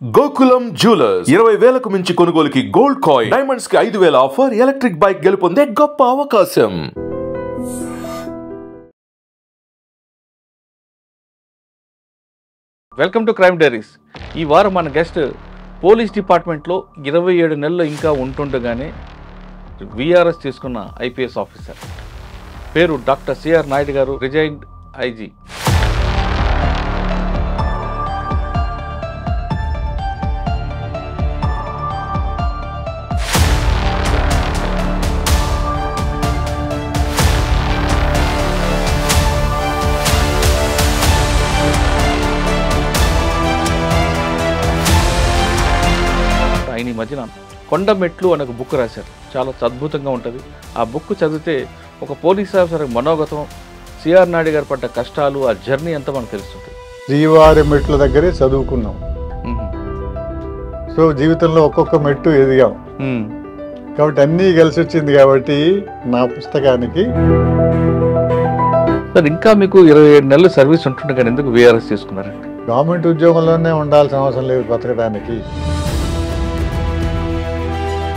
Gokulam jewellers 20,000కు మించి కొనుగోలుకి gold coin, diamonds కి 5,000 ఆఫర్, ఎలక్ట్రిక్ బైక్ గెలుపొందే గొప్ప అవకాశం. Welcome to crime diaries. ఈ వారం మన గెస్ట్ పోలీస్ డిపార్ట్మెంట్లో 27 నెలలు ఇంకా ఉంటుండగానే విఆర్ఎస్ తీసుకున్న ఐపీఎస్ ఆఫీసర్. పేరు డాక్టర్ సిఆర్ నాయుడు గారు, రిజైన్డ్ ఐజీ. ఆయన ఈ మధ్యన కొండ మెట్లు అనే ఒక బుక్ రాశారు. చాలా అద్భుతంగా ఉంటుంది. ఆ బుక్ చదివితే ఒక పోలీస్ ఆఫీసర్ మనోగతం, సిఆర్ నాయుడు గారు పడ్డ కష్టాలు, ఆ జర్నీ అంతా మనకు తెలుస్తుంది. శ్రీవారి మెట్ల దగ్గరే చదువుకున్నాం. సో జీవితంలో ఒక్కొక్క మెట్టు ఎదిగాం కాబట్టి అన్నీ కలిసి వచ్చింది. కాబట్టి నా పుస్తకానికి సార్, ఇంకా మీకు 27 నెలలు సర్వీస్ ఉంటుండే కానీ ఎందుకు విఆర్ఎస్ తీసుకున్నారండి? గవర్నమెంట్ ఉద్యోగంలోనే ఉండాల్సిన అవసరం లేదు బతకడానికి.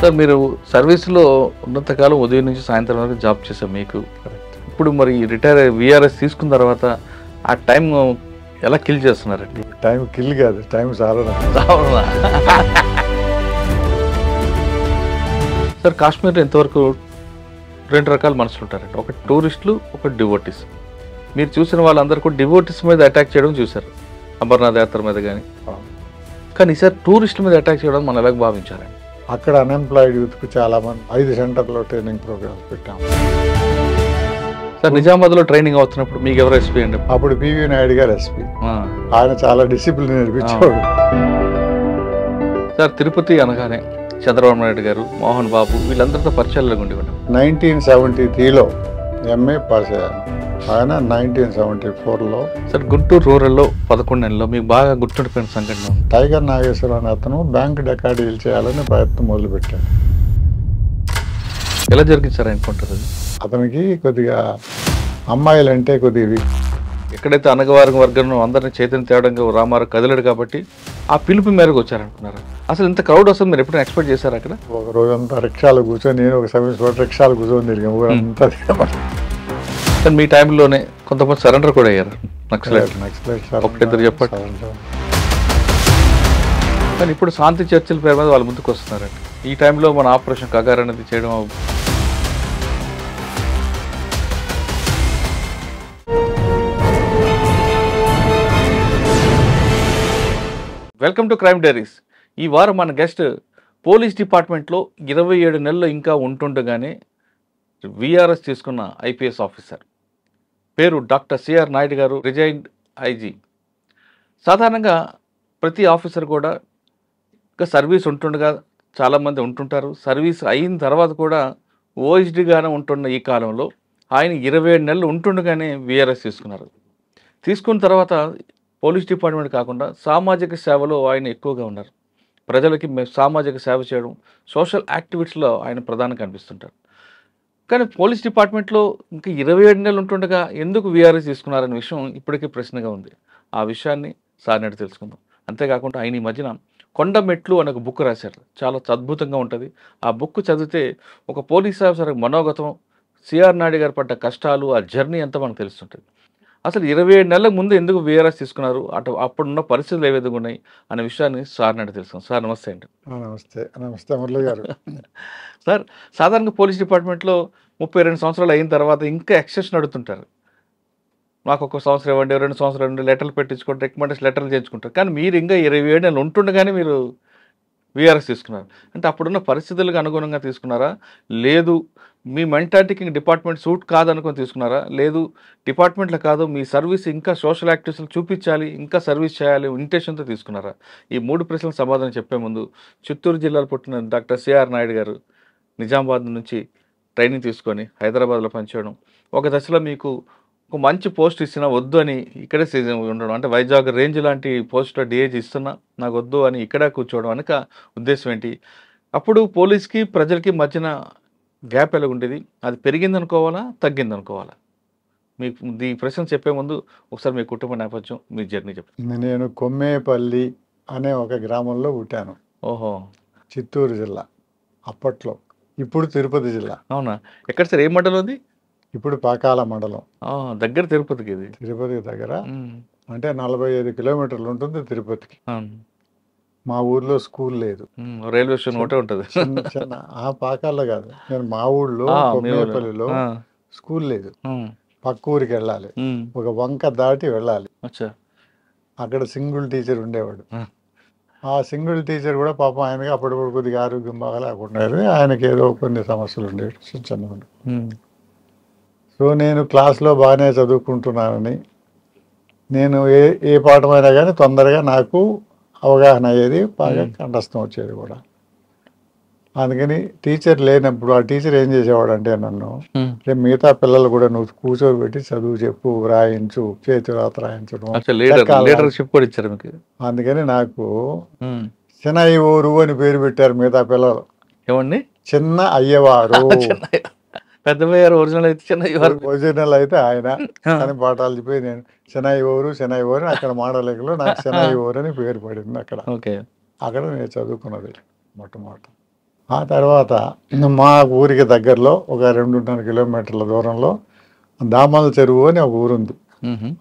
సార్, మీరు సర్వీస్లో ఉన్నంతకాలం ఉదయం నుంచి సాయంత్రం వరకు జాబ్ చేశారు. మీకు ఇప్పుడు మరి రిటైర్ విఆర్ఎస్ తీసుకున్న తర్వాత ఆ టైం ఎలా కిల్ చేస్తున్నారండి? టైం కిల్ కాదు, టైం సారణ. సార్, కాశ్మీర్లో ఎంతవరకు 2 రకాల మనుషులు ఉంటారండి. ఒక టూరిస్టులు, ఒక డివోటీస్. మీరు చూసిన వాళ్ళందరూ కూడా డివోటీస్ మీద అటాక్ చేయడం చూశారు, అమర్నాథ్ యాత్ర మీద కానీ సార్ టూరిస్టుల మీద అటాక్ చేయడం మనం ఎలాగ భావించారండి? అక్కడ అన్ఎంప్లాయిడ్ యూత్కు చాలా మంది 5 సెంటర్లో ట్రైనింగ్ ప్రోగ్రామ్స్ పెట్టాము. సార్, నిజామాబాద్లో ట్రైనింగ్ అవుతున్నప్పుడు మీకు ఎవరు ఎస్పీ అండి? అప్పుడు పివి నాయుడు గారు ఎస్పీ. ఆయన చాలా డిసిప్లిన్ నేర్పించేవాడు. సార్, తిరుపతి అనగానే చంద్రబాబు నాయుడు గారు, మోహన్ బాబు వీళ్ళందరితో పరిచయాలు ఉండేవాడు. 1973లో ఎంఏ పాస్ అయ్యాను. ఆయన 1974లో. సార్, గుంటూరు రూరల్లో 11 నెలల్లో మీకు బాగా గుర్తుండిపోయిన సంఘటన ఉంది? టైగర్ నాగేశ్వర అనే అతను బ్యాంక్ డకాడీలు చేయాలని ప్రయత్నం మొదలుపెట్టాడు. ఎలా జరిగింది సార్ అనుకుంటారు? అతనికి కొద్దిగా అమ్మాయిలంటే కొద్దిగా ఎక్కడైతే అనగవారం వర్గం అందరినీ చైతన్య తేవడంగా రామారావు కదిలాడు కాబట్టి ఆ పిలుపు మేరకు వచ్చారనుకున్నారు. అసలు ఇంత క్రౌడ్ వస్తుంది మీరు ఎప్పుడైనా ఎక్స్పెక్ట్ చేశారు? అక్కడ ఒక రోజంతా రిక్షాలు కూర్చొని, నేను ఒక సమయం రిక్షాలు కూర్చొని తిరిగాం ఊరంతా. సార్, మీ టైంలోనే కొంతమంది సరెండర్ కూడా అయ్యారు నక్సలైట్. ఒకటిద్దరు చెప్పండి. కానీ ఇప్పుడు శాంతి చర్చల పేరు మీద వాళ్ళు ముందుకు వస్తున్నారండి. ఈ టైంలో మన ఆపరేషన్ కగార్ అనేది చేయడం వెల్కమ్ టు క్రైమ్ డైరీస్. ఈ వారం మన గెస్ట్ పోలీస్ డిపార్ట్మెంట్లో 27 నెలలు ఇంకా ఉంటుండగానే విఆర్ఎస్ తీసుకున్న ఐపీఎస్ ఆఫీసర్. పేరు డాక్టర్ సిఆర్ నాయుడు గారు, రిజైన్డ్ ఐజీ. సాధారణంగా ప్రతి ఆఫీసర్ కూడా ఇంకా సర్వీస్ ఉంటుండగా చాలామంది ఉంటుంటారు. సర్వీస్ అయిన తర్వాత కూడా ఓఎస్డీగానే ఉంటున్న ఈ కాలంలో ఆయన 27 నెలలు ఉంటుండగానే విఆర్ఎస్ తీసుకున్నారు. తీసుకున్న తర్వాత పోలీస్ డిపార్ట్మెంట్ కాకుండా సామాజిక సేవలో ఆయన ఎక్కువగా ఉన్నారు. ప్రజలకి సామాజిక సేవ చేయడం, సోషల్ యాక్టివిటీస్లో ఆయన ప్రధానంగా కనిపిస్తుంటారు. కానీ పోలీస్ డిపార్ట్మెంట్లో ఇంకా 27 నెలలు ఉంటుండగా ఎందుకు విఆర్ఎస్ తీసుకున్నారనే విషయం ఇప్పటికీ ప్రశ్నగా ఉంది. ఆ విషయాన్ని సార్ నాటి తెలుసుకుందాం. అంతేకాకుండా ఆయన ఈ మధ్యన కొండ మెట్లు అనే ఒక బుక్ రాశారు. చాలా అద్భుతంగా ఉంటుంది. ఆ బుక్ చదివితే ఒక పోలీస్ ఆఫీసర్ మనోగతం, సిఆర్ నాయుడు గారు పడ్డ కష్టాలు, ఆ జర్నీ అంతా మనకు తెలుస్తుంటుంది. అసలు 27 నెలల ముందు ఎందుకు విఆర్ఎస్ తీసుకున్నారు, అప్పుడున్న పరిస్థితులు ఏ విధంగా ఉన్నాయి అనే విషయాన్ని సార్ నాటి తెలుసుకుందాం. సార్, నమస్తే అండి. నమస్తే. నమస్తే మురళి గారు. సార్, సాధారణంగా పోలీస్ డిపార్ట్మెంట్లో 32 సంవత్సరాలు అయిన తర్వాత ఇంకా ఎక్సెషన్ అడుగుతుంటారు. మాకు 1 సంవత్సరం ఇవ్వండి, 2 సంవత్సరాలు ఇవ్వండి, లెటర్లు పెట్టించుకుంటారు, రికమెండేషన్ లెటర్లు చేయించుకుంటారు. కానీ మీరు ఇంకా 27 నెలలు ఉంటుండగానే మీరు విఆర్ఎస్ తీసుకున్నారు. అంటే అప్పుడున్న పరిస్థితులకు అనుగుణంగా తీసుకున్నారా, లేదు మీ మెంటాలిటీకి ఇంక డిపార్ట్మెంట్ సూట్ కాదనుకొని తీసుకున్నారా, లేదు డిపార్ట్మెంట్లో కాదు మీ సర్వీస్ ఇంకా సోషల్ యాక్టివిటీస్లో చూపించాలి, ఇంకా సర్వీస్ చేయాలి ఇంటెన్షన్తో తీసుకున్నారా? ఈ 3 ప్రశ్నలకు సమాధానం చెప్పే ముందు, చిత్తూరు జిల్లాలో పుట్టిన డాక్టర్ సిఆర్ నాయుడు గారు నిజామాబాద్ నుంచి ట్రైనింగ్ తీసుకొని హైదరాబాద్లో పనిచేయడం, ఒక దశలో మీకు ఒక మంచి పోస్ట్ ఇచ్చినా వద్దు అని ఇక్కడే ఉండడం, అంటే వైజాగ్ రేంజ్ లాంటి పోస్ట్లో డిఏజీ ఇస్తున్నా నాకు వద్దు అని ఇక్కడే కూర్చోవడం వెనక ఉద్దేశం ఏంటి? అప్పుడు పోలీస్కి ప్రజలకి మధ్యన గ్యాప్ ఎలా ఉండేది? అది పెరిగిందనుకోవాలా, తగ్గిందనుకోవాలా? మీకు ఈ ప్రశ్న చెప్పే ముందు ఒకసారి మీ కుటుంబ నేపథ్యం, మీ జర్నీ చెప్పండి. నేను కొమ్మేపల్లి అనే ఒక గ్రామంలో పుట్టాను. ఓహో, చిత్తూరు జిల్లా అప్పట్లో. ఇప్పుడు తిరుపతి జిల్లా. అవునా? ఎక్కడ సార్, ఏ మండలం అది? ఇప్పుడు పాకాల మండలం. దగ్గర తిరుపతికి ఇది. తిరుపతికి దగ్గర. ఉమ్, అంటే 45 కిలోమీటర్లు ఉంటుంది తిరుపతికి. అవును. మా ఊర్లో స్కూల్ లేదు. రైల్వే స్టేషన్ ఒకటే ఉంటుంది. చిన్న చిన్న పాకాల్లో కాదు, నేను మా ఊళ్ళో మీ ఊళ్ళో. కొమ్మేపల్లిలో స్కూల్ లేదు. ఉమ్, పక్క ఊరికి వెళ్ళాలి, ఉమ్, ఒక వంక దాటి వెళ్ళాలి. అచ్చా. అక్కడ సింగిల్ టీచర్ ఉండేవాడు. ఆ, ఆ సింగిల్ టీచర్ కూడా పాపం ఆయనకి అప్పటిప్పుడు కొద్దిగా ఆరోగ్యం బాగా లేకుండా, ఆయనకి ఏదో కొన్ని సమస్యలు ఉండేవి చిన్న. ఉమ్, సో నేను క్లాస్లో బాగానే చదువుకుంటున్నానని, నేను ఏ పాఠమైనా కానీ తొందరగా నాకు అవగాహన అయ్యేది, బాగా కంఠస్థం వచ్చేది కూడా. అందుకని టీచర్ లేనప్పుడు ఆ టీచర్ ఏం చేసేవాడు అంటే నన్ను, ఉమ్. మిగతా పిల్లలు కూడా నువ్వు కూర్చోబెట్టి చదువు చెప్పు, రాయించు, చేతి రాత రాయించడం. అచ్చా, లీడర్షిప్ కూడా ఇచ్చారు మీకు. అందుకని నాకు ఉమ్. చిన్న అయ్యవారు అని పేరు పెట్టారు మిగతా పిల్లలు. ఏమండి? చిన్న అయ్యవారు. పెద్దయ్యారు ఒరిజినల్ అయితే, చిన్న ఒరిజినల్ అయితే ఆయన అని పాఠాలు చెప్పి నేను చెన్నయ్యవారు అక్కడ మాడలేకలో నాకు చెన్నయ్యవారు అని పేరు పడింది అక్కడ. ఓకే. అక్కడ నేను చదువుకున్నది మొట్టమొదట. ఆ తర్వాత మా ఊరికి దగ్గరలో ఒక 2.5 కిలోమీటర్ల దూరంలో దామల చెరువు అని ఒక ఊరుంది.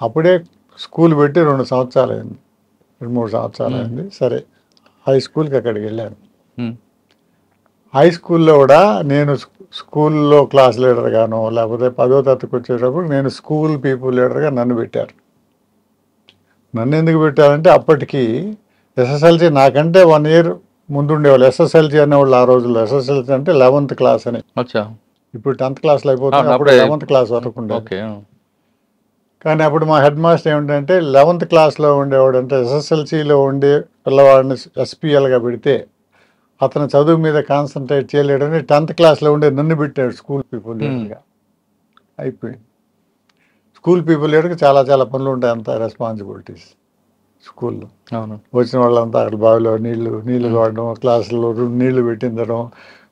అప్పుడే స్కూల్ పెట్టి 2 సంవత్సరాలు అయింది, 2-3 సంవత్సరాలు అయింది. సరే, హై స్కూల్కి అక్కడికి వెళ్ళాను. హై స్కూల్లో కూడా నేను స్కూల్లో క్లాస్ లీడర్గాను, లేకపోతే 10వ తరగతికి వచ్చేటప్పుడు నేను స్కూల్ పీపుల్ లీడర్గా నన్ను పెట్టారు. నన్ను ఎందుకు పెట్టారంటే అప్పటికి ఎస్ఎస్ఎల్సి నాకంటే 1 ఇయర్ ముందు ఉండేవాళ్ళు. ఎస్ఎస్ఎల్సి అనేవాళ్ళు ఆ రోజుల్లో. ఎస్ఎస్ఎల్సి అంటే 11th క్లాస్ అని. ఇప్పుడు 10th క్లాస్లో అయిపోతుంది, అప్పుడు 11th క్లాస్ వరకు ఉండేది. కానీ అప్పుడు మా హెడ్ మాస్టర్ ఏమిటంటే 11th క్లాస్లో ఉండేవాడు అంటే ఎస్ఎస్ఎల్సిలో ఉండే పిల్లవాడిని ఎస్పీఎల్గా పెడితే అతను చదువు మీద కాన్సన్ట్రేట్ చేయలేడని 10th క్లాస్లో ఉండే నన్ను పెట్టాడు స్కూల్ పీపుల్ లీడర్గా. అయిపోయింది. స్కూల్ పీపుల్ లీడర్కి చాలా చాలా పనులు ఉంటాయి, అంత రెస్పాన్సిబిలిటీస్ స్కూల్లో. వచ్చిన వాళ్ళంతా అక్కడ బావిలో నీళ్లు వాడడం, క్లాసుల్లో నీళ్లు పెట్టించడం,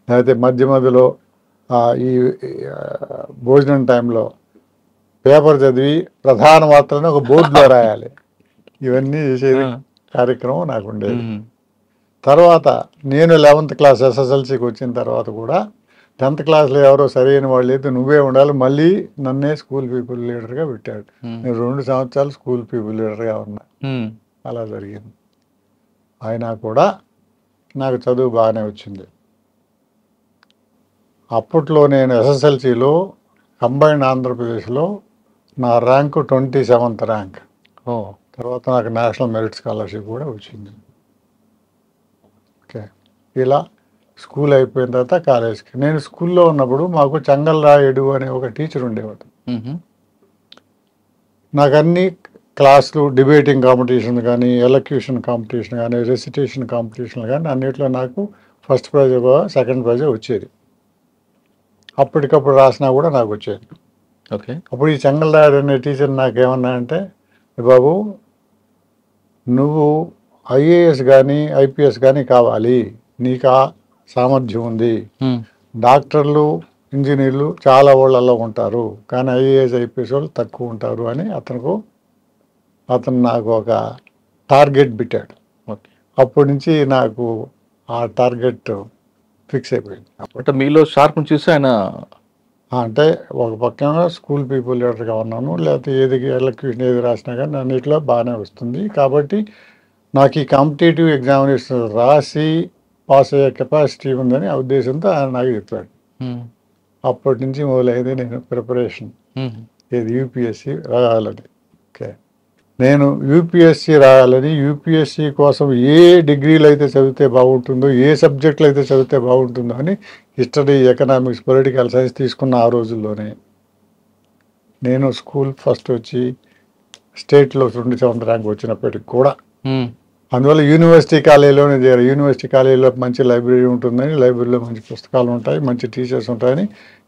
లేకపోతే మధ్యలో ఈ భోజనం టైంలో పేపర్ చదివి ప్రధాన వార్తలను ఒక బోర్డులో రాయాలి. ఇవన్నీ చేసేది కార్యక్రమం నాకు ఉండేది. తర్వాత నేను 11th క్లాస్ ఎస్ఎస్ఎల్సికి వచ్చిన తర్వాత కూడా 10th క్లాస్లో ఎవరో సరైన వాళ్ళు అయితే నువ్వే ఉండాలి, మళ్ళీ నన్నే స్కూల్ పీపుల్ లీడర్గా పెట్టాడు. నేను 2 సంవత్సరాలు స్కూల్ పీపుల్ లీడర్గా ఉన్నా. అలా జరిగింది. అయినా కూడా నాకు చదువు బాగానే వచ్చింది. అప్పట్లో నేను ఎస్ఎస్ఎల్సిలో కంబైన్డ్ ఆంధ్రప్రదేశ్లో నా ర్యాంకు 27th ర్యాంక్. తర్వాత నాకు నేషనల్ మెరిట్ స్కాలర్షిప్ కూడా వచ్చింది. ఓకే, ఇలా స్కూల్ అయిపోయిన తర్వాత కాలేజ్కి. నేను స్కూల్లో ఉన్నప్పుడు మాకు చెంగల్ రాయుడు అనే ఒక టీచర్ ఉండేవాడు. నాకు అన్ని క్లాసులు, డిబేటింగ్ కాంపిటీషన్ కానీ, ఎలక్యూషన్ కాంపిటీషన్ కానీ, రెసిటేషన్ కాంపిటీషన్ కానీ అన్నిట్లో నాకు ఫస్ట్ ప్రైజ్, సెకండ్ ప్రైజ్ వచ్చేది. అప్పటికప్పుడు రాసినా కూడా నాకు వచ్చేది. ఓకే. అప్పుడు ఈ చెంగల్ రాయుడు అనే టీచర్ నాకేమన్నా అంటే, బాబు నువ్వు ఐఏఎస్ కానీ ఐపీఎస్ కానీ కావాలి, నీకు ఆ సామర్థ్యం ఉంది. డాక్టర్లు, ఇంజనీర్లు చాలా వాళ్ళల్లో ఉంటారు, కానీ ఐఏఎస్ ఐపీఎస్ వాళ్ళు తక్కువ ఉంటారు అని అతను నాకు ఒక టార్గెట్ పెట్టాడు. అప్పటి నుంచి నాకు ఆ టార్గెట్ ఫిక్స్ అయిపోయింది. అంటే మీలో షార్ప్ చూసి ఆయన అంటే ఒక పక్కన స్కూల్ పీపుల్ లీడర్గా ఉన్నాను, లేకపోతే ఎలక్యూషన్ ఏది రాసినా కానీ అన్నిట్లో బాగానే వస్తుంది. కాబట్టి నాకు ఈ కాంపిటేటివ్ ఎగ్జామినేషన్ రాసి పాస్ అయ్యే కెపాసిటీ ఉందని ఆ ఉద్దేశంతో ఆయన నాకు చెప్పాడు. అప్పటి నుంచి మొదలైంది నేను ప్రిపరేషన్, ఏది యూపీఎస్సి రాయాలని. ఓకే, నేను యూపీఎస్సి రాయాలని, యూపీఎస్సి కోసం ఏ డిగ్రీలు అయితే చదివితే బాగుంటుందో, ఏ సబ్జెక్టులు అయితే చదివితే బాగుంటుందో అని హిస్టరీ, ఎకనామిక్స్, పొలిటికల్ సైన్స్ తీసుకున్న ఆ రోజుల్లోనే నేను స్కూల్ ఫస్ట్ వచ్చి స్టేట్లో 27th ర్యాంక్ వచ్చినప్పటికి కూడా అందువల్ల యూనివర్సిటీ కాలేజీలోనే చేరాను. యూనివర్సిటీ కాలేజీలో మంచి లైబ్రరీ ఉంటుందని, లైబ్రరీలో మంచి పుస్తకాలు ఉంటాయి, మంచి టీచర్స్ ఉంటాయని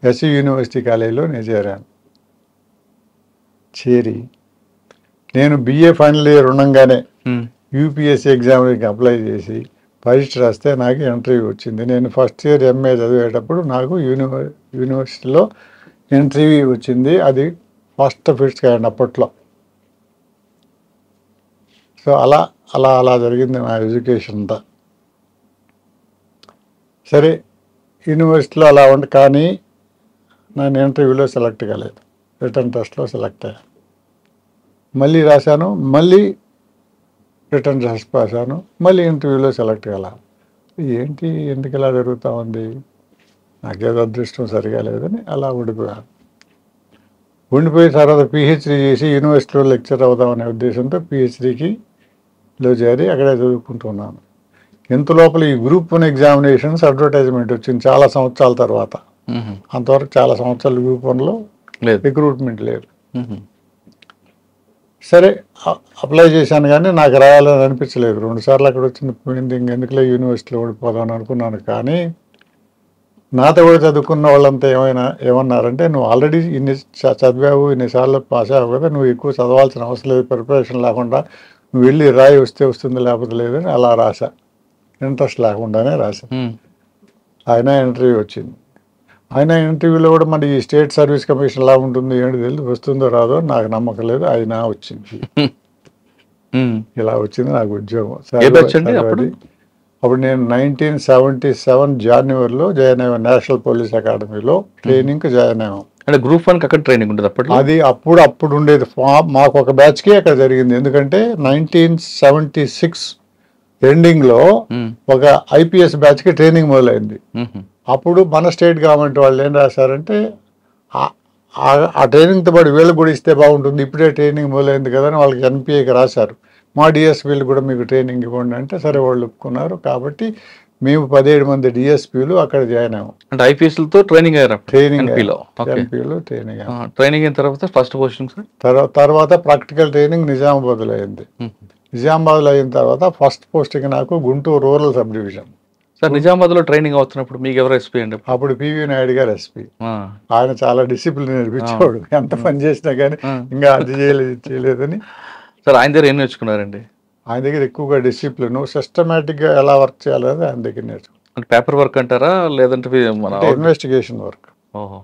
ఎస్సీ యూనివర్సిటీ కాలేజీలో నేను చేరాను. చేరి నేను బిఏ ఫైనల్ ఇయర్ ఉండగానే యూపీఎస్సీ ఎగ్జామ్కి అప్లై చేసి పరీక్ష రాస్తే నాకు ఇంటర్వ్యూ వచ్చింది. నేను ఫస్ట్ ఇయర్ ఎంఏ చదివేటప్పుడు నాకు యూనివర్సిటీలో ఇంటర్వ్యూ వచ్చింది. అది ఫస్ట్ ఫిట్స్ కాండి అప్పట్లో. సో అలా అలా అలా జరిగింది నా ఎడ్యుకేషన్ అంతా. సరే యూనివర్సిటీలో అలా ఉంది, కానీ నేను ఇంటర్వ్యూలో సెలెక్ట్ కాలేదు, రిటర్న్ టెస్ట్లో సెలెక్ట్ అయ్యాను. మళ్ళీ రాశాను, మళ్ళీ రిటర్న్ టెస్ట్ రాశాను, మళ్ళీ ఇంటర్వ్యూలో సెలెక్ట్ కాల. ఏంటి ఎందుకు ఇలా జరుగుతూ ఉంది, నాకేదో అదృష్టం సరిగా లేదని అలా ఉండిపోయాను. ఉండిపోయిన తర్వాత పిహెచ్డీ చేసి యూనివర్సిటీలో లెక్చర్ అవుదామనే ఉద్దేశంతో పిహెచ్డీకి చేరి అక్కడే చదువుకుంటున్నాను. ఇంత లోపల ఈ గ్రూప్ 1 ఎగ్జామినేషన్స్ అడ్వర్టైజ్మెంట్ వచ్చింది చాలా సంవత్సరాల తర్వాత. అంతవరకు చాలా సంవత్సరాలు గ్రూప్ 1లో రిక్రూట్మెంట్ లేదు. సరే అప్లై చేశాను, కానీ నాకు రాయాలని అనిపించలేదు. 2 సార్లు అక్కడ వచ్చింది, పోయింది, ఇంకెందుకులే యూనివర్సిటీలో ఓడిపోదామని అనుకున్నాను. కానీ నాతో కూడా చదువుకున్న వాళ్ళంతా ఏమన్నారంటే, నువ్వు ఆల్రెడీ ఇన్ని చదివావు, ఇన్నిసార్లు పాస్ అయ్యావు కదా, నువ్వు ఎక్కువ చదవాల్సిన అవసరం లేదు, ప్రిపరేషన్ లేకుండా నువ్వు వెళ్ళి రాయి, వస్తే వస్తుంది లేకపోతే లేదని అలా రాశా. ఇంట్రెస్ట్ లేకుండానే రాశా. ఆయన ఇంటర్వ్యూ వచ్చింది. ఆయన ఇంటర్వ్యూలో కూడా మరి ఈ స్టేట్ సర్వీస్ కమిషన్ ఎలా ఉంటుంది ఏంటి తెలియదు, వస్తుందో రాదో నాకు నమ్మకం లేదు. ఆయన వచ్చింది, ఇలా వచ్చింది నాకు ఉద్యోగం. అప్పుడు నేను 1977 జనవరిలో జాయిన్ అయ్యాను, నేషనల్ పోలీస్ అకాడమీలో ట్రైనింగ్కి జాయిన్ అయ్యాము. అంటే గ్రూప్ 1 అక్కడ ట్రైనింగ్ ఉంటుంది అప్పట్లో? అది అప్పుడు ఉండేది. మాకు ఒక బ్యాచ్కి అక్కడ జరిగింది. ఎందుకంటే 1976 ఎండింగ్లో ఒక ఐపీఎస్ బ్యాచ్కి ట్రైనింగ్ మొదలైంది. అప్పుడు మన స్టేట్ గవర్నమెంట్ వాళ్ళు ఏం రాశారంటే, ఆ ట్రైనింగ్తో పాటు వీళ్ళు కూడా ఇస్తే బాగుంటుంది, ఇప్పుడే ట్రైనింగ్ మొదలైంది కదా అని వాళ్ళకి ఎన్పిఏకి రాశారు. మా డిఎస్పీలు కూడా మీకు ట్రైనింగ్ ఇవ్వండి అంటే సరే వాళ్ళు ఒప్పుకున్నారు. కాబట్టి మేము 17 మంది డిఎస్పీలు అక్కడ జాయిన్ అయ్యాము. అంటే ఐపీఎస్లతో ట్రైనింగ్ అయ్యారు? ట్రైనింగ్ అయిన తర్వాత ఫస్ట్ పోస్టింగ్ తర్వాత ప్రాక్టికల్ ట్రైనింగ్ నిజామాబాద్లో అయింది. నిజామాబాద్లో అయిన తర్వాత ఫస్ట్ పోస్టింగ్ నాకు Guntur rural sub division. Sir నిజామాబాద్లో ట్రైనింగ్ అవుతున్నప్పుడు మీకు ఎవరు ఎస్పీ అండి? అప్పుడు పివి నాయుడు గారు ఎస్పీ. ఆయన చాలా డిసిప్లిన్ నేర్పించేవాడు, ఎంత పని చేసినా కానీ ఇంకా అది చేయలేదని. సార్ ఆయన దగ్గర ఏం నేర్చుకున్నారండి? ఆయన దగ్గర ఎక్కువగా డిసిప్లిన్, సిస్టమేటిక్గా ఎలా వర్క్ చేయాలని ఆయన దగ్గర నేర్చుకున్నాను. అంటే పేపర్ వర్క్ అంటారా లేదంటే ఇన్వెస్టిగేషన్ వర్క్? ఓహో,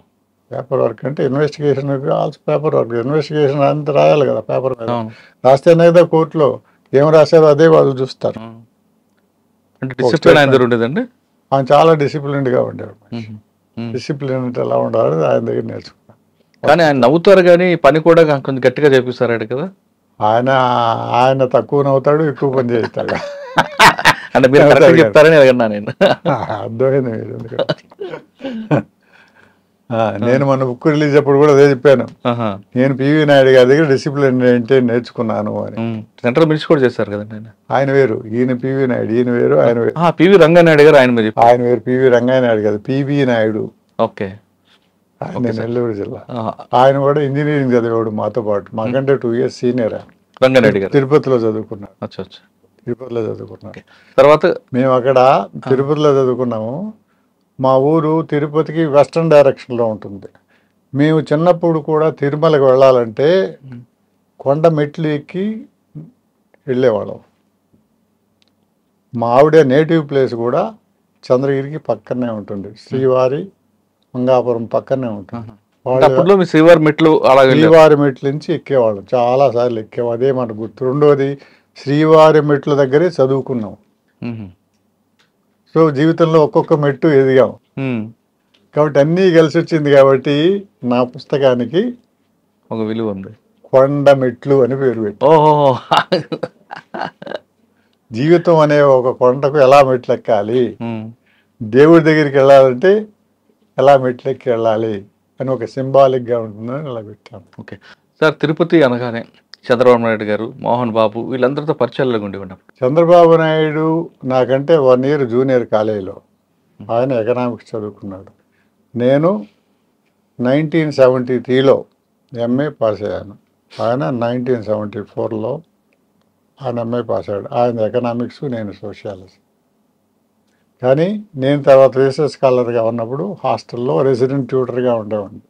పేపర్ వర్క్ అంటే investigation also paper work. Investigation అంతా రాయాలి కదా పేపర్ మీద, రాస్తేనే కదా కోర్టులో ఏం రాశారో అదే వాళ్ళు చూస్తారు. అంటే డిసిప్లిన్ ఆయన దగ్గర ఉండేదండి? ఆయన చాలా డిసిప్లిన్డ్గా ఉండేవాడు. డిసిప్లిన్ అంటే ఎలా ఉండాలి ఆయన దగ్గర నేర్చుకున్నాను. కానీ ఆయన నవ్వుతారు కానీ పని కూడా కొంచెం గట్టిగా చేపిస్తారాడు కదా? ఆయన తక్కువ నవ్వుతాడు, ఎక్కువ పని చేస్తాడు. అంటే మీరు కరెక్ట్గా చెప్తారని అడిగినా నేను. అర్థమైంది మీరు. నేను మన బుక్ రిలీజ్ అప్పుడు కూడా అదే చెప్పాను, నేను పివి నాయుడు గారి దగ్గర డిసిప్లిన్ ఏంటి నేర్చుకున్నాను అని. సెంట్రల్ మినిస్టర్ కూడా చేశారు కదండి ఆయన వేరు, ఈయన పివి నాయుడు, ఈయన వేరు, ఆయన వేరు. పివి రంగనాయుడు గారు ఆయన వేరు, పివి రంగనాయుడు కాదు, పివి నాయుడు. ఓకే, ఆయన నెల్లూరు జిల్లా. ఆయన కూడా ఇంజనీరింగ్ చదివాడు మాతో పాటు, మాకంటే 2 years సీనియర్. రంగనాయుడు గారు తిరుపతిలో చదువుకున్నాడు. తిరుపతిలో చదువుకున్నాడు. తర్వాత మేము అక్కడ తిరుపతిలో చదువుకున్నాము. మా ఊరు తిరుపతికి వెస్టర్న్ డైరెక్షన్లో ఉంటుంది. మేము చిన్నప్పుడు కూడా తిరుమలకి వెళ్ళాలంటే కొండ మెట్లు ఎక్కి వెళ్ళేవాళ్ళం. మా ఆవిడ నేటివ్ ప్లేస్ కూడా చంద్రగిరికి పక్కనే ఉంటుంది, శ్రీవారి మంగాపురం పక్కనే ఉంటుంది. శ్రీవారి మెట్లు నుంచి ఎక్కేవాళ్ళం, చాలా సార్లు ఎక్కేవాళ్ళం. అదే మనకు గుర్తు. రెండోది శ్రీవారి మెట్ల దగ్గరే చదువుకున్నాం. సో జీవితంలో ఒక్కొక్క మెట్టు ఎదిగాం. కాబట్టి అన్నీ కలిసి వచ్చింది. కాబట్టి నా పుస్తకానికి ఒక విలువ ఉంది, కొండ మెట్లు అని పేరు పెట్టి. జీవితం అనే ఒక కొండకు ఎలా మెట్లు ఎక్కాలి, దేవుడి దగ్గరికి వెళ్ళాలంటే ఎలా మెట్లు ఎక్కి వెళ్ళాలి అని ఒక సింబాలిక్గా ఉంటుందని అలా పెట్టాను. ఓకే సార్, తిరుపతి అనగానే చంద్రబాబు నాయుడు గారు, మోహన్ బాబు వీళ్ళందరితో పరిచయాలు ఉండేవాడు. చంద్రబాబు నాయుడు నాకంటే 1 year జూనియర్ కాలేజీలో, ఆయన ఎకనామిక్స్ చదువుకున్నాడు. నేను 1973లో ఎంఏ పాస్ అయ్యాను. ఆయన 1974లో ఆయన ఎంఏ పాస్ అయ్యాడు. ఆయన ఎకనామిక్స్, నేను సోషియాలజీ. కానీ నేను తర్వాత రీసెర్చ్ స్కాలర్గా ఉన్నప్పుడు హాస్టల్లో రెసిడెంట్ ట్యూటర్గా ఉండేవాడిని.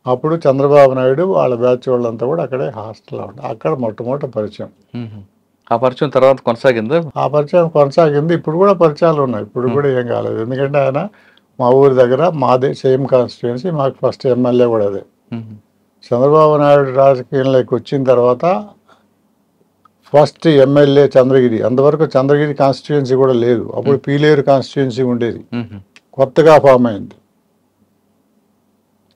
అప్పుడు చంద్రబాబు నాయుడు వాళ్ళ బ్యాచ్ వాళ్ళంతా కూడా అక్కడే హాస్టల్లో ఉంటారు. అక్కడ మొట్టమొదటి పరిచయం. ఆ పరిచయం తర్వాత కొనసాగింది? ఆ పరిచయం కొనసాగింది. ఇప్పుడు కూడా పరిచయాలు ఉన్నాయి, ఇప్పుడు కూడా ఏం కాలేదు. ఎందుకంటే ఆయన మా ఊరి దగ్గర, మాదే సేమ్ కాన్స్టిట్యుయెన్సీ, మాకు ఫస్ట్ ఎమ్మెల్యే కూడా అదే. చంద్రబాబు నాయుడు రాజకీయంలోకి వచ్చిన తర్వాత ఫస్ట్ ఎమ్మెల్యే చంద్రగిరి, అంతవరకు చంద్రగిరి కాన్స్టిట్యుయెన్సీ కూడా లేదు, అప్పుడు పీలేరు కాన్స్టిట్యుయెన్సీ ఉండేది, కొత్తగా ఫామ్ అయింది.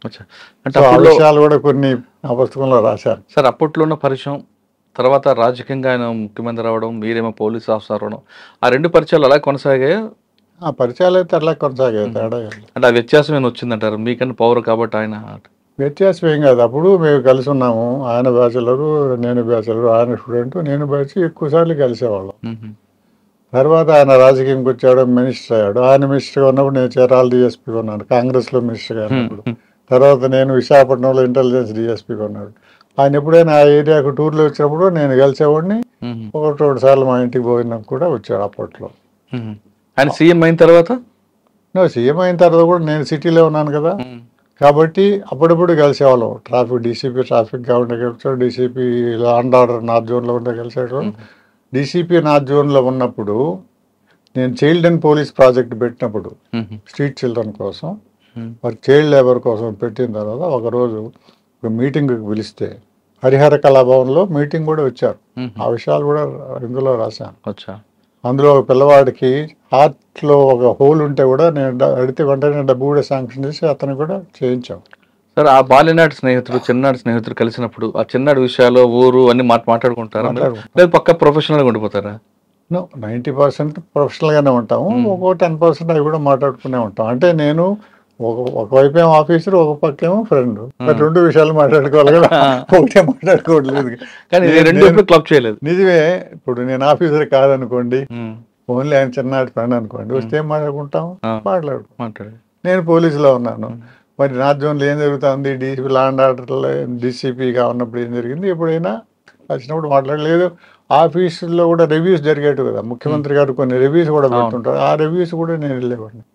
అంటే సో ఆ అప్పట్లో విషయాలు కూడా కొన్ని ఆ పుస్తకంలో రాశాను. సార్ అప్పట్లో ఉన్న పరిచయం, తర్వాత రాజకీయంగా ఆయన ముఖ్యమంత్రి రావడం, మీరేమో పోలీస్ ఆఫీసర్ అవ్వడం, ఆ రెండు పరిచయాలు అలా కొనసాగాయి. ఆ పరిచయాలు అయితే అట్లా కొనసాగాయి, తేడా ఏం లేదు. అంటే ఆ వ్యత్యాసం ఏమైనా వచ్చిందంటారు మీకన్నా పవర్ కాబట్టి ఆయన? వ్యత్యాసం ఏం కాదు, అప్పుడు మేము కలిసి ఉన్నాము, ఆయన బ్యాచులరు నేను బ్యాచులరు, ఆయన స్టూడెంట్ నేను బ్యాచ్, ఎక్కువసార్లు కలిసేవాళ్ళం. తర్వాత ఆయన రాజకీయంకి వచ్చాడు, మినిస్టర్ అయ్యాడు. ఆయన మినిస్టర్గా ఉన్నప్పుడు నేను చీరాల డిఎస్పీగా ఉన్నాను, కాంగ్రెస్లో మినిస్టర్గా ఉన్నప్పుడు. తర్వాత నేను విశాఖపట్నంలో ఇంటెలిజెన్స్ డిఎస్పీగా ఉన్నాడు. ఆయన ఎప్పుడైనా ఆ ఏరియాకు టూర్లో వచ్చినప్పుడు నేను కలిసేవాడిని, ఒకటి రెండు సార్లు మా ఇంటికి పోయినా కూడా వచ్చాడు అప్పట్లో. ఆయన సీఎం అయిన తర్వాత? సీఎం అయిన తర్వాత కూడా నేను సిటీలో ఉన్నాను కదా, కాబట్టి అప్పుడప్పుడు కలిసేవాళ్ళం. ట్రాఫిక్ డీసీపీ ట్రాఫిక్గా ఉండే కలిసాడు, DCP law and order north జోన్లో ఉండే కలిసాడు. డీసీపీ నార్త్ జోన్లో ఉన్నప్పుడు నేను చైల్డ్ అండ్ పోలీస్ ప్రాజెక్ట్ పెట్టినప్పుడు స్ట్రీట్ చిల్డ్రన్ కోసం, మరి చైల్డ్ లేబర్ కోసం పెట్టిన తర్వాత ఒకరోజు ఒక మీటింగ్కి పిలిస్తే హరిహర కళాభవన్లో మీటింగ్ కూడా వచ్చారు. ఆ విషయాలు కూడా ఇందులో రాశాను. అందులో ఒక పిల్లవాడికి హార్ట్లో ఒక హోల్ ఉంటే కూడా నేను అడిగితే వెంటనే డబ్బు కూడా శాంక్షన్ చేసి అతను కూడా చేయించాం. సార్ ఆ బాల్యనాటి స్నేహితుడు చిన్ననాటి స్నేహితుడు కలిసినప్పుడు ఆ చిన్ననాటి విషయాలు ఊరు అన్ని మాట్లాడుకుంటారా, లేదు పక్క ప్రొఫెషనల్గా ఉండిపోతారా? 90% ప్రొఫెషనల్గానే ఉంటాము, ఒక్కో 10% అవి కూడా మాట్లాడుకునే ఉంటాం. అంటే నేను ఒకవైపు ఏమో ఆఫీసర్, ఒక పక్క ఏమో ఫ్రెండ్, రెండు విషయాలు మాట్లాడుకోవాలి కదా, ఒకటే మాట్లాడుకోవట్లేదు. కానీ రెండు క్లబ్ చేయలేదు. నిజమే, ఇప్పుడు నేను ఆఫీసర్ కాదనుకోండి, ఓన్లీ ఆయన చిన్ననాటి ఫ్రెండ్ అనుకోండి, వస్తే ఏం మాట్లాడుకుంటాం, మాట్లాడు. నేను పోలీసులో ఉన్నాను, మరి నార్త్ జోన్లో ఏం జరుగుతుంది, డీసీపీ లా అండ్ ఆర్డర్లో డీసీపీగా ఉన్నప్పుడు ఏం జరిగింది, ఎప్పుడైనా వచ్చినప్పుడు మాట్లాడలేదు. ఆఫీసుల్లో కూడా రివ్యూస్ జరిగేవి కదా, ముఖ్యమంత్రి గారు కొన్ని రివ్యూస్ కూడా పెడుతుంటారు, ఆ రివ్యూస్ కూడా నేను వెళ్ళేవాడిని.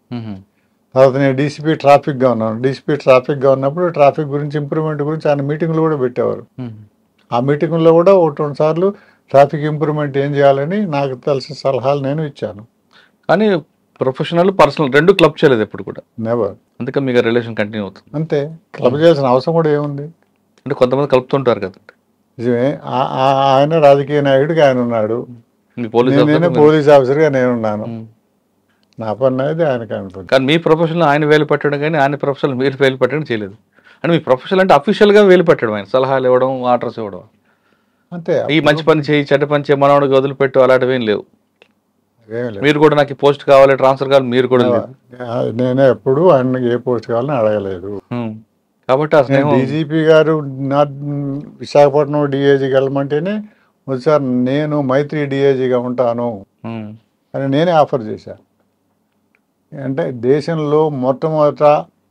తర్వాత నేను డీసీపీ ట్రాఫిక్గా ఉన్నాను, డీసీపీ ట్రాఫిక్గా ఉన్నప్పుడు ట్రాఫిక్ గురించి ఇంప్రూవ్మెంట్ గురించి ఆయన మీటింగ్లు కూడా పెట్టేవారు. ఆ మీటింగ్లో కూడా ఒకటి రెండు సార్లు ట్రాఫిక్ ఇంప్రూవ్మెంట్ ఏం చేయాలని నాకు తెలిసిన సలహాలు నేను ఇచ్చాను. కానీ ప్రొఫెషనల్ పర్సనల్ రెండు క్లబ్ చేయలేదు ఎప్పుడు కూడా? నెవర్. అందుకే మీకు రిలేషన్ కంటిన్యూ అవుతుంది. అంతే, క్లబ్ చేయాల్సిన అవసరం కూడా ఏముంది, అంటే కొంతమంది కలుపుతుంటారు కదా. నిజమే, ఆయన రాజకీయ నాయకుడిగా ఆయన ఉన్నాడు, నేను పోలీస్ ఆఫీసర్గా నేనున్నాను, నా పని అయితే ఆయనకి అనుకుంది. కానీ మీ ప్రొఫెషన్లో ఆయన వేలు పెట్టడం కానీ ఆయన ప్రొఫెషనల్ మీరు వేలు పెట్టడం చేయలేదు. అంటే మీ ప్రొఫెషనల్ అంటే అఫీషియల్గా వేలు పెట్టడం, ఆయన సలహాలు ఇవ్వడం, ఆర్డర్స్ ఇవ్వడం అంతే. ఈ మంచి పని చేయి చెడ్డ పని చేయి మనవాడికి వదిలిపెట్టు అలాంటివి ఏం లేవు. మీరు కూడా నాకు పోస్ట్ కావాలి ట్రాన్స్ఫర్ కావాలి మీరు కూడా నేనే ఎప్పుడు ఆయన ఏ పోస్ట్ కావాలని అడగలేదు. కాబట్టి డీజీపీ గారు నా విశాఖపట్నం డిఐజీకి వెళ్ళమంటేనే సార్ నేను మైత్రి డిఐజీగా ఉంటాను అని నేనే ఆఫర్ చేశాను. అంటే దేశంలో మొట్టమొదట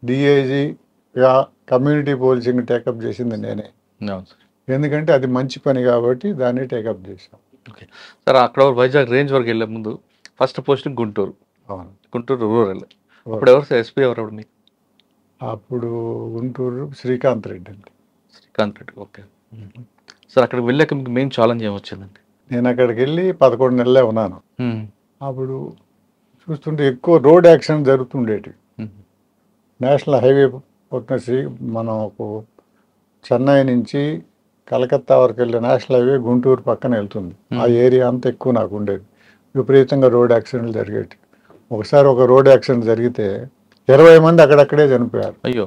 డిఐజీగా కమ్యూనిటీ పోలీసింగ్ టేకప్ చేసింది నేనే, ఎందుకంటే అది మంచి పని కాబట్టి దాన్ని టేకప్ చేశాం. ఓకే సార్, అక్కడ వైజాగ్ రేంజ్ వరకు వెళ్ళే ముందు first posting Guntur. Guntur rural. అప్పుడు ఎవరు ఎస్పీ ఎవరు అప్పుడు మీకు? అప్పుడు గుంటూరు శ్రీకాంత్ రెడ్డి అండి. Srikanth Reddy, okay sir. అక్కడికి వెళ్ళాక మీకు మెయిన్ ఛాలెంజ్ ఏమొచ్చిందండి? నేను అక్కడికి వెళ్ళి 11 నెలలే ఉన్నాను. అప్పుడు చూస్తుంటే ఎక్కువ రోడ్ యాక్సిడెంట్ జరుగుతుండేటివి. నేషనల్ హైవే మనం చెన్నై నుంచి కలకత్తా వరకు వెళ్ళే నేషనల్ హైవే గుంటూరు పక్కన వెళ్తుంది. ఆ ఏరియా అంతా ఎక్కువ నాకు ఉండేది. విపరీతంగా రోడ్ యాక్సిడెంట్లు జరిగేవి. ఒకసారి ఒక రోడ్ యాక్సిడెంట్ జరిగితే 20 మంది అక్కడక్కడే చనిపోయారు. అయ్యో,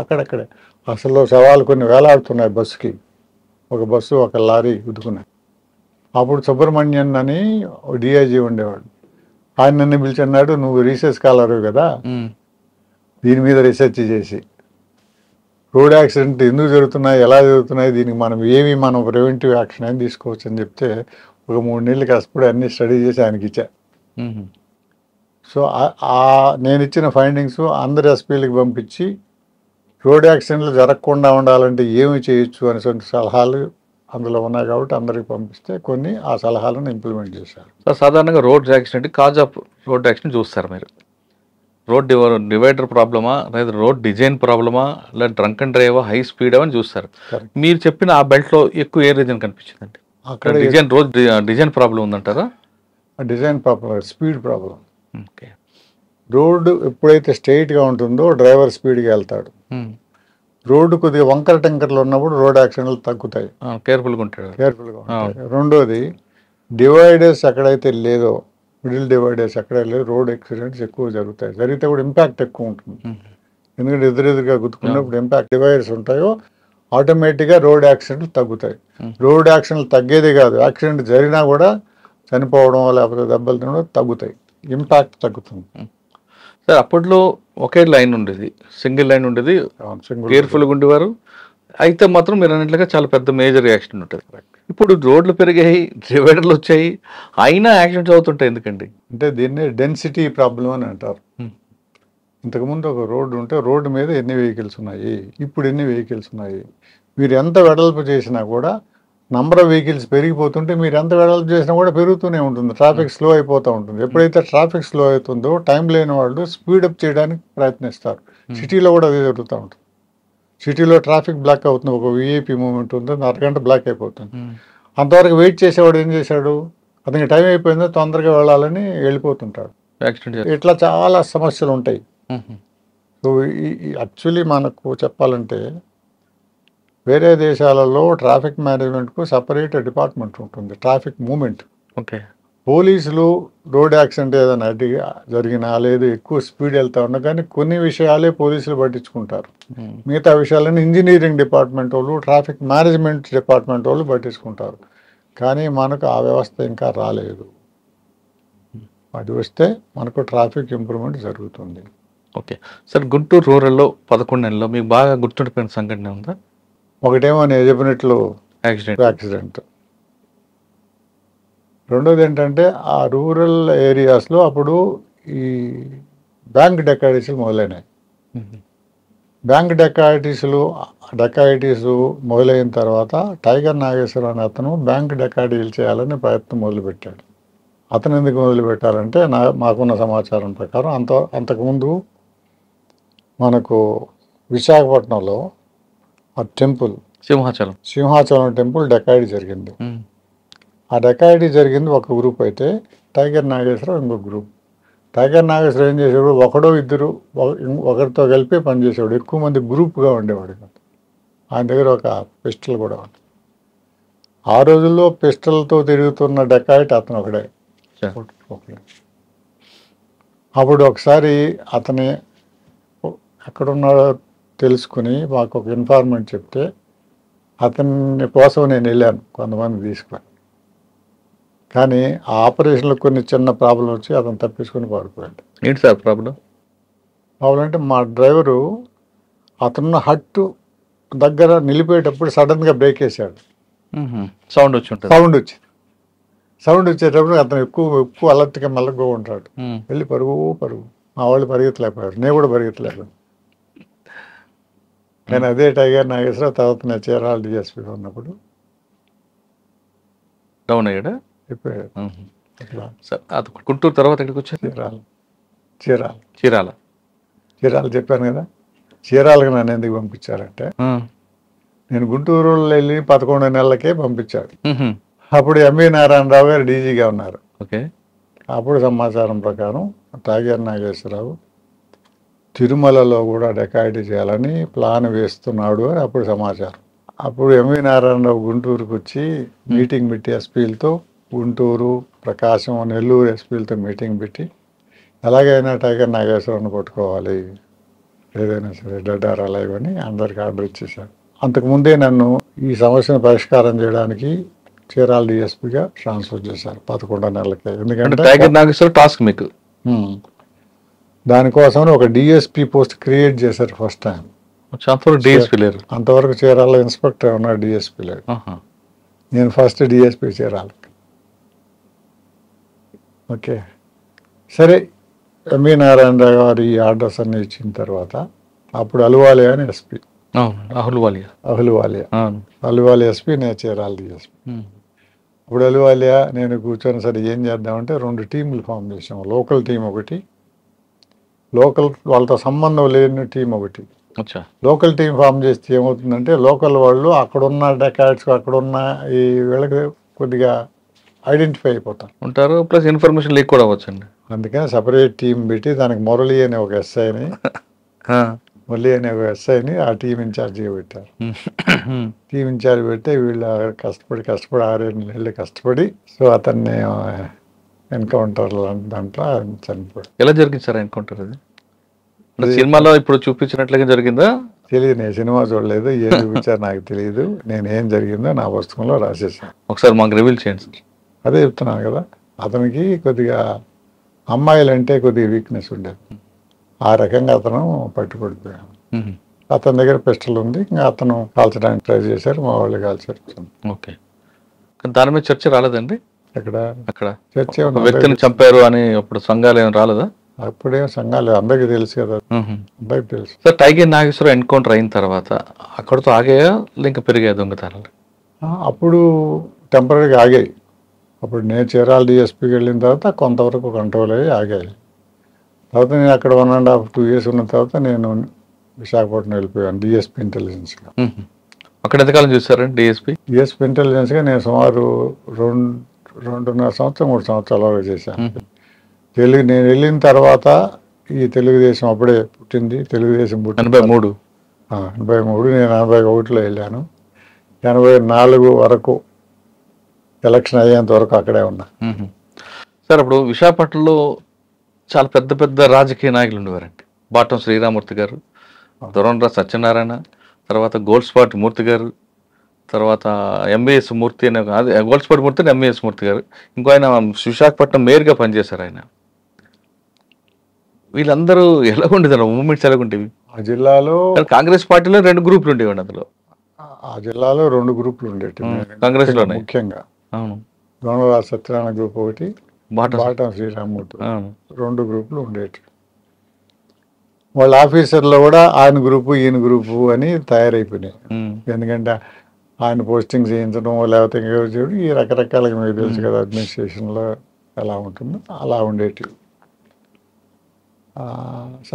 అక్కడక్కడే. అసలు సవాలు కొన్ని వేలాడుతున్నాయి బస్సుకి. ఒక బస్సు ఒక లారీ గుద్దుకున్నాయి. అప్పుడు సుబ్రహ్మణ్యన్ అని డిఐజీ ఉండేవాడు. ఆయన నన్ను పిలిచన్నాడు, నువ్వు రీసెర్చ్ స్కాలర్ కదా, దీని మీద రీసెర్చ్ చేసి రోడ్ యాక్సిడెంట్ ఎందుకు జరుగుతున్నాయి, ఎలా జరుగుతున్నాయి, దీనికి మనం ప్రివెంటివ్ యాక్షన్ అని తీసుకోవచ్చు అని చెప్తే ఒక 3 నెలలు కష్టపడి అన్ని స్టడీ చేసి ఆయనకి ఇచ్చా. సో నేను ఇచ్చిన ఫైండింగ్స్ అందరి ఎస్పీలకి పంపించి రోడ్ యాక్సిడెంట్లు జరగకుండా ఉండాలంటే ఏమి చేయొచ్చు అనేటువంటి సలహాలు అందులో ఉన్నాయి కాబట్టి అందరికి పంపిస్తే కొన్ని ఆ సలహాలను ఇంప్లిమెంట్ చేశారు. సాధారణంగా road accident cause of road accident చూస్తారు మీరు. రోడ్ డివైడర్ ప్రాబ్లమా, లేదా రోడ్ డిజైన్ ప్రాబ్లమా, లేదా drunk and drive, high speed అని చూస్తారు. మీరు చెప్పిన ఆ బెల్ట్లో ఎక్కువ ఏ రీజన్ కనిపించిందండి? అక్కడ రోడ్ డిజైన్ ప్రాబ్లం ఉందంటారా? Design problem, speed problem. Road ఎప్పుడైతే స్ట్రైట్గా ఉంటుందో డ్రైవర్ స్పీడ్గా వెళ్తాడు. రోడ్డు కొద్దిగా వంకర టెంకర్లు ఉన్నప్పుడు రోడ్ యాక్సిడెంట్లు తగ్గుతాయి, కేర్ఫుల్గా ఉంటాడు. కేర్ఫుల్గా ఉంటాయి. రెండోది డివైడర్స్ ఎక్కడైతే లేదో, మిడిల్ డివైడర్స్ ఎక్కడైతే లేదో రోడ్ యాక్సిడెంట్స్ ఎక్కువ జరుగుతాయి. జరిగితే కూడా ఇంపాక్ట్ ఎక్కువ ఉంటుంది. ఎందుకంటే ఎదురెదురుగా గుద్దుకున్నప్పుడు ఇంపాక్ట్ డివైడర్స్ ఉంటాయో ఆటోమేటిక్గా రోడ్ యాక్సిడెంట్లు తగ్గుతాయి. రోడ్ యాక్సిడెంట్లు తగ్గేదే కాదు, యాక్సిడెంట్ జరిగినా కూడా చనిపోవడం లేకపోతే దెబ్బలు తినడం తగ్గుతాయి, ఇంపాక్ట్ తగ్గుతుంది. సార్ అప్పట్లో ఒకే లైన్ ఉండేది, సింగిల్ లైన్ ఉండేది, కేర్ఫుల్గా ఉండేవారు. అయితే మాత్రం మీరు అన్నట్లుగా చాలా పెద్ద మేజర్ యాక్సిడెంట్ ఉంటుంది. ఇప్పుడు రోడ్లు పెరిగాయి, డివైడర్లు వచ్చాయి, అయినా యాక్సిడెంట్స్ అవుతుంటాయి. ఎందుకండి అంటే దీన్ని డెన్సిటీ ప్రాబ్లం అని అంటారు. ఇంతకుముందు ఒక రోడ్డు ఉంటే రోడ్డు మీద ఎన్ని వెహికల్స్ ఉన్నాయి, ఇప్పుడు ఎన్ని వెహికల్స్ ఉన్నాయి. మీరు ఎంత వెడల్పు చేసినా కూడా నంబర్ ఆఫ్ వెహికల్స్ పెరిగిపోతుంటే మీరు ఎంత వెడల్పు చేసినా కూడా పెరుగుతూనే ఉంటుంది, ట్రాఫిక్ స్లో అయిపోతూ ఉంటుంది. ఎప్పుడైతే ట్రాఫిక్ స్లో అవుతుందో టైం లేని వాళ్ళు స్పీడప్ చేయడానికి ప్రయత్నిస్తారు. సిటీలో కూడా అదే జరుగుతూ ఉంటుంది. సిటీలో ట్రాఫిక్ బ్లాక్ అవుతుంది, ఒక విఐపి మూమెంట్ ఉంటుంది, అరగంట బ్లాక్ అయిపోతుంది. అంతవరకు వెయిట్ చేసేవాడు ఏం చేశాడు, అతనికి టైం అయిపోయిందో తొందరగా వెళ్ళాలని వెళ్ళిపోతుంటాడు. ఇట్లా చాలా సమస్యలు ఉంటాయి. సో యాక్చువల్లీ మనకు చెప్పాలంటే వేరే దేశాలలో ట్రాఫిక్ మేనేజ్మెంట్కు సపరేట్ డిపార్ట్మెంట్ ఉంటుంది, ట్రాఫిక్ మూమెంట్. ఓకే, పోలీసులు రోడ్ యాక్సిడెంట్ ఏదైనా జరిగినా లేదు ఎక్కువ స్పీడ్ వెళ్తా ఉన్నా కానీ కొన్ని విషయాలే పోలీసులు పట్టించుకుంటారు, మిగతా విషయాలను ఇంజనీరింగ్ డిపార్ట్మెంట్ వాళ్ళు, ట్రాఫిక్ మేనేజ్మెంట్ డిపార్ట్మెంట్ వాళ్ళు పట్టించుకుంటారు. కానీ మనకు ఆ వ్యవస్థ ఇంకా రాలేదు. అది వస్తే మనకు ట్రాఫిక్ ఇంప్రూవ్మెంట్ జరుగుతుంది. ఓకే సార్, గుంటూరు రూరల్లో 11 నెలల్లో మీకు బాగా గుర్తుండిపోయిన సంఘటన ఉందా? ఒకటేమో నేను చెప్పినట్లు యాక్సిడెంట్. రెండోది ఏంటంటే ఆ రూరల్ ఏరియాస్లో అప్పుడు ఈ బ్యాంక్ డకాయిటీస్లు మొదలైనాయి. బ్యాంక్ డకాయిటీస్ మొదలైన తర్వాత టైగర్ నాగేశ్వరరావు అనే అతను బ్యాంక్ డకాయిటీలు చేయాలని ప్రయత్నం మొదలుపెట్టాడు. అతను ఎందుకు మొదలుపెట్టారంటే మాకున్న సమాచారం ప్రకారం అంతకుముందు మనకు విశాఖపట్నంలో ఆ టెంపుల్ సింహాచలం టెంపుల్ డకాయిటీ జరిగింది. ఆ డకాయిటీ జరిగింది ఒక గ్రూప్ అయితే టైగర్ నాగేశ్వరరావు ఇంకొక గ్రూప్. టైగర్ నాగేశ్వరరావు ఏం చేసేవాడు, ఒకడో ఇద్దరు ఒకరితో కలిపి పనిచేసేవాడు, ఎక్కువ మంది గ్రూప్గా ఉండేవాడు. ఆయన దగ్గర ఒక పిస్టల్ కూడా ఉంది. ఆ రోజుల్లో పిస్టల్తో తిరుగుతున్న డకాయిట్ అతను ఒకడే. అప్పుడు ఒకసారి అతని ఎక్కడున్నాడో తెలుసుకుని మాకు ఒక ఇన్ఫార్మెంట్ చెప్తే అతని కోసం నేను వెళ్ళాను కొంతమంది తీసుకుని. కానీ ఆ ఆపరేషన్లో కొన్ని చిన్న ప్రాబ్లం వచ్చి అతను తప్పించుకొని పారిపోయాడు. ఏంటి సార్ ప్రాబ్లం అంటే మా డ్రైవరు అతను హట్టు దగ్గర నిలిపేటప్పుడు సడన్గా బ్రేక్ వేసాడు. సౌండ్ వచ్చింది. సౌండ్ వచ్చేటప్పుడు అతను ఎక్కువ అలర్ట్గా మెల్లగా ఉంటాడు. వెళ్ళి పరుగు మా వాళ్ళు పరిగెత్తలేకపోయారు, నేను కూడా పరిగెత్తలేకపోయాను. నేను అదే టైగర్ నాగేశ్వరరావు తర్వాత నేను చీరాల డిఎస్పీగా ఉన్నప్పుడు డౌన్ అయ్యాడా? అయిపోయాడు. గుంటూరు తర్వాత ఎక్కడికి వచ్చారు? చీరాల చెప్పాను కదా, చీరాలకు నన్ను ఎందుకు పంపించారంటే నేను గుంటూరులో వెళ్ళి 11 నెలలకే పంపించాడు. అప్పుడు ఎంవి నారాయణరావు గారు డీజీగా ఉన్నారు. ఓకే, అప్పుడు సమాచారం ప్రకారం టైగర్ నాగేశ్వరరావు తిరుమలలో కూడా డకాయిటీ చేయాలని ప్లాన్ వేస్తున్నాడు అని అప్పుడు సమాచారం. అప్పుడు ఎంవి నారాయణరావు గుంటూరుకు వచ్చి మీటింగ్ పెట్టి ఎస్పీలతో, గుంటూరు, ప్రకాశం, నెల్లూరు ఎస్పీలతో మీటింగ్ పెట్టి ఎలాగైనా టైగర్ నాగేశ్వరరావుని పట్టుకోవాలి, ఏదైనా సరే డెడ్ ఆర్ అలైవ్ అని అందరికి ఆర్డర్ ఇచ్చేశారు. అంతకుముందే నన్ను ఈ సమస్యను పరిష్కారం చేయడానికి చీరాల డిఎస్పీగా ట్రాన్స్ఫర్ చేశారు 11 నెలలకే. ఎందుకంటే టైగర్ నాగేశ్వరరావు టాస్క్ మీకు దానికోసం ఒక డిఎస్పీ పోస్ట్ క్రియేట్ చేశారు ఫస్ట్ టైం. డిఎస్పీ లేరు అంతవరకు చీరాల ఇన్స్పెక్టర్ ఉన్నాడు, డిఎస్పీ లేడు. నేను ఫస్ట్ డిఎస్పీ చీరాల. ఓకే సరే, ఎంవి నారాయణరావు గారు ఈ ఆర్డర్స్ అన్ని ఇచ్చిన తర్వాత అప్పుడు అలువాలియా అని ఎస్పీ, అహ్లువాలియా ఎస్పీ, నేను చీరాల డిఎస్పీ. అప్పుడు అలువాలియా నేను కూర్చొని సరే ఏం చేద్దామంటే 2 టీంలు ఫామ్ చేసాము. లోకల్ టీం ఒకటి, వాళ్ళతో సంబంధం లేని టీం ఒకటి. లోకల్ టీం ఫామ్ చేస్తే ఏమవుతుందంటే లోకల్ వాళ్ళు అక్కడున్న డకాయిట్స్ అక్కడున్న ఈ వీళ్ళకి కొద్దిగా ఐడెంటిఫై అయిపోతారు ఉంటారు, ప్లస్ ఇన్ఫర్మేషన్ లీక్ కూడా అవ్వచ్చండి. అందుకని సపరేట్ టీం పెట్టి దానికి మురళి అనే ఒక ఎస్ఐని మురళి అనే ఒక ఎస్ఐని ఆ టీం ఇన్ఛార్జిగా పెట్టారు. టీం ఇన్ఛార్జ్ పెడితే వీళ్ళు కష్టపడి 6-7 నెలలు కష్టపడి సో అతన్ని ఎన్కౌంటర్ దాంట్లో చనిపోయాడు. ఎలా జరిగింది సార్ ఎన్కౌంటర్? అది సినిమాలో ఇప్పుడు చూపించినట్లుగా జరిగిందా? తెలియదు, నేను సినిమా చూడలేదు, ఏం చూపించారు నాకు తెలియదు. నేను ఏం జరిగిందో నా పుస్తకంలో రాసేసాను. ఒకసారి మాకు రివీల్ చేయండి సార్. అదే చెప్తున్నాను కదా, అతనికి కొద్దిగా అమ్మాయిలంటే కొద్దిగా వీక్నెస్ ఉండేది. ఆ రకంగా అతను పట్టుబడిపోయాడు. అతని దగ్గర పిస్టల్ ఉంది, ఇంకా అతను కాల్చడానికి ట్రై చేశారు, మా వాళ్ళు కాల్చారు. ఓకే, దాని మీద చర్చ రాలేదండి అక్కడ చర్చ వ్యక్తిని చంపారు అని అప్పుడు సంఘాలు ఏమి రాలేదా? అప్పుడేం సంఘాలు అందరికీ తెలుసు కదా, అందరికి తెలుసు. సార్ టైగర్ నాగేశ్వరరావు ఎన్కౌంటర్ అయిన తర్వాత అక్కడతో ఆగాయా ఇంకా పెరిగాయి దొంగతనాలు? అప్పుడు టెంపరీగా ఆగాయి. అప్పుడు నేను చీరాల డిఎస్పీకి వెళ్ళిన తర్వాత కొంతవరకు కంట్రోల్ అయ్యి ఆగాయి. తర్వాత నేను అక్కడ 1.5-2 years ఉన్న తర్వాత నేను విశాఖపట్నం వెళ్ళిపోయాను డిఎస్పీ ఇంటెలిజెన్స్గా. అక్కడ ఎంతకాలం చూసారండి డిఎస్పీ ఇంటెలిజెన్స్గా నేను సుమారు 2.5 సంవత్సరం 3 సంవత్సరాల వరకు చేశాను. నేను వెళ్ళిన తర్వాత ఈ తెలుగుదేశం అప్పుడే పుట్టింది. తెలుగుదేశం పుట్టిన 83 నేను 81లో వెళ్ళాను. 84 వరకు ఎలక్షన్ అయ్యేంత వరకు అక్కడే ఉన్నా. సార్ అప్పుడు విశాఖపట్నంలో చాలా పెద్ద పెద్ద రాజకీయ నాయకులు ఉండేవారండి. బాటం శ్రీరామూర్తి గారు, దొరంరాజు సత్యనారాయణ, తర్వాత గోల్డ్స్పాట్ మూర్తి గారు, తర్వాత ఎంఏఎస్ మూర్తి అనే అదే గోల్డ్స్పాట్ మూర్తి అని ఎంఏఎస్ మూర్తి గారు, ఇంకో ఆయన విశాఖపట్నం మేయర్గా పనిచేశారు ఆయన. వీళ్ళందరూ ఎలా ఉండేది, మూమెంట్స్ ఎలా ఉండేవి? ఆ జిల్లాలో కాంగ్రెస్ పార్టీలో 2 గ్రూపులు ఉండేవండి. అందులో ఆ జిల్లాలో 2 గ్రూపులు ఉండేవి కాంగ్రెస్లోనే. ముఖ్యంగా అవును, దొంగరాజు సత్యనారాయణ గ్రూప్ ఒకటి, బాటం శ్రీరామూర్తి 2 గ్రూపులు ఉండేవి. వాళ్ళ ఆఫీసర్లో కూడా ఆయన గ్రూపు ఈయన గ్రూపు అని తయారైపోయినాయి. ఎందుకంటే ఆయన పోస్టింగ్స్ చేయించడం లేకపోతే ఇంకెవరు చేయడం ఈ రకరకాలుగా మీకు తెలుసు కదా అడ్మినిస్ట్రేషన్లో ఎలా ఉంటుందో అలా ఉండేటివి.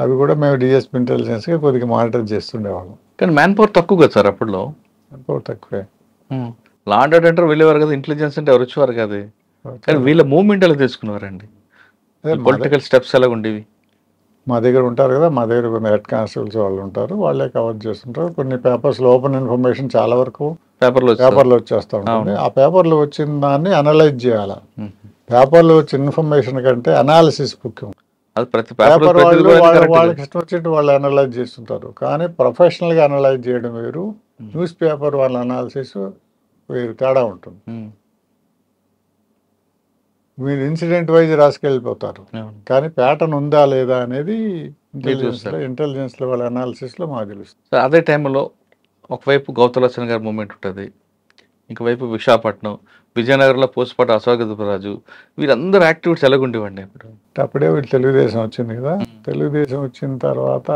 అవి కూడా మేము డిఎస్పీ ఇంటెలిజెన్స్గా కొద్దిగా మానిటర్ చేస్తుండేవాళ్ళం. కానీ మ్యాన్ పవర్ తక్కువ కదా సార్ అప్పట్లో? మ్యాన్ పవర్ తక్కువే. లా అండ్ ఆర్డర్ వెళ్ళేవారు కదా, ఇంటెలిజెన్స్ అంటే ఎవరు వచ్చేవారు కదా. కానీ వీళ్ళ మూవ్మెంట్ ఎలా తీసుకునేవారండి? పొలిటికల్ స్టెప్స్ ఎలా ఉండేవి? మా దగ్గర ఉంటారు కదా, మా దగ్గర కొన్ని హెడ్ కానిస్టేబుల్స్ వాళ్ళు ఉంటారు, వాళ్ళే కవర్ చేస్తుంటారు. కొన్ని పేపర్స్లో ఓపెన్ ఇన్ఫర్మేషన్ చాలా వరకు పేపర్లో వచ్చేస్తూ ఉంటుంది. ఆ పేపర్లో వచ్చిన దాన్ని అనలైజ్ చేయాలి. పేపర్లో వచ్చిన ఇన్ఫర్మేషన్ కంటే అనాలిసిస్ ముఖ్యం. పేపర్ వాళ్ళకి ఇష్టం వచ్చినట్టు వాళ్ళు అనలైజ్ చేస్తుంటారు, కానీ ప్రొఫెషనల్గా అనలైజ్ చేయడం వేరు, న్యూస్ పేపర్ వాళ్ళ అనాలిసిస్ వేరు, తేడా ఉంటుంది. మీరు ఇన్సిడెంట్ వైజ్ రాసుకెళ్ళిపోతారు, కానీ ప్యాటర్న్ ఉందా లేదా అనేది ఇంటెలిజెన్స్లో వాళ్ళ అనాలిసిస్లో మాకు తెలుస్తుంది. అదే టైంలో ఒకవైపు గౌతలక్ష్మణ్ గారి మూమెంట్ ఉంటుంది, ఇంకోవైపు విశాఖపట్నం, విజయనగరంలో పోస్పాటి అశోకరాజు, వీరందరూ యాక్టివిటీస్ ఎలాగుండేవండి అప్పుడు? అప్పుడే వీళ్ళు తెలుగుదేశం వచ్చింది కదా. తెలుగుదేశం వచ్చిన తర్వాత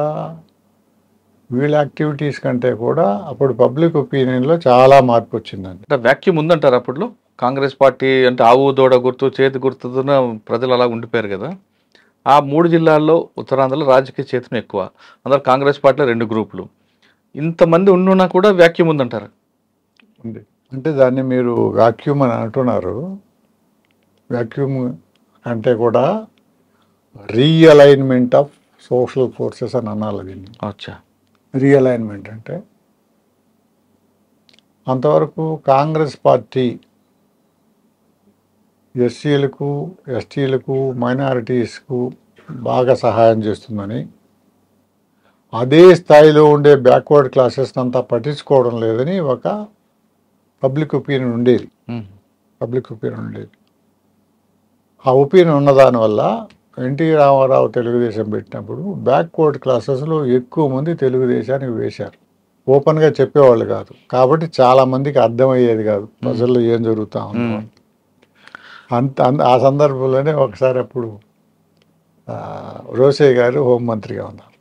వీళ్ళ యాక్టివిటీస్ కంటే కూడా అప్పుడు పబ్లిక్ ఒపీనియన్లో చాలా మార్పు వచ్చిందండి. అంటే వ్యాక్యూమ్ ఉందంటారు అప్పట్లో? కాంగ్రెస్ పార్టీ అంటే ఆవు దూడ గుర్తు చేతి గుర్తున్న ప్రజలు అలా ఉండిపోయారు కదా. ఆ 3 జిల్లాల్లో ఉత్తరాంధ్రలో రాజకీయ చైతన్యం ఎక్కువ, అందరు కాంగ్రెస్ పార్టీలో 2 గ్రూపులు, ఇంతమంది ఉన్నా కూడా వ్యాక్యూమ్ ఉందంటారు? ఉంది. అంటే దాన్ని మీరు వ్యాక్యూమ్ అని అంటున్నారు. వ్యాక్యూమ్ అంటే కూడా రీఅలైన్మెంట్ ఆఫ్ సోషల్ ఫోర్సెస్ అని అనాలి దీన్ని. అచ్చా, రీఅలైన్మెంట్ అంటే అంతవరకు కాంగ్రెస్ పార్టీ ఎస్సీలకు, ఎస్టీలకు, మైనారిటీస్కు బాగా సహాయం చేస్తుందని, అదే స్థాయిలో ఉండే బ్యాక్వర్డ్ క్లాసెస్ అంతా పట్టించుకోవడం లేదని ఒక పబ్లిక్ ఒపీనియన్ ఉండేది. ఆ ఒపీనియన్ ఉన్నదానివల్ల ఎన్టీ రామారావు తెలుగుదేశం పెట్టినప్పుడు బ్యాక్వర్డ్ క్లాసెస్లో ఎక్కువ మంది తెలుగుదేశానికి వేశారు. ఓపెన్గా చెప్పేవాళ్ళు కాదు, కాబట్టి చాలామందికి అర్థమయ్యేది కాదు ప్రజల్లో ఏం జరుగుతూ ఉందో. ఆ సందర్భంలోనే ఒకసారి అప్పుడు రోసయ్య గారు హోంమంత్రిగా ఉన్నారు.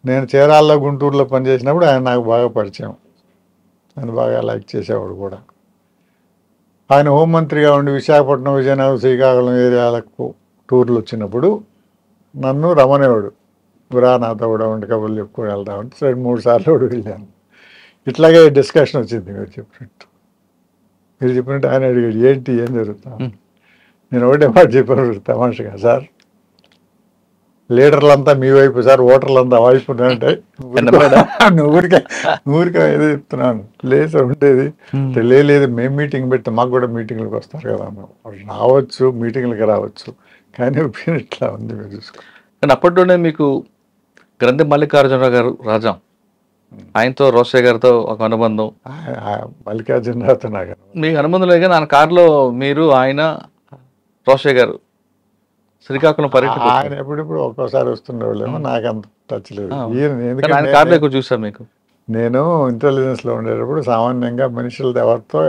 నేను చీరాల్లో గుంటూరులో పనిచేసినప్పుడు ఆయన నాకు బాగా పరిచయం, ఆయన బాగా లైక్ చేసేవాడు కూడా. ఆయన హోంమంత్రిగా ఉండి విశాఖపట్నం, విజయనగరం, శ్రీకాకుళం ఏరియాలకు టూర్లు వచ్చినప్పుడు నన్ను రమణేవాడు, నాతో కూడా ఉండి కబుర్లు చెప్పుకొని వెళ్దామంటే 2-3 సార్లు కూడా వెళ్ళాను. ఇట్లాగే డిస్కషన్ వచ్చింది మీరు చెప్పినట్టు. ఆయన అడిగాడు, ఏంటి ఏం జరుగుతా? నేను ఒకటే మాట చెప్పాను తమాషగా, సార్ లీడర్లంతా మీ వైపు సార్, ఓటర్లంతా వైపు అంటే ఊరికే ఏదో చెప్తున్నాను. లేదు ఉండేది లేదు, మేము మీటింగ్ పెడితే మాకు కూడా మీటింగ్లకు వస్తారు కదా, రావచ్చు మీటింగ్లకి రావచ్చు, కానీ ఒపీనియన్ ఇట్లా ఉంది మీరు చూసుకో. కానీ అప్పట్లోనే మీకు గ్రంథి మల్లికార్జునరావు గారు రాజా, ఆయనతో రోషయ్య గారితో ఒక అనుబంధం. మల్లికార్జునరావుతో నాకు మీకు అనుబంధం లేదు కానీ ఆయన కారులో మీరు, ఆయన, రోషయ్య గారు శ్రీకాకుళం పర్యటన. ఆయన ఎప్పుడిప్పుడు ఒక్కోసారి వస్తుండేవాళ్ళేమో, నాకు అంత టచ్ లేదు. ఆయన కార్లో ఎక్కువ చూసాను మీకు. నేను ఇంటెలిజెన్స్లో ఉండేటప్పుడు సామాన్యంగా మనుషులతో ఎవరితో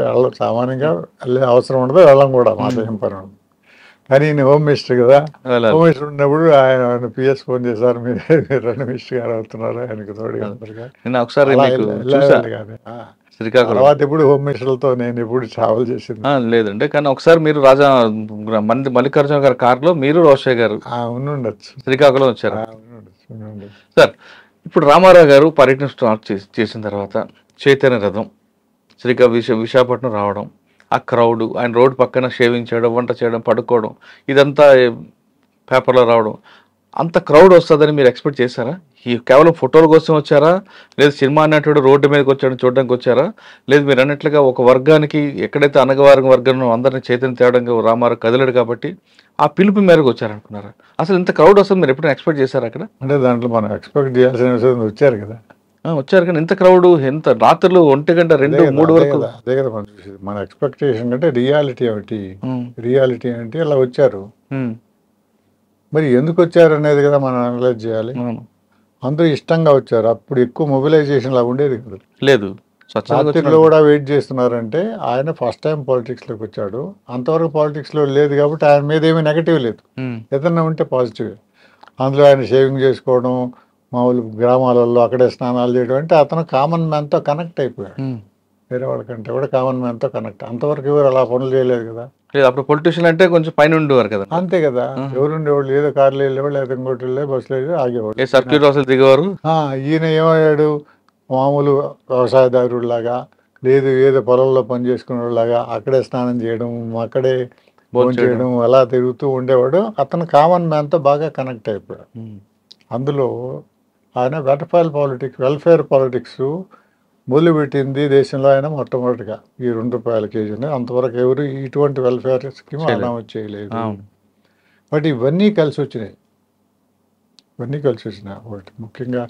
సామాన్యంగా వెళ్ళే అవసరం ఉండదు, వెళ్ళం కూడా, మాతో ఏం పని ఉండదు. కానీ నేను హోమ్ మినిస్టర్ కదా, హోమ్ మినిస్టర్ ఉన్నప్పుడు ఆయన పిఎస్ ఫోన్ చేశారు, మీరు 2 మినిస్టర్ గారు అవుతున్నారు, ఆయనకు తోడుగా శ్రీకాకుళం. తర్వాత ఎప్పుడు హోమ్ మినిస్టర్లతో నేను ఎప్పుడు ట్రావెల్ చేసింది లేదండి. కానీ ఒకసారి మీరు రాజా మల్లికార్జున గారి కార్లో మీరు, రోషయ్య గారు ఉండొచ్చు, శ్రీకాకుళం వచ్చారు సార్. ఇప్పుడు రామారావు గారు పర్యటన స్టార్ట్ చేసిన తర్వాత చైతన్య రథం విశాఖపట్నం రావడం, ఆ క్రౌడ్, ఆయన రోడ్డు పక్కన షేవింగ్ చేయడం, వంట చేయడం, పడుకోవడం, ఇదంతా పేపర్లో రావడం, అంత క్రౌడ్ వస్తుందని మీరు ఎక్స్పెక్ట్ చేశారా? ఈ కేవలం ఫోటోల కోసం వచ్చారా, లేదు సినిమా అన్నట్టు రోడ్డు మీదకి వచ్చాడని చూడడానికి వచ్చారా, లేదు మీరు అన్నట్లుగా ఒక వర్గానికి ఎక్కడైతే అనగవారం వర్గం అందరినీ చైతన్యం తేవడానికి రామారావు కదిలాడు కాబట్టి ఆ పిలుపు మేరకు వచ్చారనుకున్నారా? అసలు ఇంత క్రౌడ్ వస్తుంది మీరు ఎప్పుడైనా ఎక్స్పెక్ట్ చేశారా అక్కడ? అంటే దాంట్లో మనం ఎక్స్పెక్ట్ చేయాల్సిన వచ్చారు కదా, వచ్చారు. కానీ ఇంత క్రౌడ్, ఎంత రాత్రులు 1 గంట 2, 3 వరకు, అదే కదా మనం చూసేది. మన ఎక్స్పెక్టేషన్ కంటే రియాలిటీ ఏమిటి అలా వచ్చారు. మరి ఎందుకు వచ్చారు అనేది కదా మనం అనలైజ్ చేయాలి. అందరూ ఇష్టంగా వచ్చారు. అప్పుడు ఎక్కువ మొబిలైజేషన్ లాగా ఉండేది కదా, లేదు. రాత్రిలో కూడా వెయిట్ చేస్తున్నారంటే ఆయన ఫస్ట్ టైం పాలిటిక్స్లోకి వచ్చాడు. అంతవరకు పాలిటిక్స్లో లేదు కాబట్టి ఆయన మీద ఏమీ నెగటివ్ లేదు, ఏదన్నా ఉంటే పాజిటివ్. అందులో ఆయన షేవింగ్ చేసుకోవడం, మామూలు గ్రామాలలో అక్కడే స్నానాలు చేయడం, అంటే అతను కామన్ మ్యాన్తో కనెక్ట్ అయిపోయాడు. వేరే వాళ్ళకంటే కూడా కామన్ మ్యాన్తో కనెక్ట్. అంతవరకు ఎవరు అలా పనులు చేయలేదు కదా. అప్పుడు పొలిటీషియన్ అంటే కొంచెం పైన ఉండేవారు కదా. అంతే కదా, ఎవరు ఉండేవాళ్ళు, ఏదో కార్లు వెళ్ళేవాళ్ళు, లేదా ఇంకోటి వెళ్ళే బస్సులో వెళ్ళి ఆగేవాళ్ళు, సర్క్యూట్ అసలు దిగేవారు. ఈయన ఏమయ్యాడు, మామూలు వ్యవసాయదారుడిలాగా, లేదు ఏదో పొలంలో పని చేసుకునేలాగా అక్కడే స్నానం చేయడం, అక్కడే భోజనం చేయడం, అలా తిరుగుతూ ఉండేవాడు. అతను కామన్ మ్యాన్తో బాగా కనెక్ట్ అయిపోయాడు. అందులో ఆయన వెల్ఫేర్ పాలిటిక్స్ మొదలుపెట్టింది దేశంలో ఆయన మొట్టమొదటిగా. ఈ ₹2 కేజీని అంతవరకు ఎవరు ఇటువంటి వెల్ఫేర్ స్కీమ్ అనౌన్స్ చేయలేదు. బట్ ఇవన్నీ కలిసి వచ్చినాయి. ఒకటి ముఖ్యంగా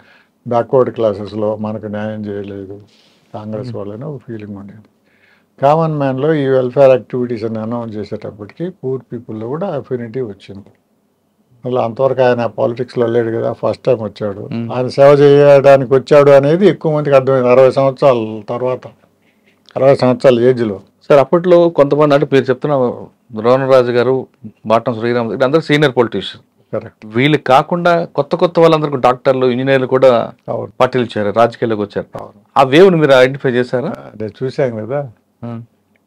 బ్యాక్వర్డ్ క్లాసెస్లో మనకు న్యాయం చేయలేదు కాంగ్రెస్ వాళ్ళని ఒక ఫీలింగ్ ఉండేది. కామన్ మ్యాన్లో ఈ వెల్ఫేర్ యాక్టివిటీస్ అని అనౌన్స్ చేసేటప్పటికి పూర్ పీపుల్లో కూడా అఫినిటీ వచ్చింది. అలా అంతవరకు ఆయన పాలిటిక్స్లో లేడు కదా, ఫస్ట్ టైం వచ్చాడు, ఆయన సేవ చేయడానికి వచ్చాడు అనేది ఎక్కువ మందికి అర్థమైంది 60 సంవత్సరాల తర్వాత, 60 సంవత్సరాల ఏజ్లో. సార్ అప్పట్లో కొంతమంది అంటే మీరు చెప్తున్న రోణరాజు గారు, బాటం శ్రీరామ్ అందరూ సీనియర్ పొలిటీషియన్. కరెక్ట్. వీళ్ళు కాకుండా కొత్త వాళ్ళందరికీ డాక్టర్లు, ఇంజనీర్లు కూడా పార్టీలు వచ్చారు, రాజకీయాల్లోకి వచ్చారు. ఆ వేవ్ని మీరు ఐడెంటిఫై చేశారా? నేను చూశాను కదా,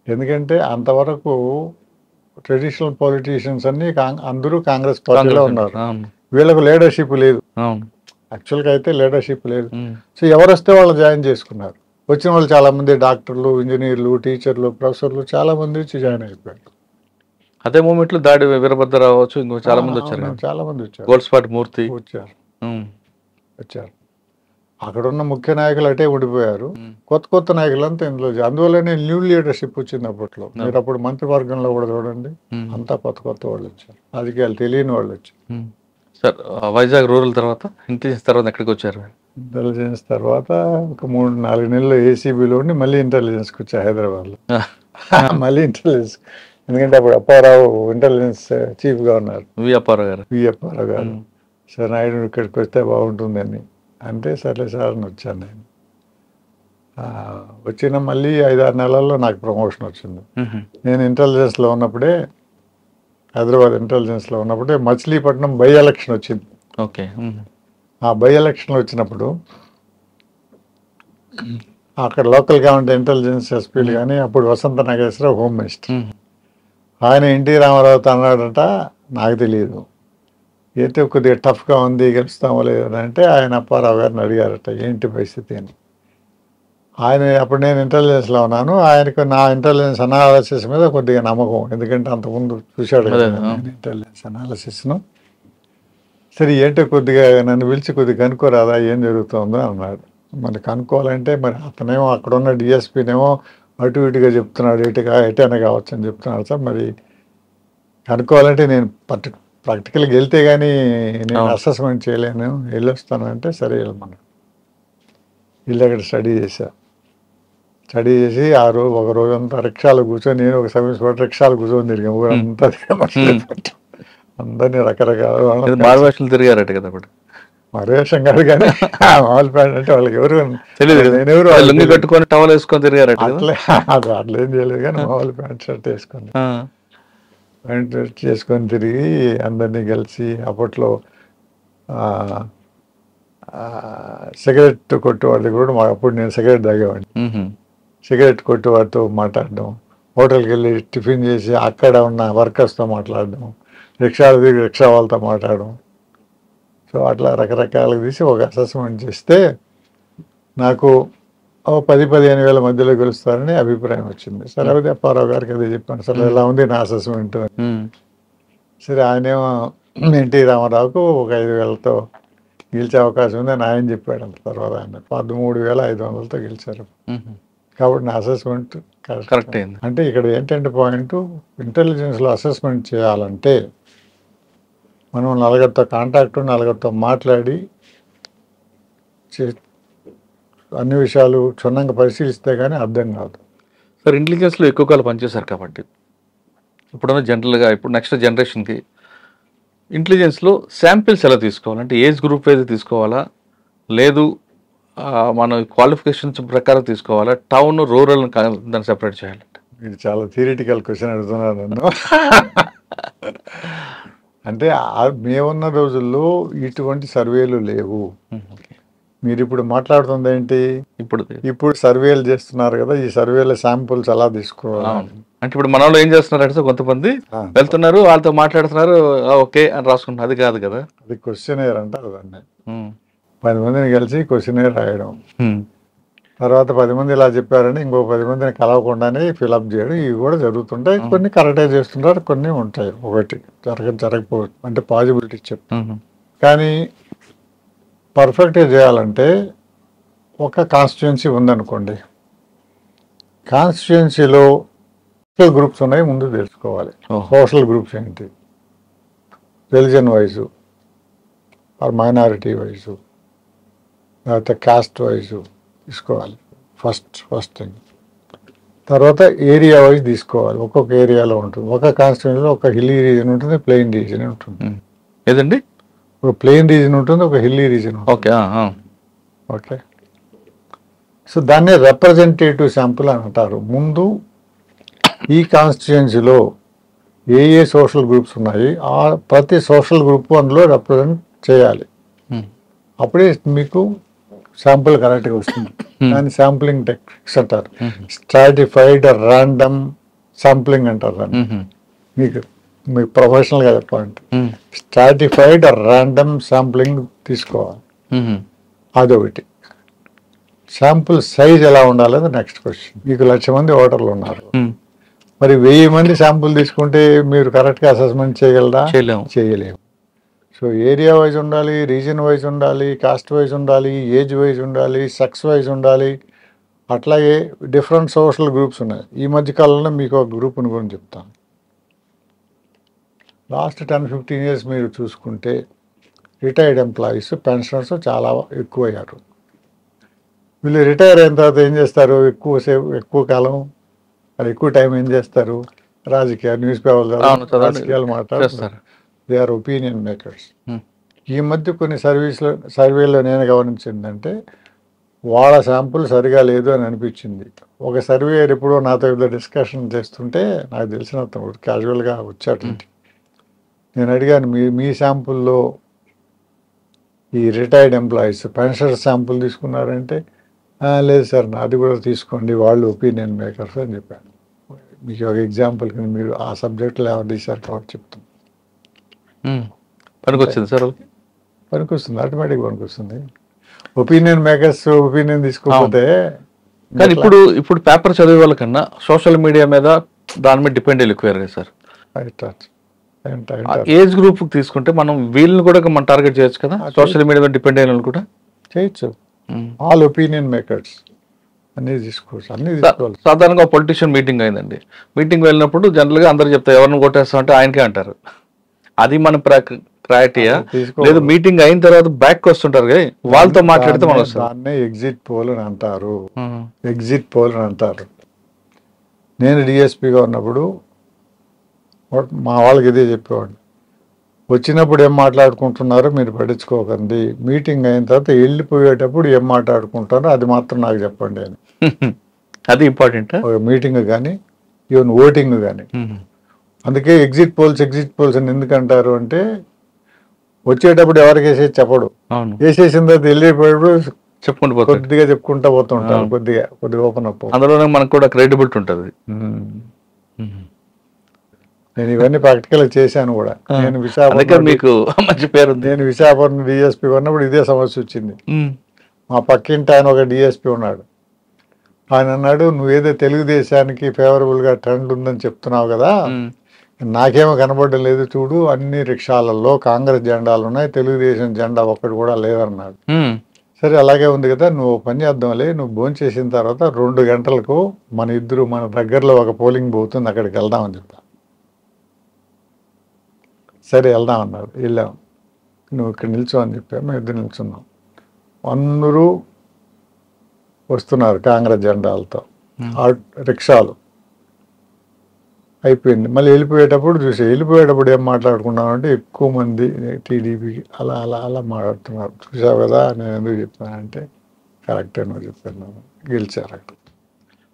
ఎందుకంటే అంతవరకు ట్రెడిషనల్ పొలిటీషియన్స్ అన్ని అందరూ కాంగ్రెస్ పార్టీలో ఉన్నారు. వీళ్ళకు లీడర్షిప్ లేదు, యాక్చువల్గా అయితే లీడర్షిప్ లేదు. సో ఎవరు వస్తే వాళ్ళు జాయిన్ చేసుకున్నారు. వచ్చిన వాళ్ళు చాలా మంది డాక్టర్లు, ఇంజనీర్లు, టీచర్లు, ప్రొఫెసర్లు చాలా మంది వచ్చి జాయిన్ అయిపోయారు. అదే మూమెంట్ లో దాడి వీరభద్రరావు ఇంకో చాలా మంది వచ్చారు, గోల్స్పాటి మూర్తి వచ్చారు. అక్కడున్న ముఖ్య నాయకులు అటే ఉండిపోయారు. కొత్త నాయకులంతా ఇందులో, అందువల్లనే న్యూ లీడర్షిప్ వచ్చింది అప్పట్లో. మీరు అప్పుడు మంత్రివర్గంలో కూడా చూడండి, అంతా కొత్త వాళ్ళు వచ్చారు, రాజకీయాలు తెలియని వాళ్ళు వచ్చారు. సార్ వైజాగ్ రూరల్ తర్వాత ఇంటెలిజెన్స్ తర్వాత ఎక్కడికి వచ్చారు? ఇంటెలిజెన్స్ తర్వాత ఒక 3-4 నెలలు ఏసీబీలో ఉండి మళ్ళీ ఇంటెలిజెన్స్కి వచ్చా హైదరాబాద్లో. మళ్ళీ ఇంటెలిజెన్స్, ఎందుకంటే అప్పుడు అప్పారావు ఇంటెలిజెన్స్ చీఫ్గా ఉన్నారు, వి అప్పారావు గారు. సార్ నాయుడు ఇక్కడికి వస్తే బాగుంటుందని అంటే సరే సార్ అని వచ్చాను. నేను వచ్చిన మళ్ళీ 5-6 నెలల్లో నాకు ప్రమోషన్ వచ్చింది. నేను ఇంటెలిజెన్స్లో ఉన్నప్పుడే, హైదరాబాద్ ఇంటెలిజెన్స్లో ఉన్నప్పుడే మచిలీపట్నం బై ఎలక్షన్ వచ్చింది. ఓకే. ఆ బై ఎలక్షన్ వచ్చినప్పుడు అక్కడ లోకల్ గవర్నమెంట్ ఇంటెలిజెన్స్ ఎస్పీలు కానీ అప్పుడు వసంత నాగేశ్వరరావు హోమ్ మినిస్టర్, ఆయన ఎన్టీ రామారావుతో అన్నాడట, నాకు తెలియదు, అయితే కొద్దిగా టఫ్గా ఉంది, గెలుస్తామో లేదంటే ఆయన అప్పారావు గారిని అడిగారట ఏంటి పరిస్థితి అని. ఆయన అప్పుడు నేను ఇంటెలిజెన్స్లో ఉన్నాను, ఆయనకు నా ఇంటెలిజెన్స్ అనాలిసిస్ మీద కొద్దిగా నమ్మకం, ఎందుకంటే అంతకుముందు చూశాడు ఇంటెలిజెన్స్ అనాలిసిస్ను. సరే ఏంటో కొద్దిగా నన్ను పిలిచి కొద్దిగా కనుక్కోరాదా ఏం జరుగుతుందో అన్నాడు. మరి కనుక్కోవాలంటే మరి అతనేమో అక్కడున్న డిఎస్పీనేమో అటు ఇటుగా చెప్తున్నాడు, ఎటైనా కావచ్చు అని చెప్తున్నాడు సార్. మరి కనుక్కోవాలంటే నేను ప్రాక్టికల్గా వెళ్తే కానీ నేను అసెస్మెంట్ చేయలేను, వెళ్ళొస్తాను అంటే సరే వెళ్ళమన్నాడు. వీళ్ళు అక్కడ స్టడీ చేసి ఒక రోజంతా రిక్షాలు కూర్చొని, నేను ఒక సమయం రిక్షాలు కూర్చొని తిరిగాను ఊరంతా. అందరినీ రకరకాల మారువేషాలు తిరిగారట కదా అప్పుడు. మరువేషం కాదు కానీ మామూలు ప్యాంట్ అంటే వాళ్ళకి ఎవరు తెలియదు, నేనెవరు లుంగి కట్టుకొని టవల్ వేసుకొని తిరిగారట. అట్లా ఏం చేయలేదు కానీ మామూలు ప్యాంట్ షర్ట్ వేసుకొని ప్యాంట్ షర్ట్ చేసుకొని తిరిగి అందరినీ కలిసి అప్పట్లో సిగరెట్ కొట్టేవాళ్ళు కూడా అప్పుడు నేను సిగరెట్ తాగేవాడిని. సిగరెట్ కొట్టేవాడితో మాట్లాడడం, హోటల్కి వెళ్ళి టిఫిన్ చేసి అక్కడ ఉన్న వర్కర్స్తో మాట్లాడడం, రిక్షాలు తిరిగి రిక్షా వాళ్ళతో మాట్లాడడం. సో అట్లా రకరకాలుగా తీసి ఒక అసెస్మెంట్ చేస్తే నాకు 10-15 వేల మధ్యలో గెలుస్తారని అభిప్రాయం వచ్చింది. సరే అదే అప్పారావు గారికి అదే చెప్పాను, సరే ఎలా ఉంది నా అసెస్మెంట్. సరే ఆయనేమో ఎన్టీ రామారావుకు ఒక 5,000తో గెలిచే అవకాశం ఉంది అని ఆయన చెప్పాడు. అంత తర్వాత ఆయన 13,500తో గెలిచారు. కాబట్టి నా అసెస్మెంట్ కరెక్ట్ అయింది. అంటే ఇక్కడ ఏంటంటే పాయింట్, ఇంటెలిజెన్స్లో అసెస్మెంట్ చేయాలంటే మనం నలుగురితో కాంటాక్ట్, నలుగురితో మాట్లాడి అన్ని విషయాలు క్షుణ్ణంగా పరిశీలిస్తే కానీ అర్థం కాదు. సార్ ఇంటెలిజెన్స్లో ఎక్కువ కాలం పనిచేశారు కాబట్టి ఇప్పుడున్న జనరల్గా ఇప్పుడు నెక్స్ట్ జనరేషన్కి ఇంటెలిజెన్స్లో శాంపిల్స్ ఎలా తీసుకోవాలంటే ఏజ్ గ్రూప్ అయితే తీసుకోవాలా, లేదు మన క్వాలిఫికేషన్స్ ప్రకారం తీసుకోవాలా, టౌన్ రూరల్ దాన్ని సెపరేట్ చేయాలంటే? మీరు చాలా థియరిటికల్ క్వశ్చన్ అడుగుతున్నారు నన్ను. అంటే మేమున్న రోజుల్లో ఇటువంటి సర్వేలు లేవు. మీరు ఇప్పుడు మాట్లాడుతుంది ఏంటి, ఇప్పుడు సర్వేలు చేస్తున్నారు కదా, ఈ సర్వేల శాంపుల్స్ అలా తీసుకోవాలి అంటే ఇప్పుడు మన వాళ్ళు ఏం చేస్తున్నారంటే కొంతమంది వెళ్తున్నారు, వాళ్ళతో మాట్లాడుతున్నారు, ఓకే అని రాసుకుంటున్నారు. అది కాదు కదా, అది క్వశ్చనేర్ అంటారు దాన్ని. 10 మందిని కలిసి క్వశ్చనేర్ రాయడం, తర్వాత 10 మంది ఇలా చెప్పారని ఇంకో 10 మందిని కలవకుండానే ఫిలప్ చేయడం, ఇవి కూడా జరుగుతుంటాయి. కొన్ని కరెక్టే చేస్తుంటారు, కొన్ని ఉంటాయి, ఒకటి జరగకపోవచ్చు, అంటే పాజిబిలిటీ చెప్తాను. కానీ పర్ఫెక్ట్గా చేయాలంటే ఒక కాన్స్టిట్యుయెన్సీ ఉందనుకోండి, కాన్స్టిట్యుయెన్సీలో సోషల్ గ్రూప్స్ ఉన్నాయి, ముందు తెలుసుకోవాలి. సోషల్ గ్రూప్స్ ఏంటి, religion wise or minority wise, లేకపోతే కాస్ట్ వైజు తీసుకోవాలి ఫస్ట్ థింగ్. తర్వాత ఏరియా వైజ్ తీసుకోవాలి, ఒక్కొక్క ఏరియాలో ఉంటుంది. ఒక కాన్స్టిట్యుయెన్సీలో ఒక హిల్లీ రీజన్ ఉంటుంది, ప్లెయిన్ రీజన్ ఉంటుంది. ఏదండి? ఒక ప్లెయిన్ రీజన్ ఉంటుంది, ఒక హిల్లీ రీజన్ ఉంటుంది. ఓకే, సో దాన్ని రిప్రజెంటేటివ్ శాంపుల్ అని అంటారు. ముందు ఈ కాన్స్టిట్యుయెన్సీలో ఏ సోషల్ గ్రూప్స్ ఉన్నాయి, ఆ ప్రతి సోషల్ గ్రూప్ అందులో రిప్రజెంట్ చేయాలి. అప్పుడే మీకు శాంపుల్ కరెక్ట్గా వస్తుంది. దాన్ని శాంప్లింగ్ టెక్నిక్స్ అంటారు. స్ట్రాటిఫైడ్ ర్యాండమ్ శాంప్లింగ్ అంటారు దాన్ని. మీకు ప్రొఫెషనల్గా చెప్పాలంటే స్ట్రాటిఫైడ్ ర్యాండమ్ శాంప్లింగ్ తీసుకోవాలి, అదొకటి. శాంపుల్ సైజ్ ఎలా ఉండాలని నెక్స్ట్ క్వశ్చన్. మీకు 1,00,000 మంది ఓటర్లు ఉన్నారు, మరి 1000 మంది శాంపుల్ తీసుకుంటే మీరు కరెక్ట్గా అసెస్మెంట్ చేయగలరా? చేయలేము. సో ఏరియా వైజ్ ఉండాలి, రీజన్ వైజ్ ఉండాలి, కాస్ట్ వైజ్ ఉండాలి, ఏజ్ వైజ్ ఉండాలి, సెక్స్ వైజ్ ఉండాలి. అట్లాగే డిఫరెంట్ సోషల్ గ్రూప్స్ ఉన్నాయి. ఈ మధ్యకాలంలో మీకు ఒక గ్రూప్ని గురించి చెప్తాను. లాస్ట్ 10-15 years మీరు చూసుకుంటే రిటైర్డ్ ఎంప్లాయీస్, పెన్షనర్స్ చాలా ఎక్కువయ్యారు. వీళ్ళు రిటైర్ అయిన తర్వాత ఏం చేస్తారు, ఎక్కువ కాలం అది ఎక్కువ టైం ఏం చేస్తారు, రాజకీయాలు, న్యూస్ పేపర్లు, రాజకీయాలు మాట్లాడుతారు. They are opinion makers. ఈ మధ్య కొన్ని సర్వేలో నేను గమనించిందంటే వాళ్ళ శాంపుల్ సరిగా లేదు అని అనిపించింది. ఒక సర్వే ఎప్పుడో నాతో డిస్కషన్ చేస్తుంటే నాకు తెలిసిన క్యాజువల్గా వచ్చాడు. నేను అడిగాను, మీ శాంపుల్లో ఈ రిటైర్డ్ ఎంప్లాయీస్, పెన్షనర్ శాంపుల్ తీసుకున్నారంటే లేదు సార్ నాది కూడా తీసుకోండి, వాళ్ళు ఒపీనియన్ మేకర్స్ అని చెప్పాను. మీకు ఒక ఎగ్జాంపుల్ కింద మీరు ఆ సబ్జెక్టులో ఎవరు తీశారు కాబట్టి చెప్తాను. పనికొచ్చింది సార్, పనికొస్తుంది, ఆటోమేటిక్గా పనికొస్తుంది. ఒపీనియన్ మేకర్స్ ఒపీనియన్ తీసుకోకపోతే. కానీ ఇప్పుడు పేపర్ చదివే వాళ్ళకన్నా సోషల్ మీడియా మీద దాని మీద డిపెండ్ ఎక్కువ సార్. ఏజ్ గ్రూప్ తీసుకుంటే మనం వీళ్ళని కూడా మనం టార్గెట్ చేయొచ్చు కదా, సోషల్ మీడియా డిపెండ్ అయిన వాళ్ళు కూడా చేయొచ్చు. ఆల్ ఒపీనియన్ మేకర్స్ అన్నీ తీసుకోవచ్చు, అన్నీ తీసుకోవాలి. సాధారణంగా పొలిటీషియన్ మీటింగ్ అయిందండి, మీటింగ్ వెళ్ళినప్పుడు జనరల్గా అందరూ చెప్తారు ఎవరిని కొట్టేస్తాం అంటే ఆయనకే అంటారు. అది మన క్రైటీరియా లేదు. మీటింగ్ అయిన తర్వాత బ్యాక్ వస్తుంటారు కదా, వాళ్ళతో మాట్లాడితే మనం వస్తాం. దాన్నే ఎగ్జిట్ పోల్ అని అంటారు. ఎగ్జిట్ పోల్ అని అంటారు. నేను డిఎస్పీగా ఉన్నప్పుడు మా వాళ్ళకి ఇదే చెప్పేవాడిని, వచ్చినప్పుడు ఏం మాట్లాడుకుంటున్నారో మీరు పట్టించుకోకండి, మీటింగ్ అయిన తర్వాత వెళ్ళిపోయేటప్పుడు ఏం మాట్లాడుకుంటారో అది మాత్రం నాకు చెప్పండి అని. అది ఇంపార్టెంట్. ఒక మీటింగ్ కానీ ఈవెన్ ఓటింగ్ కానీ. అందుకే ఎగ్జిట్ పోల్స్ అని ఎందుకంటారు అంటే, వచ్చేటప్పుడు ఎవరికి వేసేది చెప్పడు, వేసేసిన తర్వాత వెళ్ళిపోయేటప్పుడు చెప్పుకుంటూ కొద్దిగా చెప్పుకుంటా పోతుంటారు, కొద్దిగా ఓపెన్ అప్. అందులోనే మనకు కూడా క్రెడిబిలిటీ ఉంటుంది. నేను ఇవన్నీ ప్రాక్టికల్ చేశాను కూడా. నేను విశాఖపట్నం డిఎస్పీ ఉన్నప్పుడు ఇదే సమస్య వచ్చింది. మా పక్కింటి ఆయన ఒక డిఎస్పీ ఉన్నాడు. ఆయన అన్నాడు, నువ్వేదో తెలుగుదేశానికి ఫేవరబుల్గా ట్రెండ్ ఉందని చెప్తున్నావు కదా, నాకేమో కనబడడం లేదు చూడు, అన్ని రిక్షాలలో కాంగ్రెస్ జెండాలు ఉన్నాయి, తెలుగుదేశం జెండా ఒక్కటి కూడా లేదన్నాడు. సరే అలాగే ఉంది కదా, నువ్వు పని చేద్దాంలే, నువ్వు భోజనం చేసిన తర్వాత 2 గంటలకు మన దగ్గరలో ఒక పోలింగ్ బూత్ ఉంది, అక్కడికి వెళ్దామని చెప్తా. సరే వెళ్దాం అన్నారు. వెళ్ళాం. నువ్వు ఇక్కడ నిల్చో అని చెప్పా. మేము ఇద్దరు నిల్చున్నాం. అందరూ వస్తున్నారు కాంగ్రెస్ జెండాలతో, రిక్షాలు. అయిపోయింది. మళ్ళీ వెళ్ళిపోయేటప్పుడు ఏం మాట్లాడుకున్నామంటే, ఎక్కువ మంది టీడీపీకి అలా అలా అలా మాట్లాడుతున్నారు. చూసావు కదా, నేను ఎందుకు చెప్పానంటే కరెక్టే నువ్వు చెప్పాను, గెలిచారు అక్కడ.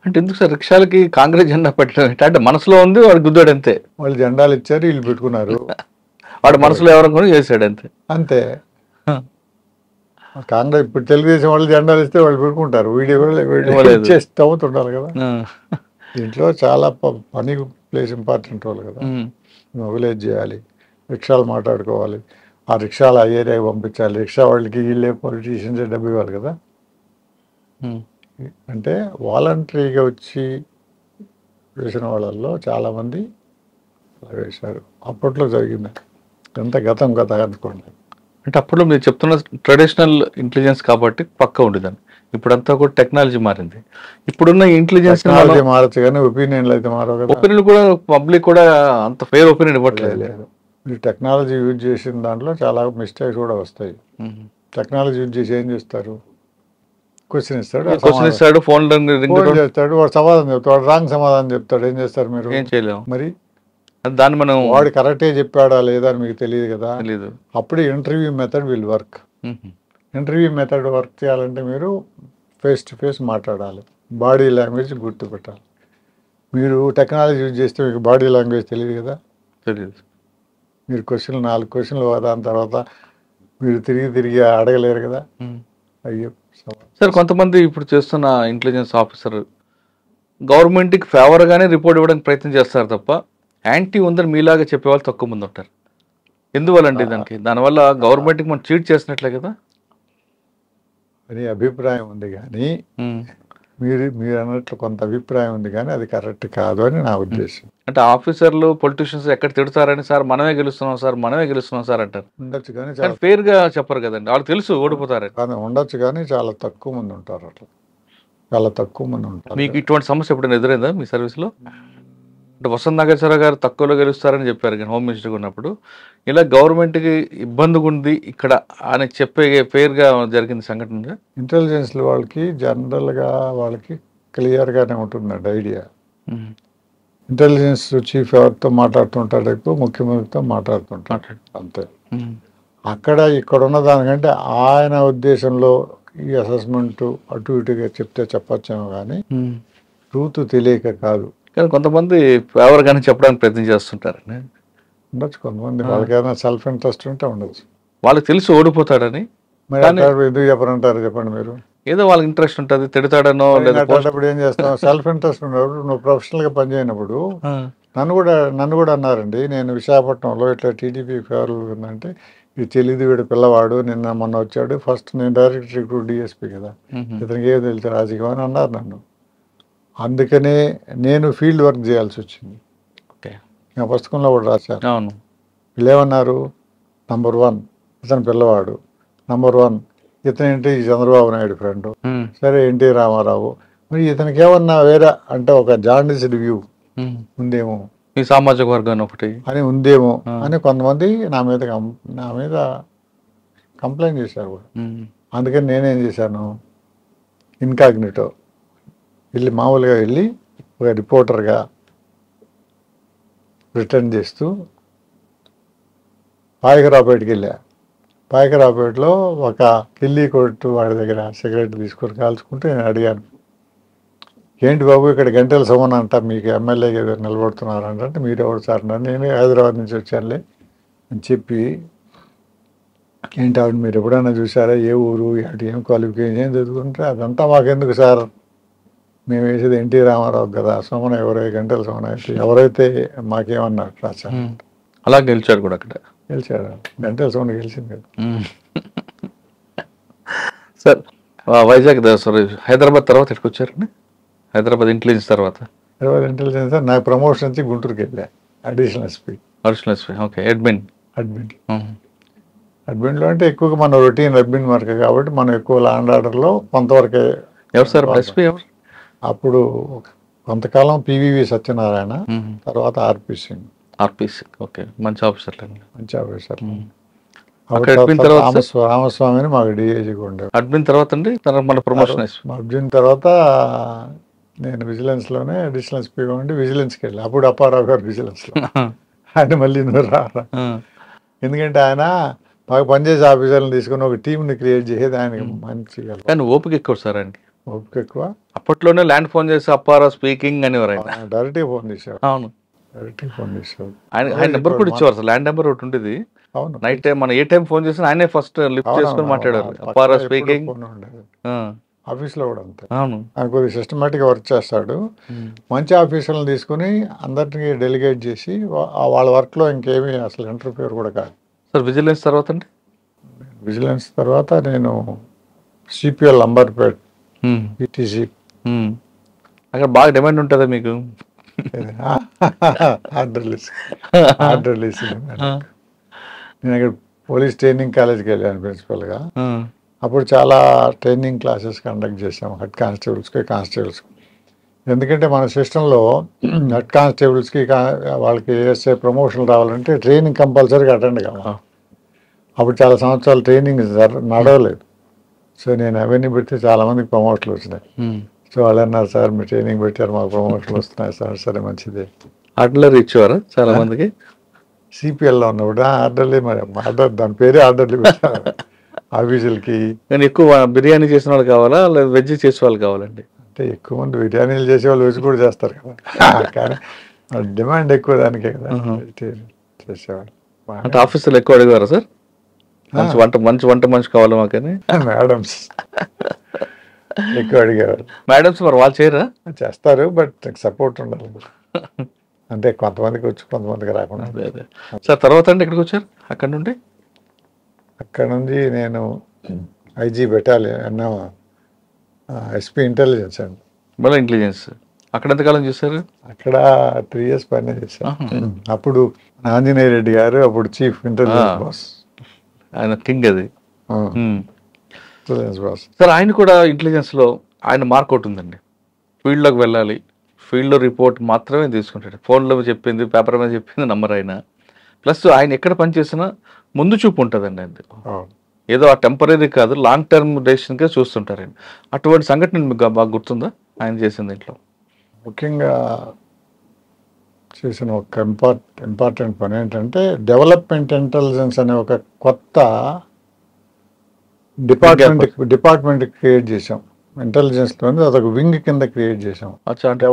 అంటే ఎందుకు సార్ రిక్షాలకి కాంగ్రెస్ జెండా పెట్టడం అంటే మనసులో ఉంది, వాడు గుద్దాడు అంతే. వాళ్ళు జెండాలు ఇచ్చారు, వీళ్ళు పెట్టుకున్నారు, వాడు మనసులో ఎవరు చేశాడు అంతే. అంతే. కాంగ్రెస్ ఇప్పుడు తెలుగుదేశం వాళ్ళు జెండాలు ఇస్తే వాళ్ళు పెట్టుకుంటారు, వీడియో కూడా చేస్తూ అవుతుండాలి కదా. దీంట్లో చాలా పని ప్లేస్ ఇంపార్టెంట్ రోల్ కదా. మొబిలైజ్ చేయాలి, రిక్షాలు మాట్లాడుకోవాలి, ఆ రిక్షాలు ఆ ఏరియాకి పంపించాలి, రిక్షా వాళ్ళకి వీళ్ళే పొలిటీషియన్స్ డబ్బు ఇవ్వాలి కదా. అంటే వాలంటరీగా వచ్చి వేసిన వాళ్ళల్లో చాలామంది వేశారు. అప్పట్లో జరిగింది. ఎంత గతం అనుకోండి. అంటే అప్పుడు మీరు చెప్తున్న ట్రెడిషనల్ ఇంటెలిజెన్స్ కాబట్టి పక్కా ఉండేదాన్ని. ఇప్పుడంతా కూడా టెక్నాలజీ మారింది. ఇప్పుడున్న ఇంటెలిజెన్స్ మారచ్చు కానీ ఒపీనియన్లు అయితే మారవు కదా. ఒపీనియన్ కూడా పబ్లిక్ కూడా అంత ఫెయిర్ ఒపీనియన్ ఇవ్వట్లేదు. మీరు టెక్నాలజీ యూజ్ చేసిన దాంట్లో చాలా మిస్టేక్స్ కూడా వస్తాయి. టెక్నాలజీ యూజ్ చేసి ఏం చేస్తారు, క్వశ్చన్ ఇస్తాడు, ఫోన్ చేస్తాడు, వాడు సమాధానం చెప్తాడు, రాంగ్ సమాధానం చెప్తాడు. ఏం చేస్తారు మీరు? ఏం చేయలేము. మరి దాన్ని మనం వాడు కరెక్టే చెప్పాడా లేదా అని మీకు తెలియదు కదా. అప్పుడు interview method will work. Interview method work చేయాలంటే మీరు ఫేస్ టు ఫేస్ మాట్లాడాలి, బాడీ లాంగ్వేజ్ గుర్తుపెట్టాలి. మీరు టెక్నాలజీ యూజ్ చేస్తే మీకు బాడీ లాంగ్వేజ్ తెలియదు కదా. తెలియదు. మీరు 4 క్వశ్చన్లు దాని తర్వాత మీరు తిరిగి అడగలేరు కదా. అయ్యో సార్, కొంతమంది ఇప్పుడు చేస్తున్న ఇంటెలిజెన్స్ ఆఫీసర్ గవర్నమెంట్కి ఫేవర్గానే రిపోర్ట్ ఇవ్వడానికి ప్రయత్నం చేస్తారు తప్ప యాంటీ ఉందని మీలాగా చెప్పేవాళ్ళు తక్కువ మంది ఉంటారు. ఎందువల్లండి దానివల్ల గవర్నమెంట్కి మనం చీట్ చేసినట్లే కదా అని అభిప్రాయం ఉంది. కానీ మీరు అన్నట్లు కొంత అభిప్రాయం ఉంది, కానీ అది కరెక్ట్ కాదు అని నా ఉద్దేశం. అంటే ఆఫీసర్లు పొలిటీషియన్స్ ఎక్కడ తిడతారని, సార్ మనమే గెలుస్తున్నాం సార్ అంటారు. ఉండొచ్చు కానీ ఫెయిర్ గా చెప్పరు కదండి, వాళ్ళు తెలుసు ఓడిపోతారని. కానీ ఉండొచ్చు కానీ చాలా తక్కువ మంది ఉంటారు, అట్లా చాలా తక్కువ మంది ఉంటారు. మీకు ఇటువంటి సమస్య ఎప్పుడైనా ఎదురైందా మీ సర్వీస్లో? అంటే వసంత్ నాగేశ్వరరావు గారు తక్కువలో గెలుస్తారని చెప్పారు కానీ హోమ్ మినిస్టర్గా ఉన్నప్పుడు, ఇలా గవర్నమెంట్కి ఇబ్బందిగా ఉంది ఇక్కడ అని చెప్పే ఫెయిర్గా జరిగింది సంఘటన. ఇంటెలిజెన్స్ వాళ్ళకి జనరల్గా వాళ్ళకి క్లియర్గానే ఉంటుందండి ఐడియా. ఇంటెలిజెన్స్ చీఫ్ ఎవరితో మాట్లాడుతుంటాడు, ఎక్కువ ముఖ్యమంత్రితో మాట్లాడుతుంటాడు అంతే. ఇక్కడ ఉన్న దానికంటే ఆయన ఉద్దేశంలో ఈ అసెస్మెంట్ అటు ఇటుగా చెప్తే చెప్పచ్చేమో కానీ ట్రూత్ తెలియక కాదు. కానీ కొంతమంది ఫేవర్గానే చెప్పడానికి ప్రయత్నం చేస్తుంటారండి. ఉండొచ్చు కొంతమంది, వాళ్ళకైనా సెల్ఫ్ ఇంట్రెస్ట్ ఉంటే ఉండొచ్చు. వాళ్ళకి తెలిసి ఓడిపోతాడని మరి ఎందుకు చెప్పరంటారు చెప్పండి మీరు? ఏదో వాళ్ళకి ఇంట్రెస్ట్ ఉంటుంది, తిడతాడనో. అప్పుడు ఏం చేస్తాం, సెల్ఫ్ ఇంట్రెస్ట్ ఉన్నప్పుడు నువ్వు ప్రొఫెషనల్గా పనిచేయనప్పుడు నన్ను కూడా అన్నారండి. నేను విశాఖపట్నంలో ఇట్లా టీడీపీ ఫేవరబుల్ ఉందంటే, ఇది తెలియదు వీడు పిల్లవాడు, మొన్న వచ్చాడు, ఫస్ట్ నేను డైరెక్ట్ రిక్రూట్ డిఎస్పీ కదా, ఇతనికి ఏదో తెలుసు రాజకీయం అని అన్నారు నన్ను. అందుకనే నేను ఫీల్డ్ వర్క్ చేయాల్సి వచ్చింది. నా పుస్తకంలో కూడా రాశాను. అవును, వీళ్ళు ఏమన్నారు, నంబర్ 1 ఇతను పిల్లవాడు, నంబర్ 1 ఇతనేంటి చంద్రబాబు నాయుడు ఫ్రెండ్, సరే ఎన్టీ రామారావు, మరి ఇతనికి ఏమన్నా వేరే అంటే ఒక జాండీస్డ్ వ్యూ ఉందేమో, ఈ సామాజిక వర్గాన్ని ఒకటి అని ఉందేమో అని కొంతమంది నా మీద కంప్లైంట్ చేశారు కూడా. అందుకని నేనేం చేశాను, ఇన్కాగ్నిటో మామూలుగా వెళ్ళి ఒక రిపోర్టర్గా రిటర్న్ చేస్తూ పాయకరావుపేటకి వెళ్ళా. పాయకరావుపేటలో ఒక కిల్లీ కొట్టు వాడి దగ్గర సిగరెట్ తీసుకొని కాల్చుకుంటే నేను అడిగాను, ఏంటి బాబు ఇక్కడ గంటల సోమన్ అంట మీకు ఎమ్మెల్యేగా నిలబడుతున్నారు అంటే, మీరు ఎవరు సార్ అన్నారు. నేను హైదరాబాద్ నుంచి వచ్చానులే అని చెప్పి, ఏంటి ఆవిడ మీరు ఎప్పుడైనా చూసారా, ఏ ఊరు అటు ఏం క్వాలిఫికేషన్ ఏం చదువుకుంటే, అదంతా మాకెందుకు సార్, మేము వేసేది ఎన్టీ రామారావు కదా, సోమన గంటల సోమన అయితే ఎవరైతే మాకేమన్నారు రాశారు. అలా గెలిచాడు కూడా అక్కడ, గెలిచాడు గంటల సోమన గెలిచింది కదా. సార్ వైజాగ్ సారీ హైదరాబాద్ తర్వాత ఎక్కడికి వచ్చారండి? హైదరాబాద్ ఇంటెలిజెన్స్ తర్వాత హైదరాబాద్ ఇంటెలిజెన్స్ నాకు ప్రమోషన్ నుంచి గుంటూరుకి వెళ్ళా, అడిషనల్ ఎస్పీ. Okay, admin. అడ్మిన్లో అంటే ఎక్కువగా మన రొటీన్ అడ్మిన్ వర్క్ కాబట్టి మనం ఎక్కువ ల్యాండ్ ఆర్డర్లో కొంతవరకే. ఎవరు సార్ ఎస్పీ ఎవరు? అప్పుడు కొంతకాలం పివివి సత్యనారాయణ, తర్వాత ఆర్పి సింగ్. ఓకే, మంచి ఆఫీసర్. మంచి ఆఫీసర్. రామస్వామిని మాకు డిఐజీగా ఉండేవాడు. అడ్మిన్ తర్వాత అండి మన ప్రమోషన్. అడ్మిన్ తర్వాత నేను విజిలెన్స్లోనే అడిషనల్ ఎస్పీగా ఉండి విజిలెన్స్కి వెళ్ళి, అప్పుడు అప్పారావు గారు విజిలెన్స్లో. ఆయన మళ్ళీ నువ్వు రారా, ఎందుకంటే ఆయన బాగా పనిచేసే ఆఫీసర్లను తీసుకుని ఒక టీంని క్రియేట్ చేసేది ఆయనకి మంచిగా. కానీ ఓపిక ఎక్కువ సార్ అండి, ఓపిక ఎక్కువ. అప్పట్లోనే ల్యాండ్ ఫోన్ చేసి అప్పారావు స్పీకింగ్ అనేవారు. ఆయన డైరెక్ట్గా ఫోన్ చేసేవాడు. అవును, డైరెక్ట్గా ఫోన్ చేసేవాడు. ఆయన నెంబర్ కూడా ఇచ్చేవారు సార్, ల్యాండ్ నెంబర్ ఒకటి ఉండేది. అవును, నైట్ టైం మనం ఏ టైం ఫోన్ చేసినా ఆయనే ఫస్ట్ లిఫ్ట్ చేసుకుని మాట్లాడారు. అప్పారావు స్పీకింగ్. ఆఫీస్లో కూడా అంతే. అవును, ఆయన కొద్దిగా సిస్టమేటిక్గా వర్క్ చేస్తాడు. మంచి ఆఫీసర్లను తీసుకుని అందరినీ డెలిగేట్ చేసి వాళ్ళ వర్క్లో ఇంకేమీ అసలు ఇంటర్ఫియర్ కూడా కాదు. సార్ విజిలెన్స్ తర్వాత అండి? విజిలెన్స్ తర్వాత నేను సిపిఎల్ అంబర్పేట్ పిటిసి. అక్కడ బాగా డిమాండ్ ఉంటుందా మీకు? ఆర్డర్ నేను అక్కడ పోలీస్ ట్రైనింగ్ కాలేజ్కి వెళ్ళాను ప్రిన్సిపల్గా. అప్పుడు చాలా ట్రైనింగ్ క్లాసెస్ కండక్ట్ చేసాము హెడ్ కానిస్టేబుల్స్కి. ఎందుకంటే మన సిస్టంలో హెడ్ కానిస్టేబుల్స్కి వాళ్ళకి ఏఎస్ఐ ప్రమోషన్ రావాలంటే ట్రైనింగ్ కంపల్సరీగా అటెండ్ కావాలి. అప్పుడు చాలా సంవత్సరాలు ట్రైనింగ్ నడవలేదు. సో నేను అవన్నీ పెడితే చాలామందికి ప్రమోషన్లు వచ్చినాయి. సో వాళ్ళు అన్నారు, సార్ మీరు ట్రైనింగ్ పెట్టారు మాకు ప్రమోషన్లు వస్తున్నాయి సార్. సరే మంచిదే. ఆర్డర్లు ఇచ్చేవారా చాలా మందికి? సిపిఎల్లో ఉన్నప్పుడు ఆర్డర్లే, మరి ఆర్డర్ దాని పేరే ఆర్డర్లు పెట్టారు ఆఫీసులకి. నేను ఎక్కువ బిర్యానీ చేసిన వాళ్ళు కావాలా లేదా వెజ్ చేసే వాళ్ళు కావాలండి? అంటే ఎక్కువ మంది బిర్యానీలు చేసేవాళ్ళు వెజ్ కూడా చేస్తారు కదా, కానీ డిమాండ్ ఎక్కువ దానికే కదా చేసేవాళ్ళు. అంటే ఆఫీసులు ఎక్కువ అడిగారా సార్? మంచి వంట మనిషి కావాలి మాకని మేడమ్స్ ఎక్కువ అడిగేవారు. మేడమ్స్ మరి వాళ్ళు చేయరా? చేస్తారు, బట్ సపోర్ట్ ఉండాలి. అంటే కొంతమందికి వచ్చి కొంతమందికి రాకుండా. సార్ తర్వాత అండి ఎక్కడికి వచ్చారు? అక్కడ నుండి నేను ఐజీ బెటాలియన్ ఎస్పీ ఇంటెలిజెన్స్ అండి. మళ్ళీ ఇంటెలిజెన్స్. అక్కడ ఎంతకాలం చేశారు? అక్కడ 3 years పైన చేశాను. అప్పుడు ఆంజనేయ రెడ్డి గారు అప్పుడు చీఫ్ ఇంటెలిజెన్స్ బాస్, ఆయన కింగ్ అది. Intelligence boss. సార్ ఆయన కూడా ఇంటెలిజెన్స్లో ఆయన మార్కౌట్ ఉందండి. ఫీల్డ్లోకి వెళ్ళాలి, ఫీల్డ్లో రిపోర్ట్ మాత్రమే తీసుకుంటాడు. ఫోన్లో చెప్పింది పేపర్ మీద చెప్పింది నమ్మరు ఆయన. ప్లస్ ఆయన ఎక్కడ పనిచేసినా ముందు చూపు ఉంటుందండి. అంతే, ఏదో ఆ టెంపరీ కాదు, లాంగ్ టర్మ్ డెసిషన్గా చూస్తుంటారు ఆయన. అటువంటి సంఘటన మీకు బాగా గుర్తుందా ఆయన చేసిన దీంట్లో? ముఖ్యంగా చేసిన ఒక ఇంపార్టెంట్ పని ఏంటంటే డెవలప్మెంట్ ఇంటెలిజెన్స్ అనే ఒక కొత్త డిపార్ట్మెంట్ క్రియేట్ చేసాం. ఇంటెలిజెన్స్లోనే అదొక వింగ్ కింద క్రియేట్ చేసాం.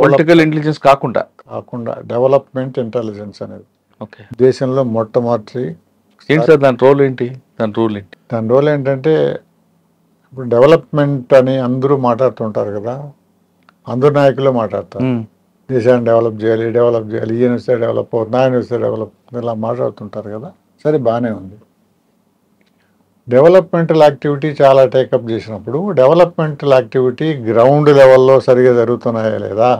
పొలిటికల్ ఇంటెలిజెన్స్ కాకుండా డెవలప్మెంట్ ఇంటెలిజెన్స్ అనేది ఓకే దేశంలో మొట్టమొదటి. ఏంటి సార్ దాని రోల్ ఏంటి? దాని రోల్ ఏంటంటే ఇప్పుడు డెవలప్మెంట్ అని అందరూ మాట్లాడుతుంటారు కదా, అందరు నాయకులు మాట్లాడతారు, దేశాన్ని డెవలప్ చేయాలి, ఈయన వస్తే డెవలప్ అవుతుంది, ఆయన వస్తే డెవలప్ ఇలా మాట్లాడుతుంటారు కదా. సరే బాగానే ఉంది. డెవలప్మెంటల్ యాక్టివిటీ చాలా టేకప్ చేసినప్పుడు డెవలప్మెంటల్ యాక్టివిటీ గ్రౌండ్ లెవెల్లో సరిగా జరుగుతున్నాయా లేదా,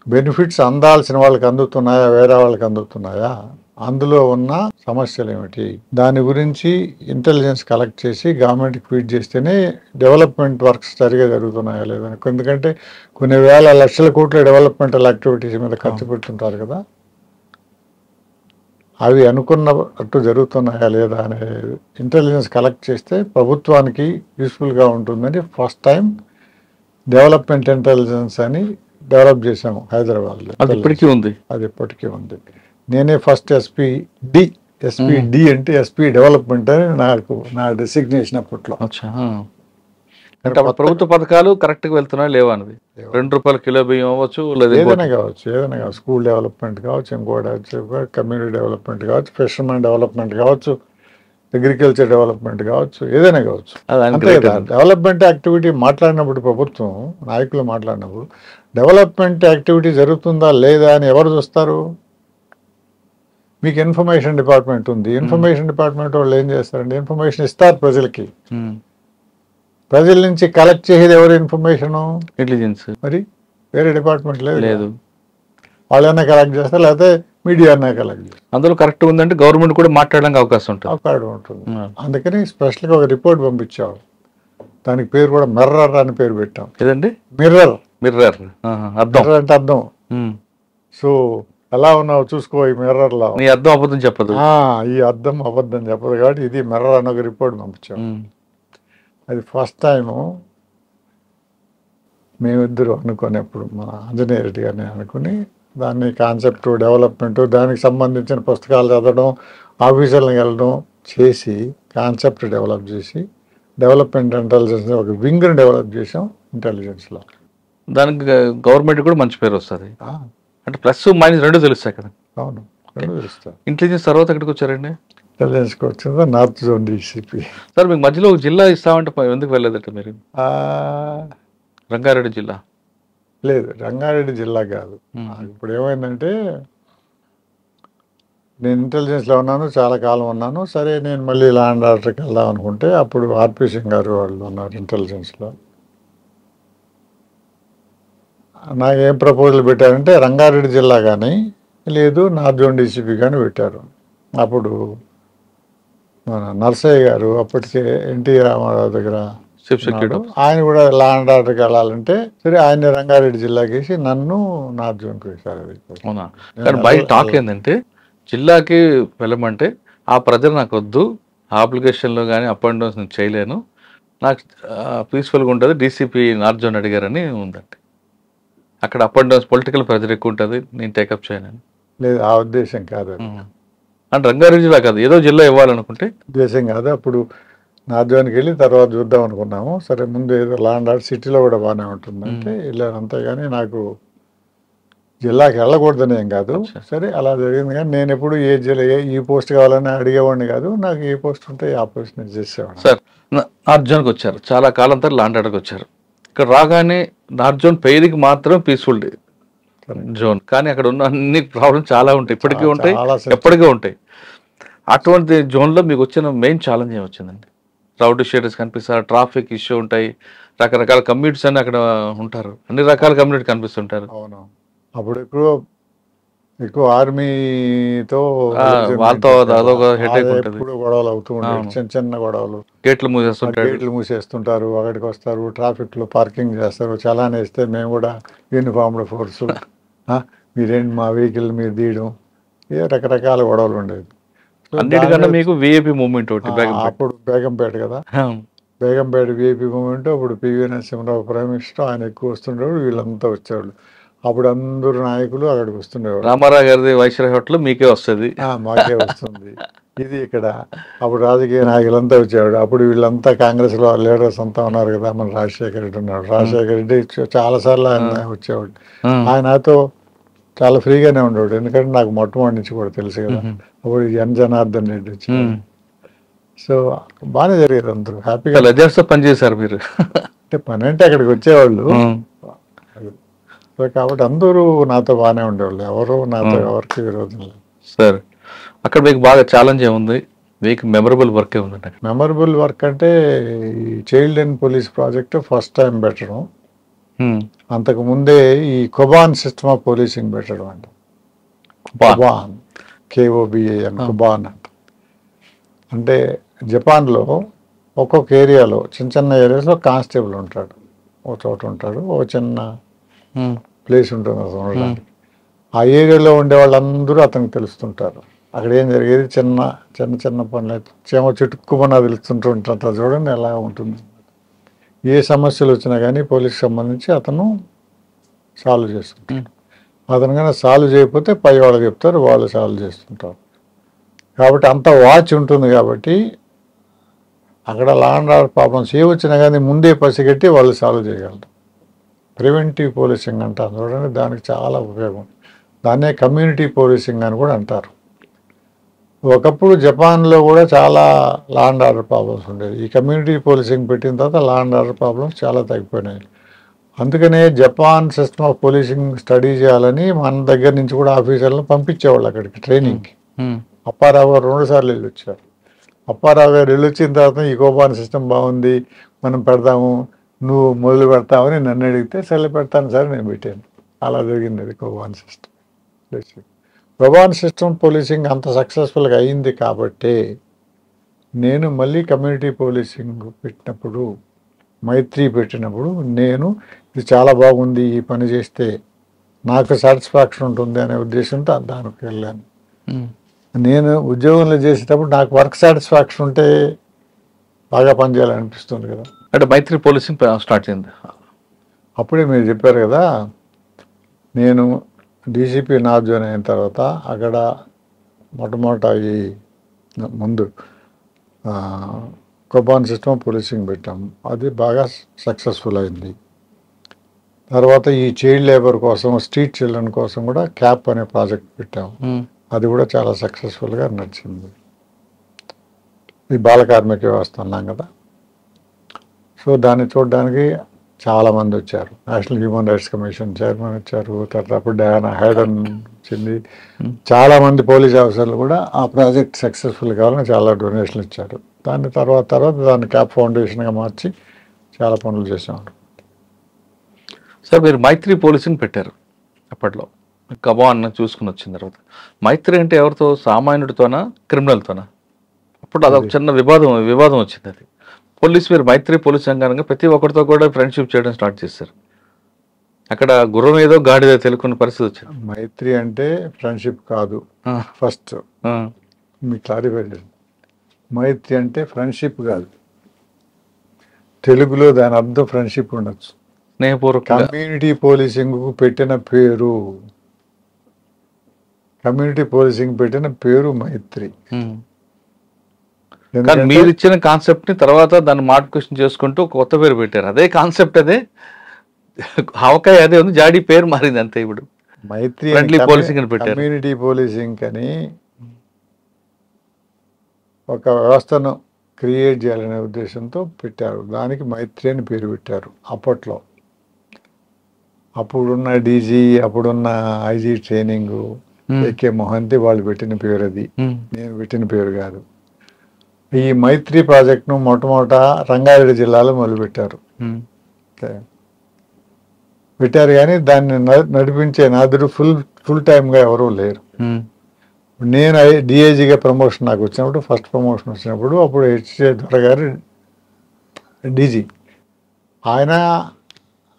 బెనిఫిట్స్ అందాల్సిన వాళ్ళకి అందుతున్నాయా, వేరే వాళ్ళకి అందుతున్నాయా, అందులో ఉన్న సమస్యలు ఏమిటి, దాని గురించి ఇంటెలిజెన్స్ కలెక్ట్ చేసి గవర్నమెంట్కి ఫీడ్ చేస్తేనే డెవలప్మెంట్ వర్క్స్ సరిగా జరుగుతున్నాయా లేదని. ఎందుకంటే కొన్ని వేల లక్షల కోట్ల డెవలప్మెంటల్ యాక్టివిటీస్ మీద ఖర్చు పెడుతుంటారు కదా, అవి అనుకున్నట్టు జరుగుతున్నాయా లేదా అనే ఇంటెలిజెన్స్ కలెక్ట్ చేస్తే ప్రభుత్వానికి యూస్ఫుల్గా ఉంటుందని ఫస్ట్ టైం డెవలప్మెంట్ ఇంటెలిజెన్స్ అని డెవలప్ చేశాము హైదరాబాద్లో. అది ఇప్పటికీ ఉంది. అది ఇప్పటికీ ఉంది. నేనే ఫస్ట్ ఎస్పీ అంటే ఎస్పీ డెవలప్మెంట్ అని నా డెసిగ్నేషన్ అప్పట్లో. అంటే ప్రభుత్వ పథకాలు కరెక్ట్గా వెళ్తున్నాయి లేవా అన్నది. ₹2 కిలో బియ్యం అవ్వచ్చు, లేదా ఏదైనా కావచ్చు, స్కూల్ డెవలప్మెంట్ కావచ్చు, ఇంకోటి కమ్యూనిటీ డెవలప్మెంట్ కావచ్చు, ఫిషర్మెన్ డెవలప్మెంట్ కావచ్చు, అగ్రికల్చర్ డెవలప్మెంట్ కావచ్చు, ఏదైనా కావచ్చు. అంతే కదా, డెవలప్మెంట్ యాక్టివిటీ మాట్లాడినప్పుడు ప్రభుత్వం నాయకులు మాట్లాడినప్పుడు డెవలప్మెంట్ యాక్టివిటీ జరుగుతుందా లేదా అని ఎవరు చూస్తారు? మీకు ఇన్ఫర్మేషన్ డిపార్ట్మెంట్ ఉంది. ఇన్ఫర్మేషన్ డిపార్ట్మెంట్ వాళ్ళు ఏం చేస్తారంటే ఇన్ఫర్మేషన్ ఇస్తారు ప్రజలకి. ప్రజల నుంచి కలెక్ట్ చేసేది ఎవరు ఇన్ఫర్మేషన్? ఇంటెలిజెన్స్. మరి వేరే డిపార్ట్మెంట్ లేదు. వాళ్ళైనా కలెక్ట్ చేస్తారు, లేకపోతే మీడియా అన్నా కలెక్ట్ చేస్తారు. అందులో కరెక్ట్ ఉందంటే గవర్నమెంట్ కూడా మాట్లాడడానికి అవకాశం ఉంటుంది. అందుకని స్పెషల్గా ఒక రిపోర్ట్ పంపించావు. దానికి పేరు కూడా మిర్రర్ అని పేరు పెట్టాం. ఏదండి? మిర్రర్. మిర్రర్ అంటే అర్థం. సో ఎలా ఉన్నావు చూసుకో ఈ మిర్రర్లో. నీ అర్థం అబద్ధం చెప్పదు. ఈ అర్థం అబద్ధం చెప్పదు కాబట్టి ఇది మిర్రర్ అని ఒక రిపోర్ట్ పంపించాం. అది ఫస్ట్ టైము మేమిద్దరు అనుకునేప్పుడు మన ఆంజనేయ రెడ్డి గారిని అనుకుని దాన్ని కాన్సెప్ట్ డెవలప్మెంట్ దానికి సంబంధించిన పుస్తకాలు చదవడం, ఆఫీసర్లను వెళ్ళడం చేసి కాన్సెప్ట్ డెవలప్ చేసి డెవలప్మెంట్ ఇంటెలిజెన్స్ ఒక వింగ్ని డెవలప్ చేసాం ఇంటెలిజెన్స్లో. దానికి గవర్నమెంట్ కూడా మంచి పేరు వస్తుంది. అంటే ప్లస్ మైనస్ రెండు తెలుస్తాయి కదా. అవును, రెండు తెలుస్తాయి. ఇంటెలిజెన్స్ తర్వాత ఎక్కడికి వచ్చారండి? ఇంటెలిజెన్స్కి వచ్చిందా నార్త్ జోన్ డీసీపీ. సార్ మీకు మధ్యలో ఒక జిల్లా ఇస్తామంటే ఎందుకు వెళ్ళలేదట మీరు? రంగారెడ్డి జిల్లా. లేదు, రంగారెడ్డి జిల్లా కాదు. ఇప్పుడు ఏమైందంటే నేను ఇంటెలిజెన్స్లో ఉన్నాను, చాలా కాలం ఉన్నాను. సరే నేను మళ్ళీ లా అండ్ ఆర్డర్కి వెళ్దాం అనుకుంటే అప్పుడు ఆర్పి సింగ్ గారు వాళ్ళు ఉన్నారు ఇంటెలిజెన్స్లో. నాకు ఏం ప్రపోజల్ పెట్టారంటే రంగారెడ్డి జిల్లా కానీ లేదు నార్త్ జోన్ డీసీపీ కానీ పెట్టారు. అప్పుడు మన నర్సయ్య గారు అప్పటికే ఎన్టీ రామారావు దగ్గర ఆయన కూడా లా అండ్ ఆర్డర్కి వెళ్ళాలంటే సరే ఆయన రంగారెడ్డి జిల్లాకి వేసి నన్ను నార్త్ జోన్కి వేశారు. అవునా? కానీ బయట టాక్ ఏంటంటే జిల్లాకి వెళ్ళమంటే ఆ ప్రజలు నాకు వద్దు, అప్లికేషన్లో కానీ అప్ అండ్ డౌన్స్ నేను చేయలేను, నాకు పీస్ఫుల్గా ఉంటుంది, డీసీపీ నార్త్ జోన్ అడిగారని ఉందండి. అక్కడ up and downs political pressure ఎక్కువ ఉంటుంది, నేను టేకప్ చేయను. లేదు, ఆ ఉద్దేశం కాదు. అంటే రంగారెడ్డి జిల్లా కాదు, ఏదో జిల్లా ఇవ్వాలనుకుంటే ఉద్దేశం కాదు. అప్పుడు నార్త్ జోన్కి వెళ్ళి తర్వాత చూద్దాం అనుకున్నాము. సరే ముందు ఏదో లా అండ్ ఆర్డర్ సిటీలో కూడా బాగానే ఉంటుందంటే వెళ్ళాను. అంతేగాని నాకు జిల్లాకి వెళ్ళకూడదని ఏం కాదు. సరే అలా జరిగింది. కానీ నేను ఎప్పుడు ఏ జిల్లా ఈ పోస్ట్ కావాలని అడిగేవాడిని కాదు. నాకు ఏ పోస్ట్ ఉంటే ఆ పోస్ట్ నేను చేసేవాడిని. సార్ నార్త్ జోన్కి వచ్చారు, చాలా కాలం తర్వాత లా అండ్ ఆర్డర్కి వచ్చారు. ఇక్కడ రాగానే నార్త్ జోన్ పేరుకి మాత్రం పీస్ఫుల్ జోన్, కానీ అక్కడ ఉన్న అన్ని ప్రాబ్లమ్స్ చాలా ఉంటాయి, ఇప్పటికీ ఉంటాయి, ఎప్పటికీ ఉంటాయి. అటువంటి జోన్లో మీకు వచ్చిన మెయిన్ ఛాలెంజ్ ఏమొచ్చిందండి? రౌడీ షీటర్స్ కనిపిస్తారు, ట్రాఫిక్ ఇష్యూ ఉంటాయి, రకరకాల కమ్యూనిటీస్ అని అక్కడ ఉంటారు, అన్ని రకాల కమ్యూనిటీ కనిపిస్తుంటారు. అవును, అప్పుడు ఎక్కువ ఆర్మీతో వాళ్ళతో అదొక హెడేక్ ఉంటుంది, గొడవలు అవుతూ ఉంటాయి, చిన్న చిన్న గొడవలు. గేట్లు మూసేస్తుంటారు, అక్కడికి వస్తారు, ట్రాఫిక్లో పార్కింగ్ చేస్తారు, చలాన్ వేస్తే మేము కూడా యూనిఫామ్డ్ ఫోర్సు, మీరేంటి మా వెహికల్ మీరు తీయడం, రకరకాల గొడవలు ఉండేవి. అన్నిటికన్నా మీకు విఐపి మూవ్మెంట్ ఒకటి అప్పుడు బేగంపేట కదా, బేగంపేట విఐపి మూవ్మెంట్. అప్పుడు పివి నరసింహరావు ప్రైమ్ మినిస్టర్, ఆయన ఎక్కువ వస్తుండేవాడు, వీళ్ళంతా వచ్చేవాళ్ళు. అప్పుడు అందరూ నాయకులు అక్కడికి వస్తుండేవాడు. రామారావు గారిది వైస్రాయ్ హోటల్ మీకే వస్తుంది, మాకే వస్తుంది. ఇది ఇక్కడ అప్పుడు రాజకీయ నాయకులంతా వచ్చేవాడు. అప్పుడు వీళ్ళంతా కాంగ్రెస్లో లీడర్స్ అంతా ఉన్నారు కదా, మన రాజశేఖర రెడ్డి ఉన్నాడు. రాజశేఖర రెడ్డి చాలాసార్లు ఆయన వచ్చేవాడు. ఆయనతో చాలా ఫ్రీగానే ఉండేవాడు, ఎందుకంటే నాకు మొట్టమొదటి నుంచి కూడా తెలుసు కదా. అప్పుడు ఎన్ జనార్దన్ రెడ్డి వచ్చాడు. సో బాగానే జరిగేది, అందరూ హ్యాపీగా పనిచేశారు మీరు. అంటే పని అంటే అక్కడికి వచ్చేవాళ్ళు. సో కాబట్టి అందరూ నాతో బాగానే ఉండేవాళ్ళు, ఎవరు నాతో ఎవరికి విరోధం లేదు. సార్ అక్కడ మీకు బాగా ఛాలెంజ్ ఏముంది, మీకు మెమరబుల్ వర్క్ ఏముందండి? మెమరబుల్ వర్క్ అంటే ఈ child and police project first time పెట్టడం. అంతకు ముందే ఈ కొబాన్ సిస్టమ్ ఆఫ్ పోలీసింగ్ పెట్టడం అంట. KOBA అని కుబాన్ అంట. అంటే జపాన్లో ఒక్కొక్క ఏరియాలో చిన్న చిన్న ఏరియాస్లో కానిస్టేబుల్ ఉంటాడు, ఒక చోట ఉంటాడు, ఒక చిన్న ప్లేస్ ఉంటుంది అతను ఉండడానికి. ఆ ఏరియాలో ఉండే వాళ్ళందరూ అతనికి తెలుస్తుంటారు. అక్కడ ఏం జరిగేది చిన్న చిన్న చిన్న పనులు చేమ చుట్టుకుమన్నా తెలుస్తుంటూ ఉంటారు. చూడండి ఎలా ఉంటుంది. ఏ సమస్యలు వచ్చినా కానీ పోలీస్కి సంబంధించి అతను సాల్వ్ చేస్తుంటాడు. అతను కానీ సాల్వ్ చేయకపోతే పై వాళ్ళకి చెప్తారు, వాళ్ళు సాల్వ్ చేస్తుంటారు. కాబట్టి అంత వాచ్ ఉంటుంది. కాబట్టి అక్కడ లా అండ్ ఆర్డర్ ప్రాబ్లమ్స్ ఏ వచ్చినా కానీ ముందే పసిగట్టి వాళ్ళు సాల్వ్ చేయగలరు. ప్రివెంటివ్ పోలీసింగ్ అంటారు చూడండి, దానికి చాలా ఉపయోగం. దాన్నే కమ్యూనిటీ పోలీసింగ్ అని కూడా అంటారు. ఒకప్పుడు జపాన్లో కూడా చాలా లా అండ్ ఆర్డర్ ప్రాబ్లమ్స్ ఉండేవి. ఈ కమ్యూనిటీ పోలీసింగ్ పెట్టిన తర్వాత లా అండ్ ఆర్డర్ ప్రాబ్లమ్స్ చాలా తగ్గిపోయినాయి. అందుకనే Japan system of policing study చేయాలని మన దగ్గర నుంచి కూడా ఆఫీసర్లను పంపించేవాళ్ళు అక్కడికి ట్రైనింగ్కి. అప్పారావు గారు 2 సార్లు వెళ్ళి వచ్చారు. అప్పారావు గారు వెళ్ళి వచ్చిన తర్వాత ఈ కోపాన్ సిస్టమ్ బాగుంది, మనం పెడతాము, నువ్వు మొదలు పెడతామని నన్ను అడిగితే సరే పెడతాను సార్ నేను పెట్టాను. అలా జరిగింది అది కోపాన్ సిస్టమ్. కోపాన్ సిస్టమ్ పోలీసింగ్ అంత సక్సెస్ఫుల్గా అయింది కాబట్టి నేను మళ్ళీ కమ్యూనిటీ పోలీసింగ్ పెట్టినప్పుడు, మైత్రి పెట్టినప్పుడు నేను ఇది చాలా బాగుంది, ఈ పని చేస్తే నాకు సాటిస్ఫాక్షన్ ఉంటుంది అనే ఉద్దేశంతో దానికి వెళ్ళాను. నేను ఉద్యోగంలో చేసేటప్పుడు నాకు వర్క్ సాటిస్ఫాక్షన్ ఉంటే బాగా పనిచేయాలనిపిస్తుంది కదా. అంటే మైత్రి పోలీసింగ్ స్టార్ట్ అయింది అప్పుడే మీరు చెప్పారు కదా, నేను DCP నార్త్ జోన్ అయిన తర్వాత అక్కడ మొట్టమొదట ఈ ముందు కోపాన్ సిస్టమ్ పోలీసింగ్ పెట్టాము. అది బాగా సక్సెస్ఫుల్ అయింది. తర్వాత ఈ చైల్డ్ లేబర్ కోసం, స్ట్రీట్ చిల్డ్రన్ కోసం కూడా క్యాప్ అనే ప్రాజెక్ట్ పెట్టాము. అది కూడా చాలా సక్సెస్ఫుల్గా నడిచింది. ఈ బాల కార్మిక వ్యవస్థ అన్నాం కదా, సో దాన్ని చూడడానికి చాలామంది వచ్చారు. National human rights commission chairman వచ్చారు, తర్వాత అప్పుడు డయానా హైడన్ వచ్చింది. చాలామంది పోలీస్ ఆఫీసర్లు కూడా ఆ ప్రాజెక్ట్ సక్సెస్ఫుల్ కావాలని చాలా డొనేషన్లు ఇచ్చారు. దాని తర్వాత దాన్ని క్యాప్ ఫౌండేషన్గా మార్చి చాలా పనులు చేసాము. సార్ మీరు మైత్రి పోలీసింగ్ పెట్టారు అప్పట్లో, కబాన్ చూసుకుని వచ్చిన తర్వాత. మైత్రి అంటే ఎవరితో, సామాన్యుడితోనా క్రిమినల్తోనా? అప్పుడు అదొక చిన్న వివాదం వచ్చింది. అది పోలీస్ మీరు మైత్రి పోలీస్ సంఘానంగా ప్రతి ఒక్కరితో కూడా ఫ్రెండ్షిప్ చేయడం స్టార్ట్ చేశారు. అక్కడ గుర్రం ఏదో గాడిదో తెలుకున్న పరిస్థితి వచ్చింది. మైత్రి అంటే ఫ్రెండ్షిప్ కాదు. ఫస్ట్ మీ క్లారిఫై చేయండి. మైత్రి అంటే ఫ్రెండ్షిప్ కాదు. తెలుగులో దాని అర్థం ఫ్రెండ్షిప్ ఉండొచ్చు. కమ్యూనిటీ పోలీసింగ్ పెట్టిన పేరు, కమ్యూనిటీ పోలీసింగ్ పెట్టిన పేరు మైత్రి. కానీ మీరు ఇచ్చిన కాన్సెప్ట్ ని తర్వాత దాన్ని మోడిఫికేషన్ చేసుకుంటూ కొత్త పేరు పెట్టారు. అదే కాన్సెప్ట్, అదే ఆవకాయ అదే ఉంది, జాడీ పేరు మారింది అంతే. ఇప్పుడు మైత్రి పోలీసింగ్ అని పెట్టారు. కమ్యూనిటీ పోలీసింగ్ అని ఒక వ్యవస్థను క్రియేట్ చేయాలనే ఉద్దేశంతో పెట్టారు. దానికి మైత్రి అని పేరు పెట్టారు అప్పట్లో. అప్పుడున్న డీజీ, అప్పుడున్న IG ట్రైనింగ్ AK మొహంతి వాళ్ళు పెట్టిన పేరు అది, నేను పెట్టిన పేరు కాదు. ఈ మైత్రి ప్రాజెక్ట్ను మొట్టమొదట రంగారెడ్డి జిల్లాలో మొదలుపెట్టారు. పెట్టారు కానీ దాన్ని నడిపించే నాదుడు ఫుల్ టైమ్గా ఎవరూ లేరు. నేను DIGగా ప్రమోషన్ నాకు వచ్చినప్పుడు, ఫస్ట్ ప్రమోషన్ వచ్చినప్పుడు అప్పుడు HJ దొర గారు DG.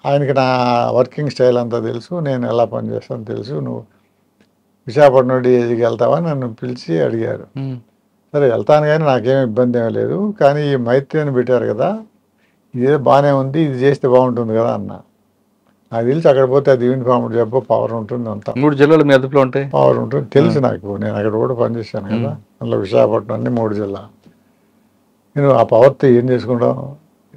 ఆయనకి నా వర్కింగ్ స్టైల్ అంతా తెలుసు, నేను ఎలా పనిచేస్తానో తెలుసు. నువ్వు విశాఖపట్నం DIGకి వెళ్తావా నన్ను పిలిచి అడిగారు. సరే వెళ్తాను కానీ నాకేం ఇబ్బంది ఏమీ లేదు, కానీ ఈ మైత్రి అని పెట్టారు కదా, ఇదే బాగానే ఉంది, ఇది చేస్తే బాగుంటుంది కదా అన్న. నాకు తెలిసి అక్కడ పోతే అది యూనిఫామ్ జాబ్, పవర్ ఉంటుంది, అంతా 3 జిల్లాలు మీ అదుపులో ఉంటాయి, పవర్ ఉంటుంది తెలుసు నాకు. నేను అక్కడ కూడా పనిచేశాను కదా, అందులో విశాఖపట్నం అన్ని 3 జిల్లా. నేను ఆ పవర్తో ఏం చేసుకుంటాం,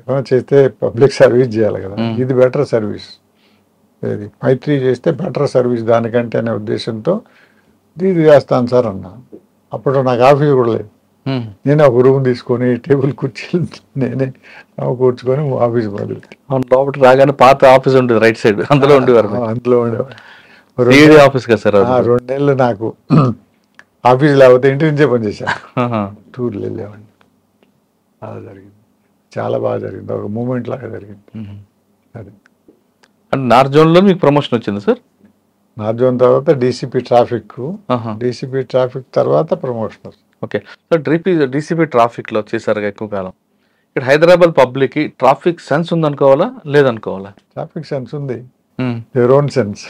ఏమైనా చేస్తే పబ్లిక్ సర్వీస్ చేయాలి కదా, ఇది బెటర్ సర్వీస్. ఇది మైత్రి చేస్తే బెటర్ సర్వీస్ దానికంటే అనే ఉద్దేశంతో ఇది చేస్తాను సార్ అన్న. అప్పుడు నాకు ఆఫీస్ కూడా లేదు, నేను ఒక రూమ్ తీసుకొని టేబుల్ కుర్చీలు నేనే కూర్చుకొని ఆఫీస్ మొదలు. లోపల రాగానే పాత ఆఫీస్ ఉంటుంది రైట్ సైడ్, అందులో ఉండేవారు. అందులో ఉండేవారు. ఆఫీస్ కదా సార్. 2 నెలలు నాకు ఆఫీస్ లేకపోతే ఇంటి నుంచే పనిచేశాను, టూర్లు వెళ్ళేవాడిని. అలా జరిగింది, చాలా బాగా జరిగింది, ఒక మూమెంట్ లాగా జరిగింది. అది అంటే నార్త్ జోన్లో మీకు ప్రమోషన్ వచ్చింది సార్? నార్త్ జోన్ తర్వాత డీసీపీ ట్రాఫిక్, ఆహా. డీసీపీ ట్రాఫిక్ తర్వాత ప్రమోషనల్. ఓకే. సో డీసీపీ ట్రాఫిక్లో వచ్చేసరికి ఎక్కువ కాలం ఇక్కడ హైదరాబాద్ పబ్లిక్కి ట్రాఫిక్ సెన్స్ ఉందనుకోవాలా లేదనుకోవాలా? ట్రాఫిక్ సెన్స్ ఉంది, దేర్ ఓన్ సెన్స్.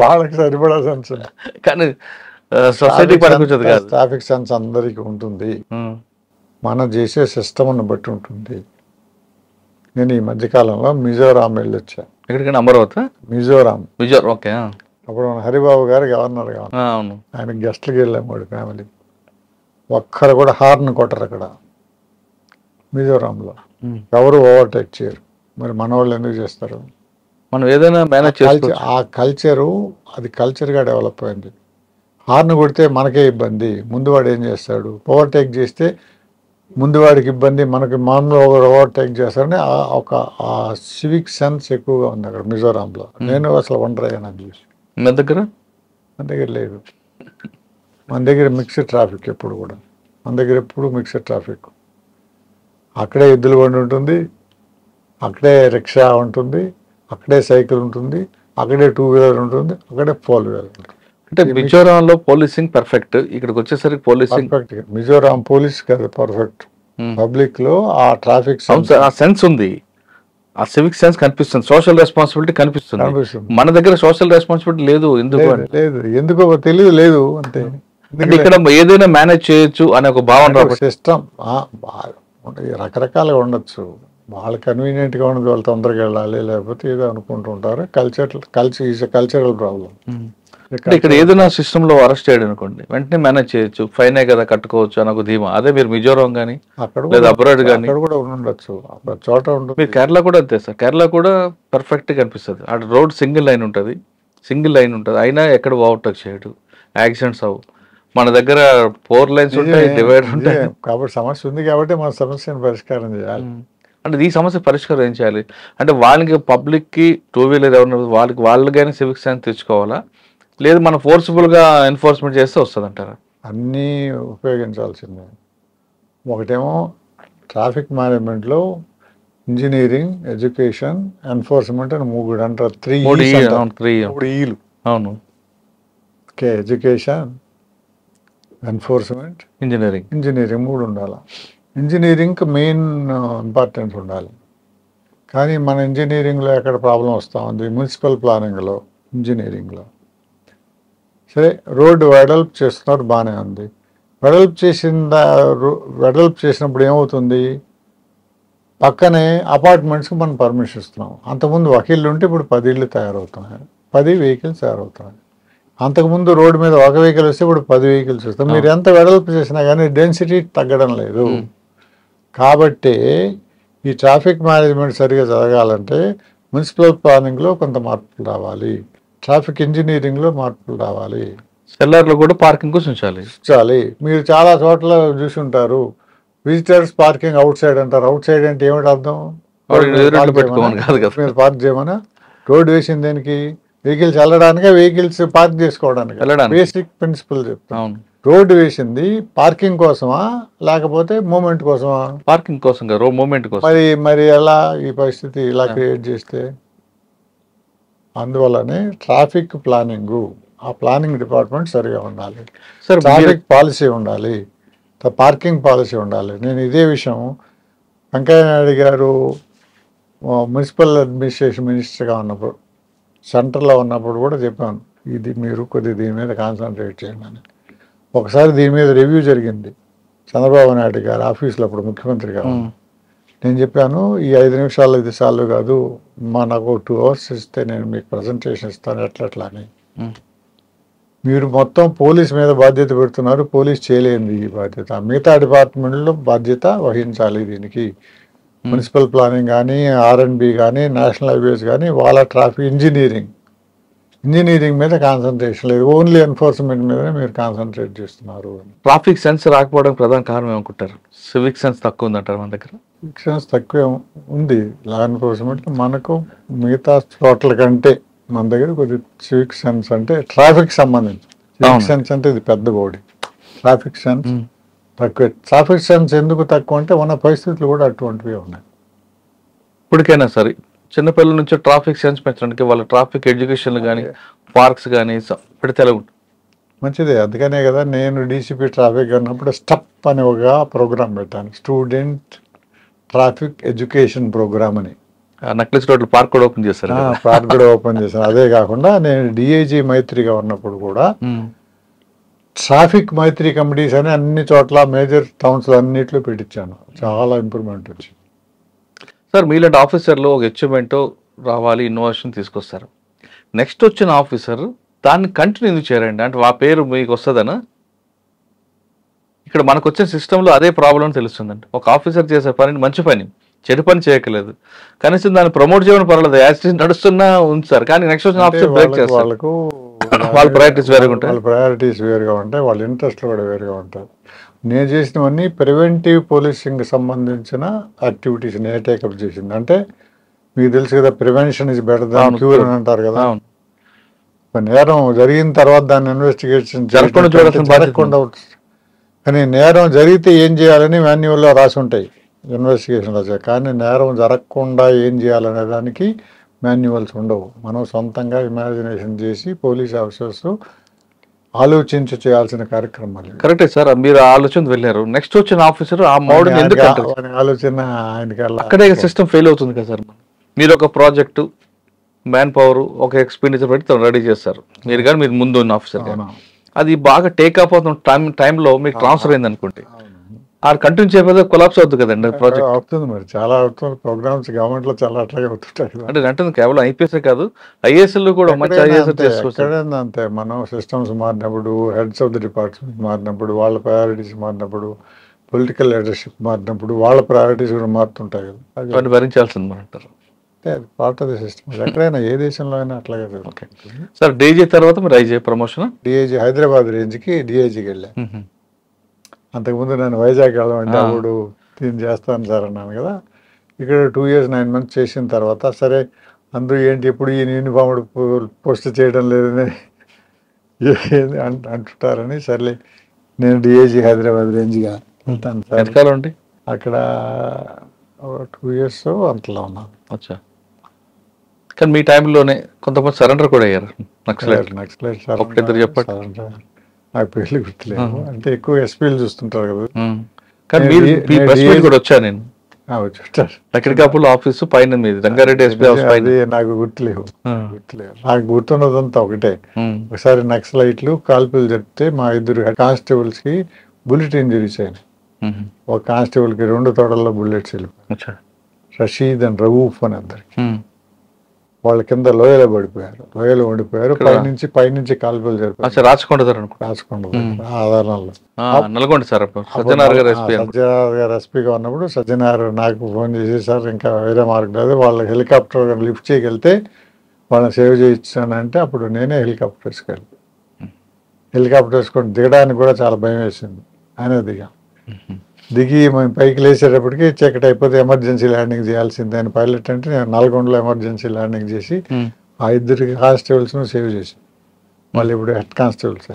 వాళ్ళకి సరిపడా సెన్స్ ఉంది, కానీ సొసైటీ పనికొచ్చేది కాదు. ట్రాఫిక్ సెన్స్ అందరికీ ఉంటుంది, మనం చేసే సిస్టమ్ని బట్టి ఉంటుంది. నేను ఈ మధ్యకాలంలో మిజోరాం వెళ్ళొచ్చా. ఎక్కడికైనా అమరావతి? మిజోరాం. ఓకే. అప్పుడు మన హరిబాబు గారు గవర్నర్ గా అవును. ఆయన గెస్ట్లకి వెళ్ళాము వాడి ఫ్యామిలీ. ఒక్కరు కూడా హార్న్ కొట్టరు అక్కడ మిజోరాంలో, ఎవరు ఓవర్టేక్ చేయరు. మరి మన వాళ్ళు ఎందుకు చేస్తారు? మనం ఏదైనా మేనేజ్ చేసుకోవచ్చు. ఆ కల్చరు అది కల్చర్గా డెవలప్ అయింది. హార్న్ కొడితే మనకే ఇబ్బంది, ముందు వాడు ఏం చేస్తాడు? ఓవర్టేక్ చేస్తే ముందు వాడికి ఇబ్బంది, మనకి మామూలు ఓవర్టేక్ చేస్తారని ఒక సివిక్ సెన్స్ ఎక్కువగా ఉంది అక్కడ మిజోరాంలో. నేను అసలు వండర్ అయ్యాను అది చూసి. మన దగ్గర లేదు. మన దగ్గర మిక్స్డ్ ట్రాఫిక్ ఎప్పుడు కూడా, మన దగ్గర ఎప్పుడు మిక్స్డ్ ట్రాఫిక్. అక్కడే ఎద్దుల బండి ఉంటుంది, అక్కడే రిక్షా ఉంటుంది, అక్కడే సైకిల్ ఉంటుంది, అక్కడే 2 వీలర్ ఉంటుంది, అక్కడే 4 వీలర్ ఉంటుంది. అంటే మిజోరాంలో పోలీసింగ్ పర్ఫెక్ట్, ఇక్కడికి వచ్చేసరికి పోలీసింగ్ పర్ఫెక్ట్. మిజోరాం పోలీస్ కాదు పర్ఫెక్ట్, పబ్లిక్ లో ఆ ట్రాఫిక్ ఆ సెన్స్ ఉంది, ఆ సివిక్ సెన్స్ కనిపిస్తుంది, సోషల్ రెస్పాన్సిబిలిటీ కనిపిస్తుంది. మన దగ్గర సోషల్ రెస్పాన్సిబిలిటీ లేదు. ఎందుకు లేదు, ఎందుకో తెలియదు, లేదు అంతే. ఇక్కడ ఏదైనా మేనేజ్ చేయొచ్చు అనే ఒక భావన. సిస్టమ్ రకరకాలుగా ఉండొచ్చు, వాళ్ళు కన్వీనియంట్గా ఉండదు, వాళ్ళు తొందరగా వెళ్ళాలి, లేకపోతే ఏదో అనుకుంటూ ఉంటారు. Cultural problem. ఇక్కడ ఏదైనా సిస్టమ్ లో అరెస్ట్ చేయడం అనుకోండి, వెంటనే మేనేజ్ చేయొచ్చు, ఫైనే కదా కట్టుకోవచ్చు అని ఒక ధీమా. అదే మీరు మిజోరాం కానీ లేదా అబ్రాడ్ కానీ కూడా ఉండొచ్చు, చోట ఉంటుంది. మీరు కేరళ కూడా అంతే సార్. కేరళ కూడా పర్ఫెక్ట్ గా అనిపిస్తుంది. అక్కడ రోడ్ సింగిల్ లైన్ ఉంటుంది, అయినా ఎక్కడ ఓవర్టేక్ చేయడు, యాక్సిడెంట్స్ అవ్వు. మన దగ్గర 4 లైన్స్ ఉంటాయి, డివైడర్ ఉంటాయి. కాబట్టి సమస్య ఉంది, కాబట్టి మన సమస్యను పరిష్కారం చేయాలి. అంటే ఈ సమస్య పరిష్కారం ఏం చేయాలి అంటే, వాళ్ళకి పబ్లిక్ కి 2 వీలర్ ఎవరు వాళ్ళకి సివిక్ సెన్స్ తెచ్చుకోవాలా, లేదు మనం ఫోర్స్ఫుల్గా ఎన్ఫోర్స్మెంట్ చేస్తే వస్తుంది అంటారా? అన్నీ ఉపయోగించాల్సిందే. ఒకటేమో ట్రాఫిక్ మేనేజ్మెంట్లో ఇంజనీరింగ్, ఎడ్యుకేషన్, ఎన్ఫోర్స్మెంట్ అని 3 అంటారు. 3 ఈలు. అవును. ఓకే, ఎడ్యుకేషన్, ఎన్ఫోర్స్మెంట్, ఇంజనీరింగ్ 3 ఉండాలి. ఇంజనీరింగ్కి మెయిన్ ఇంపార్టెన్స్ ఉండాలి. కానీ మన ఇంజనీరింగ్లో ఎక్కడ ప్రాబ్లం వస్తూ ఉంది? మున్సిపల్ ప్లానింగ్లో, ఇంజనీరింగ్లో. సరే, రోడ్డు వెడల్ప్ చేస్తున్నారు, బాగానే ఉంది. వెడల్ప్ చేసినప్పుడు ఏమవుతుంది? పక్కనే అపార్ట్మెంట్స్కి మనం పర్మిషన్ ఇస్తున్నాం. అంతకుముందు ఒక ఇల్లు ఉంటే ఇప్పుడు 10 ఇళ్ళు తయారవుతున్నాయి, 10 వెహికల్స్ తయారవుతున్నాయి. అంతకుముందు రోడ్డు మీద ఒక వెహికల్ వస్తే ఇప్పుడు 10 వెహికల్స్ వస్తాయి. మీరు ఎంత వెడల్పు చేసినా కానీ డెన్సిటీ తగ్గడం లేదు. కాబట్టి ఈ ట్రాఫిక్ మేనేజ్మెంట్ సరిగా జరగాలంటే మున్సిపల్ ప్లానింగ్లో కొంత మార్పులు రావాలి, ట్రాఫిక్ ఇంజనీరింగ్లో మార్పులు రావాలి. సెల్లార్లో కూడా పార్కింగ్ కోసం ఉంచాలి. మీరు చాలా చోట్ల చూసి ఉంటారు, విజిటర్స్ పార్కింగ్ అవుట్ సైడ్ అంటారు. అవుట్ సైడ్ అంటే ఏమిటి అర్థం? మీరు పార్క్ చేయమన్నా? రోడ్డు వేసింది దేనికి? వెహికల్స్ వెళ్ళడానికి, వెహికల్స్ పార్క్ చేసుకోవడానికి. బేసిక్ ప్రిన్సిపల్ చెప్తాను. రోడ్డు వేసింది పార్కింగ్ కోసమా లేకపోతే మూమెంట్ కోసమా? పార్కింగ్ కోసం, మూమెంట్ కోసం. మరి ఎలా ఈ పరిస్థితి ఇలా క్రియేట్ చేస్తే? అందువల్లనే ట్రాఫిక్ ప్లానింగ్, ఆ ప్లానింగ్ డిపార్ట్మెంట్ సరిగా ఉండాలి, ట్రాఫిక్ పాలసీ ఉండాలి, పార్కింగ్ పాలసీ ఉండాలి. నేను ఇదే విషయం వెంకయ్య నాయుడు గారు మున్సిపల్ అడ్మినిస్ట్రేషన్ మినిస్టర్గా ఉన్నప్పుడు, సెంటర్లో ఉన్నప్పుడు కూడా చెప్పాను, ఇది మీరు కొద్దిగా దీని మీద కాన్సన్ట్రేట్ చేయండి అని. ఒకసారి దీని మీద రివ్యూ జరిగింది చంద్రబాబు నాయుడు గారు ఆఫీస్లో, అప్పుడు ముఖ్యమంత్రిగా. నేను చెప్పాను, ఈ 5 నిమిషాలు ఇది చాలు కాదు, నాకు 2 అవర్స్ ఇస్తే నేను మీకు ప్రజెంటేషన్ ఇస్తాను ఎట్లా అని. మీరు మొత్తం పోలీస్ మీద బాధ్యత పెడుతున్నారు, పోలీస్ చేయలేంది ఈ బాధ్యత. మిగతా డిపార్ట్మెంట్లో బాధ్యత వహించాలి దీనికి. మున్సిపల్ ప్లానింగ్ కానీ, R&B కానీ, నేషనల్ హైవేస్ కానీ, వాళ్ళ ట్రాఫిక్ ఇంజనీరింగ్ మీద కాన్సన్ట్రేషన్ లేదు, ఓన్లీ ఎన్ఫోర్స్మెంట్ మీదనే మీరు కాన్సన్ట్రేట్ చేస్తున్నారు. ట్రాఫిక్ సెన్స్ రాకపోవడం ప్రధాన కారణం ఏమనుకుంటారు? సివిక్ సెన్స్ తక్కువ ఉందంటారు మన దగ్గర. సివిక్ సెన్స్ తక్కువ ఉంది లా ఎన్ఫోర్స్మెంట్. మనకు మిగతా చోట్ల కంటే మన దగ్గర కొద్ది సివిక్ సెన్స్ అంటే ట్రాఫిక్ సంబంధించి. సివిక్ సెన్స్ అంటే ఇది పెద్ద బాడీ, ట్రాఫిక్ సెన్స్ తక్కువ. ట్రాఫిక్ సెన్స్ ఎందుకు తక్కువ అంటే మన పరిస్థితులు కూడా అటువంటివి ఉన్నాయి. ఇప్పటికైనా సరే చిన్నపిల్లల నుంచి ట్రాఫిక్ సెన్స్ పెంచడానికి వాళ్ళ ట్రాఫిక్ ఎడ్యుకేషన్ కానీ పార్క్స్ కానీ పెడితే ఎలా ఉంటుంది? మంచిదే. అందుకనే కదా నేను డీసీపీ ట్రాఫిక్ అన్నప్పుడు స్టప్ అని ఒక ప్రోగ్రామ్ పెట్టాను, స్టూడెంట్ ట్రాఫిక్ ఎడ్యుకేషన్ ప్రోగ్రామ్ అని. నక్లెస్ రోడ్లు పార్క్ కూడా ఓపెన్ చేస్తారు కదా. పార్క్ కూడా ఓపెన్ చేశాను. అదే కాకుండా నేను డిఐజీ మైత్రిగా ఉన్నప్పుడు కూడా ట్రాఫిక్ మైత్రి కమిటీస్ అని అన్ని చోట్ల మేజర్ టౌన్స్ అన్నిట్లో పెట్టించాను. చాలా ఇంప్రూవ్మెంట్ వచ్చింది. సార్ మీలాంటి ఆఫీసర్లు ఒక అచీవ్మెంట్ రావాలి, ఇన్నోవేషన్ తీసుకొస్తారు. నెక్స్ట్ వచ్చిన ఆఫీసర్ దాన్ని కంటిన్యూ ఎందుకు చేయరండి? అంటే ఆ పేరు మీకు వస్తుందనా? ఇక్కడ మనకు వచ్చే సిస్టంలో అదే ప్రాబ్లం తెలుస్తుందండి. ఒక ఆఫీసర్ చేసే పని మంచి పని, చెడు పని చేయకలేదు, కనీసం దాన్ని ప్రమోట్ చేయడం పర్వాలేదు, యాక్సిడెంట్ నడుస్తున్నా ఉంచారు. కానీ నెక్స్ట్ వచ్చిన ఆఫీసర్ బ్రేక్ చేస్తారు. వాళ్ళకు వాళ్ళ ప్రయారిటీస్ వేరుగా ఉంటాయి. వాళ్ళ ప్రయారిటీస్ వేరుగా ఉంటాయి, వాళ్ళ ఇంట్రెస్ట్లు కూడా వేరుగా ఉంటాయి. నేను చేసినవన్నీ ప్రివెంటివ్ పోలీసింగ్ సంబంధించిన యాక్టివిటీస్ నేను టేకప్ చేసింది. అంటే మీకు తెలుసు కదా, prevention is better than cure అని అంటారు కదా. నేరం జరిగిన తర్వాత దాన్ని ఇన్వెస్టిగేషన్ జరగకుండా, కానీ నేరం జరిగితే ఏం చేయాలని మాన్యువల్లో రాసి ఉంటాయి ఇన్వెస్టిగేషన్లో. కానీ నేరం జరగకుండా ఏం చేయాలనే దానికి మాన్యువల్స్ ఉండవు. మనం సొంతంగా ఇమాజినేషన్ చేసి పోలీస్ ఆఫీసర్స్ ఆలోచించి చేయాల్సిన కార్యక్రమాలు. కరెక్టే సార్, మీరు ఆలోచన వెళ్ళారు. నెక్స్ట్ వచ్చిన ఆఫీసర్ ఆ మోడల్ ఆలోచన ఆయనకి అక్కడే సిస్టమ్ ఫెయిల్ అవుతుంది కదా సార్. మీరు ఒక ప్రాజెక్టు, మ్యాన్ పవర్, ఒక ఎక్స్పెండిచర్ పెట్టి రెడీ చేస్తారు మీరు, కానీ మీరు ముందు ఉన్న ఆఫీసర్ కానీ అది బాగా టేక్ అప్ అవుతున్న టైంలో మీకు ట్రాన్స్ఫర్ అయింది అనుకోండి, ఆ కంటిన్యూ చేయకపోతే కొలాప్స్ అవుతుంది కదండి ప్రాజెక్ట్. అవుతుంది మరి, చాలా అవుతుంది. ప్రోగ్రామ్స్ గవర్నమెంట్ లో చాలా అట్లాగే అవుతుంటాయి. అంటే అంటే కేవలం ఐపీఎస్ కాదు, ఐఏఎస్ఎల్ కూడా మంచి ఐఏఎస్ ఎక్కడైనా అంతే. మనం సిస్టమ్స్ మారినప్పుడు, హెడ్స్ ఆఫ్ ది డిపార్ట్మెంట్ మారినప్పుడు, వాళ్ళ ప్రయారిటీస్ మారినప్పుడు, పొలిటికల్ లీడర్షిప్ మారినప్పుడు వాళ్ళ ప్రయారిటీస్ కూడా మారుతుంటాయి కదా. అది భరించాల్సింది మరి అంటారు. Part of the system. ఎక్కడైనా ఏ దేశంలో అయినా అట్లాగే జరుగుతుంది. సార్ డీజీ తర్వాత మీరు ఐజీ ప్రమోషన్? డిఐజీ హైదరాబాద్ రేంజ్కి డిఐజీకి వెళ్ళాను. అంతకుముందు నేను వైజాగ్ వెళ్ళమంటే అప్పుడు దీన్ని చేస్తాను సార్ అన్నాను కదా. ఇక్కడ 2 years 9 months చేసిన తర్వాత సరే అందరూ ఏంటి ఎప్పుడు ఈ యూనిఫామ్ పోస్ట్ చేయడం లేదని అంటుంటారని సర్లే నేను డిఐజీ హైదరాబాద్ రేంజ్గా వెళ్తాను సార్. అండి అక్కడ 2 years అంతలో ఉన్నాను. అచ్చా. కానీ మీ టైంలోనే కొంతమంది సరెండర్ కూడా అయ్యారు నక్సలైట్. ఒకటిద్దరు చెప్పండి. నాకు పేర్లు గుర్తులేదు. అంటే ఎక్కువ ఎస్పీలు చూస్తుంటారు కదా. కానీ మీరు కూడా వచ్చా నేను వచ్చారు. ఎక్కడికప్పుడు ఆఫీసు పైన మీది రంగారెడ్డి ఎస్పీ హౌస్ పైన. నాకు గుర్తులేవు. నాకు గుర్తున్నదంతా ఒకటే, ఒకసారి నక్సలైట్లు కాల్పులు జరిపితే మా 2 కానిస్టేబుల్స్ కి బుల్లెట్ ఇంజరీస్ అయినాయి. ఒక కానిస్టేబుల్ కి 2 తొడల్లో బుల్లెట్స్ వెళ్ళిపోయాయి. రషీద్ అండ్ రవూఫ్ అని అందరికి. వాళ్ళ కింద లోయలో పడిపోయారు, లోయలో ఉండిపోయారు. పైనుంచి కాల్పులు జరిపారు. రాచకొండ ఆధారాల్లో నల్గొండ సార్ సత్యనారాయణ గారు ఎస్పీగా ఉన్నప్పుడు సత్యనారాయణ నాకు ఫోన్ చేసి, సార్ ఇంకా వేరే మార్గం లేదు, వాళ్ళ హెలికాప్టర్ లిఫ్ట్ చేయగలిగితే వాళ్ళని సేవ్ చేయించానంటే అప్పుడు నేనే హెలికాప్టర్ వేసుకెళ్ళి హెలికాప్టర్ వేసుకొని దిగడానికి కూడా చాలా భయం వేసింది. ఆయన దిగి మేము పైకి లేచేటప్పటికి చీకటి అయిపోతే ఎమర్జెన్సీ ల్యాండింగ్ చేయాల్సిందే అని పైలట్ అంటే నేను నల్గొండలో ఎమర్జెన్సీ ల్యాండింగ్ చేసి ఆ 2 కానిస్టేబుల్స్ను సేవ్ చేసి మళ్ళీ ఇప్పుడు హెడ్ కానిస్టేబుల్స్.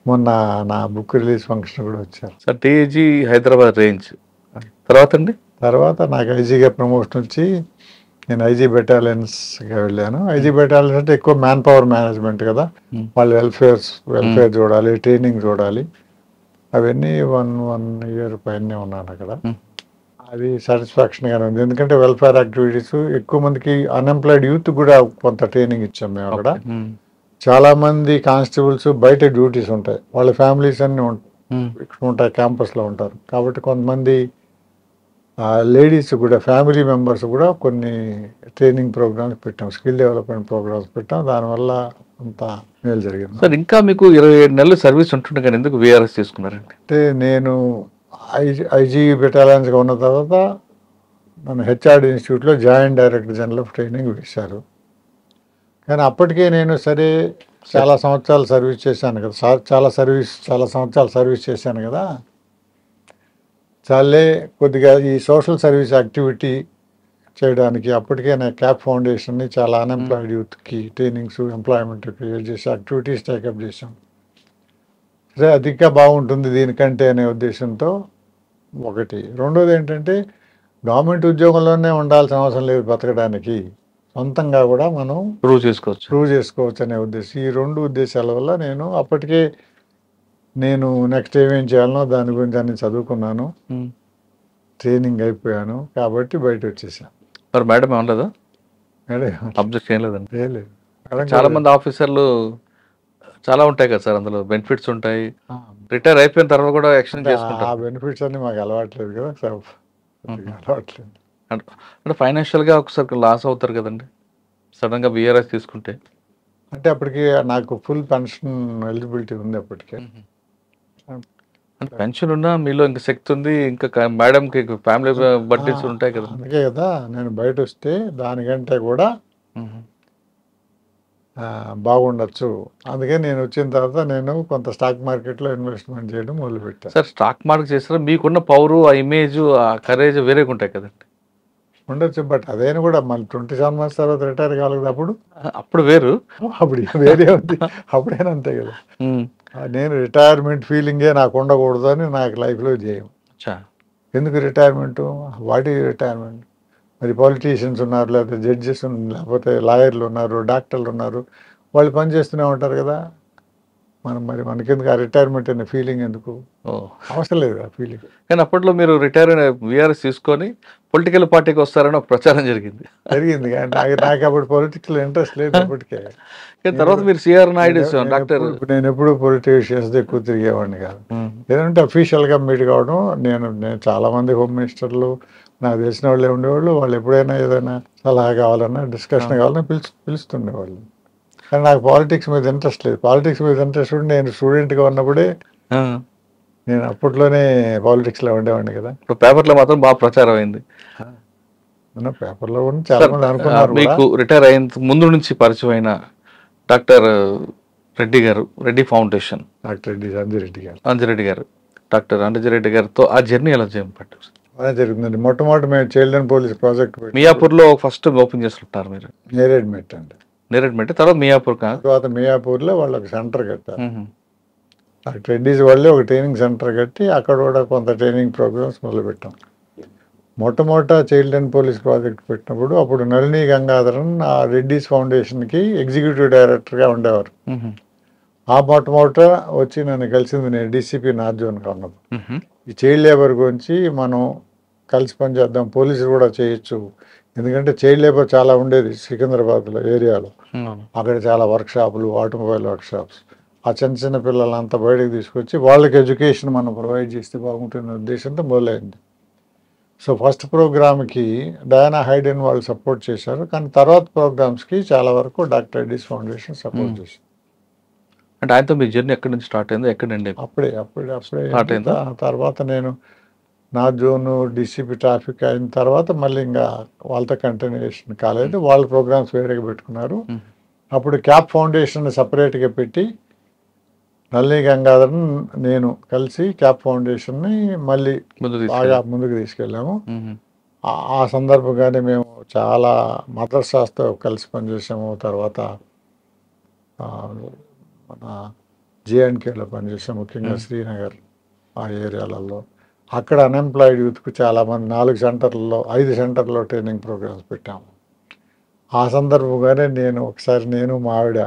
మొన్న నా బుక్ రిలీజ్ ఫంక్షన్ కూడా వచ్చారు. సార్ డిఐజీ హైదరాబాద్ రేంజ్ తర్వాత నాకు ఐజీగా ప్రమోషన్ వచ్చి నేను ఐజీ బెటాలియన్స్గా వెళ్ళాను. ఐజీ బెటాలియన్స్ అంటే ఎక్కువ మ్యాన్ పవర్ మేనేజ్మెంట్ కదా, వాళ్ళు వెల్ఫేర్ చూడాలి, ట్రైనింగ్ చూడాలి. అవన్నీ 1 year పైనే ఉన్నాను అక్కడ. అది సాటిస్ఫాక్షన్గానే ఉంది. ఎందుకంటే వెల్ఫేర్ యాక్టివిటీస్ ఎక్కువ మందికి అన్ఎంప్లాయిడ్ యూత్ కూడా కొంత ట్రైనింగ్ ఇచ్చాం మేము అక్కడ. చాలా మంది కానిస్టేబుల్స్ బయట డ్యూటీస్ ఉంటాయి, వాళ్ళ ఫ్యామిలీస్ అన్ని ఇక్కడ ఉంటాయి, క్యాంపస్లో ఉంటారు. కాబట్టి కొంతమంది లేడీస్ కూడా, ఫ్యామిలీ మెంబర్స్ కూడా కొన్ని ట్రైనింగ్ ప్రోగ్రామ్స్ పెట్టాం, స్కిల్ డెవలప్మెంట్ ప్రోగ్రామ్స్ పెట్టాం. దానివల్ల అంత మేలు జరిగింది. సార్ ఇంకా మీకు 27 నెలలు సర్వీస్ ఉంటుండే కానీ ఎందుకు విఆర్ఎస్ తీసుకున్నారండి? అంటే నేను ఐజీ బెటాలియన్స్గా ఉన్న తర్వాత నన్ను హెచ్ఆర్డి ఇన్స్టిట్యూట్లో joint director general of training వేశారు. కానీ అప్పటికే నేను సరే చాలా సంవత్సరాలు సర్వీస్ చేశాను కదా, చాలా సంవత్సరాలు సర్వీస్ చేశాను కదా, చాలే కొద్దిగా ఈ సోషల్ సర్వీస్ యాక్టివిటీ చేయడానికి. అప్పటికే నేను క్యాప్ ఫౌండేషన్ని చాలా అన్ఎంప్లాయిడ్ యూత్కి ట్రైనింగ్స్, ఎంప్లాయ్మెంట్ క్రియేట్ చేసి యాక్టివిటీస్ టేకప్ చేశాం. సరే అధిక బాగుంటుంది దీనికంటే అనే ఉద్దేశంతో ఒకటి. రెండోది ఏంటంటే గవర్నమెంట్ ఉద్యోగంలోనే ఉండాల్సిన అవసరం లేదు బతకడానికి, సొంతంగా కూడా మనం ప్రూవ్ చేసుకోవచ్చు. ప్రూవ్ చేసుకోవచ్చు అనే ఉద్దేశం. ఈ రెండు ఉద్దేశాల వల్ల నేను అప్పటికే నేను నెక్స్ట్ ఏమేం చేయాలనో దాని గురించి అన్ని చదువుకున్నాను, ట్రైనింగ్ అయిపోయాను, కాబట్టి బయట వచ్చేసాను. మరి మేడం ఏమనలేదా? మేడం అబ్జెక్ట్ ఏం లేదండి. లేదు. చాలా మంది ఆఫీసర్లు చాలా ఉంటాయి కదా సార్, అందులో బెనిఫిట్స్ ఉంటాయి, రిటైర్ అయిపోయిన తర్వాత కూడా ఎక్స్టెండ్ ఆ చేసుకుంటారు. బెనిఫిట్స్ అన్ని మాకు అలవాట్లేదు కదా సార్, అలవాట్లేదు. అంటే ఫైనాన్షియల్గా ఒకసారి లాస్ అవుతారు కదండి సడన్గా VRS తీసుకుంటే. అంటే అప్పటికి నాకు ఫుల్ పెన్షన్ ఎలిజిబిలిటీ ఉంది అప్పటికే. అంటే పెన్షన్ ఉన్నా మీలో ఇంకా శక్తి ఉంది, ఇంకా మేడంకి ఫ్యామిలీ బర్త్డేస్ ఉంటాయి కదా. అందుకే కదా నేను బయట వస్తే దానికంటే కూడా బాగుండొచ్చు. అందుకే నేను వచ్చిన తర్వాత నేను కొంత స్టాక్ మార్కెట్లో ఇన్వెస్ట్మెంట్ చేయడం మొదలుపెట్టాను. సార్ స్టాక్ మార్కెట్ చేస్తారా? మీకున్న పవరు, ఆ ఇమేజ్, ఆ కరేజ్ వేరేగా ఉంటాయి కదండి. ఉండొచ్చు, బట్ అదైనా కూడా మళ్ళీ 27 మంత్స్ తర్వాత రిటైర్ కావాలి కదా, అప్పుడు వేరు, అప్పుడు వేరే ఉంది, అప్పుడైనా అంతే కదా. నేను రిటైర్మెంట్ ఫీలింగే నాకు ఉండకూడదు అని నాకు లైఫ్లో చేయం. ఎందుకు రిటైర్మెంటు? వాటి రిటైర్మెంట్ మరి పాలిటీషియన్స్ ఉన్నారు, లేకపోతే జడ్జెస్ లేకపోతే లాయర్లు ఉన్నారు, డాక్టర్లు ఉన్నారు, వాళ్ళు పని చేస్తూనే ఉంటారు కదా. మరి మనకెందుకు ఆ రిటైర్మెంట్ అనే ఫీలింగ్ ఎందుకు? అవసరం లేదు ఆ ఫీలింగ్. కానీ అప్పట్లో మీరు రిటైర్ అయిన VRS తీసుకొని పొలిటికల్ పార్టీకి వస్తారని ఒక ప్రచారం జరిగింది. కానీ నాకు అప్పుడు పొలిటికల్ ఇంట్రెస్ట్ లేదు అప్పటికే. తర్వాత మీరు CR నాయుడు డాక్టర్. నేను ఎప్పుడు పొలిటీషియన్స్ ఎక్కువ తిరిగేవాడిని కాదు. ఏదంటే అఫీషియల్గా మీట్ కావడం, నేను చాలా మంది హోమ్ మినిస్టర్లు నాకు తెలిసిన వాళ్ళే ఉండేవాళ్ళు. వాళ్ళు ఎప్పుడైనా ఏదైనా సలహా కావాలన్నా, డిస్కషన్ కావాలన్నా పిలుస్తుండేవాళ్ళు. కానీ నాకు పాలిటిక్స్ మీద ఇంట్రెస్ట్ లేదు. పాలిటిక్స్ మీద ఇంట్రెస్ట్ ఉండి నేను స్టూడెంట్గా ఉన్నప్పుడే, నేను అప్పట్లోనే పాలిటిక్స్లో ఉండేవాడిని కదా. ఇప్పుడు పేపర్లో మాత్రం బాగా ప్రచారం అయింది. పేపర్లో కూడా చాలా మంది అనుకున్నారు. మీకు రిటైర్ అయిన ముందు నుంచి పరిచయం అయిన డాక్టర్ రెడ్డి గారు, రెడ్డి ఫౌండేషన్, డాక్టర్ అంజిరెడ్డి గారు, డాక్టర్ అంజిరెడ్డి గారితో ఆ జర్నీ ఎలా చేయబట్టారు? అదే జరుగుతుందండి. మొట్టమొదటి మేము చైల్డ్ అండ్ పోలీస్ ప్రాజెక్ట్ మియాపూర్లో ఫస్ట్ ఓపెన్ చేస్తుంటారు మీరు. నేరేడ్మెట్ అండి. నేరేడ్మెట్ తర్వాత మియాపూర్. తర్వాత మియాపూర్లో వాళ్ళు ఒక సెంటర్ కట్టారు. డాక్టర్ రెడ్డిస్ వాళ్ళే ఒక ట్రైనింగ్ సెంటర్ కట్టి అక్కడ కూడా కొంత ట్రైనింగ్ ప్రోగ్రామ్స్ మొదలుపెట్టాం. మొట్టమొదట చైల్డ్ అండ్ పోలీస్ ప్రాజెక్ట్ పెట్టినప్పుడు అప్పుడు నళిని గంగాధరన్ ఆ రెడ్డిస్ ఫౌండేషన్కి ఎగ్జిక్యూటివ్ డైరెక్టర్గా ఉండేవారు. ఆ మొట్టమొదట వచ్చి నన్ను కలిసింది నేను DCP నార్త్ జోన్గా ఉన్నప్పుడు. ఈ చైల్డ్ లేబర్ గురించి మనం కలిసి పనిచేద్దాం, పోలీసులు కూడా చేయొచ్చు. ఎందుకంటే చైల్డ్ లేబర్ చాలా ఉండేది సికింద్రాబాద్లో ఏరియాలో. అక్కడ చాలా వర్క్షాపులు, ఆటోమొబైల్ వర్క్షాప్స్. ఆ చిన్న చిన్న పిల్లలంతా బయటకు తీసుకొచ్చి వాళ్ళకి ఎడ్యుకేషన్ మనం ప్రొవైడ్ చేస్తే బాగుంటుందనే ఉద్దేశంతో మొదలైంది. సో ఫస్ట్ ప్రోగ్రామ్కి డయానా హైడెన్ వాళ్ళు సపోర్ట్ చేశారు, కానీ తర్వాత ప్రోగ్రామ్స్కి చాలా వరకు డాక్టర్ రెడ్డిస్ ఫౌండేషన్ సపోర్ట్ చేసింది. అంటే ఆయనతో మీ జర్నీ ఎక్కడి నుంచి స్టార్ట్ అయింది, ఎక్కడండి? అప్పుడే తర్వాత నేను నార్త్ జోన్ DCP ట్రాఫిక్ అయిన తర్వాత మళ్ళీ ఇంకా వాళ్ళతో కంటిన్యూషన్ కాలేదు. వాళ్ళ ప్రోగ్రామ్స్ వేరేగా పెట్టుకున్నారు. అప్పుడు క్యాప్ ఫౌండేషన్ సపరేట్గా పెట్టి నళిని గంగాధరన్ నేను కలిసి క్యాప్ ఫౌండేషన్ని మళ్ళీ బాగా ముందుకు తీసుకెళ్ళాము. ఆ సందర్భంగానే మేము చాలా మదర్సాస్తో కలిసి పనిచేసాము. తర్వాత మన JNKలో పనిచేసాము, ముఖ్యంగా శ్రీనగర్ ఆ ఏరియాలలో. అక్కడ అన్ఎంప్లాయిడ్ యూత్కు చాలామంది 4 సెంటర్లలో 5 సెంటర్లో ట్రైనింగ్ ప్రోగ్రామ్స్ పెట్టాము. ఆ సందర్భంగానే నేను మా ఆవిడ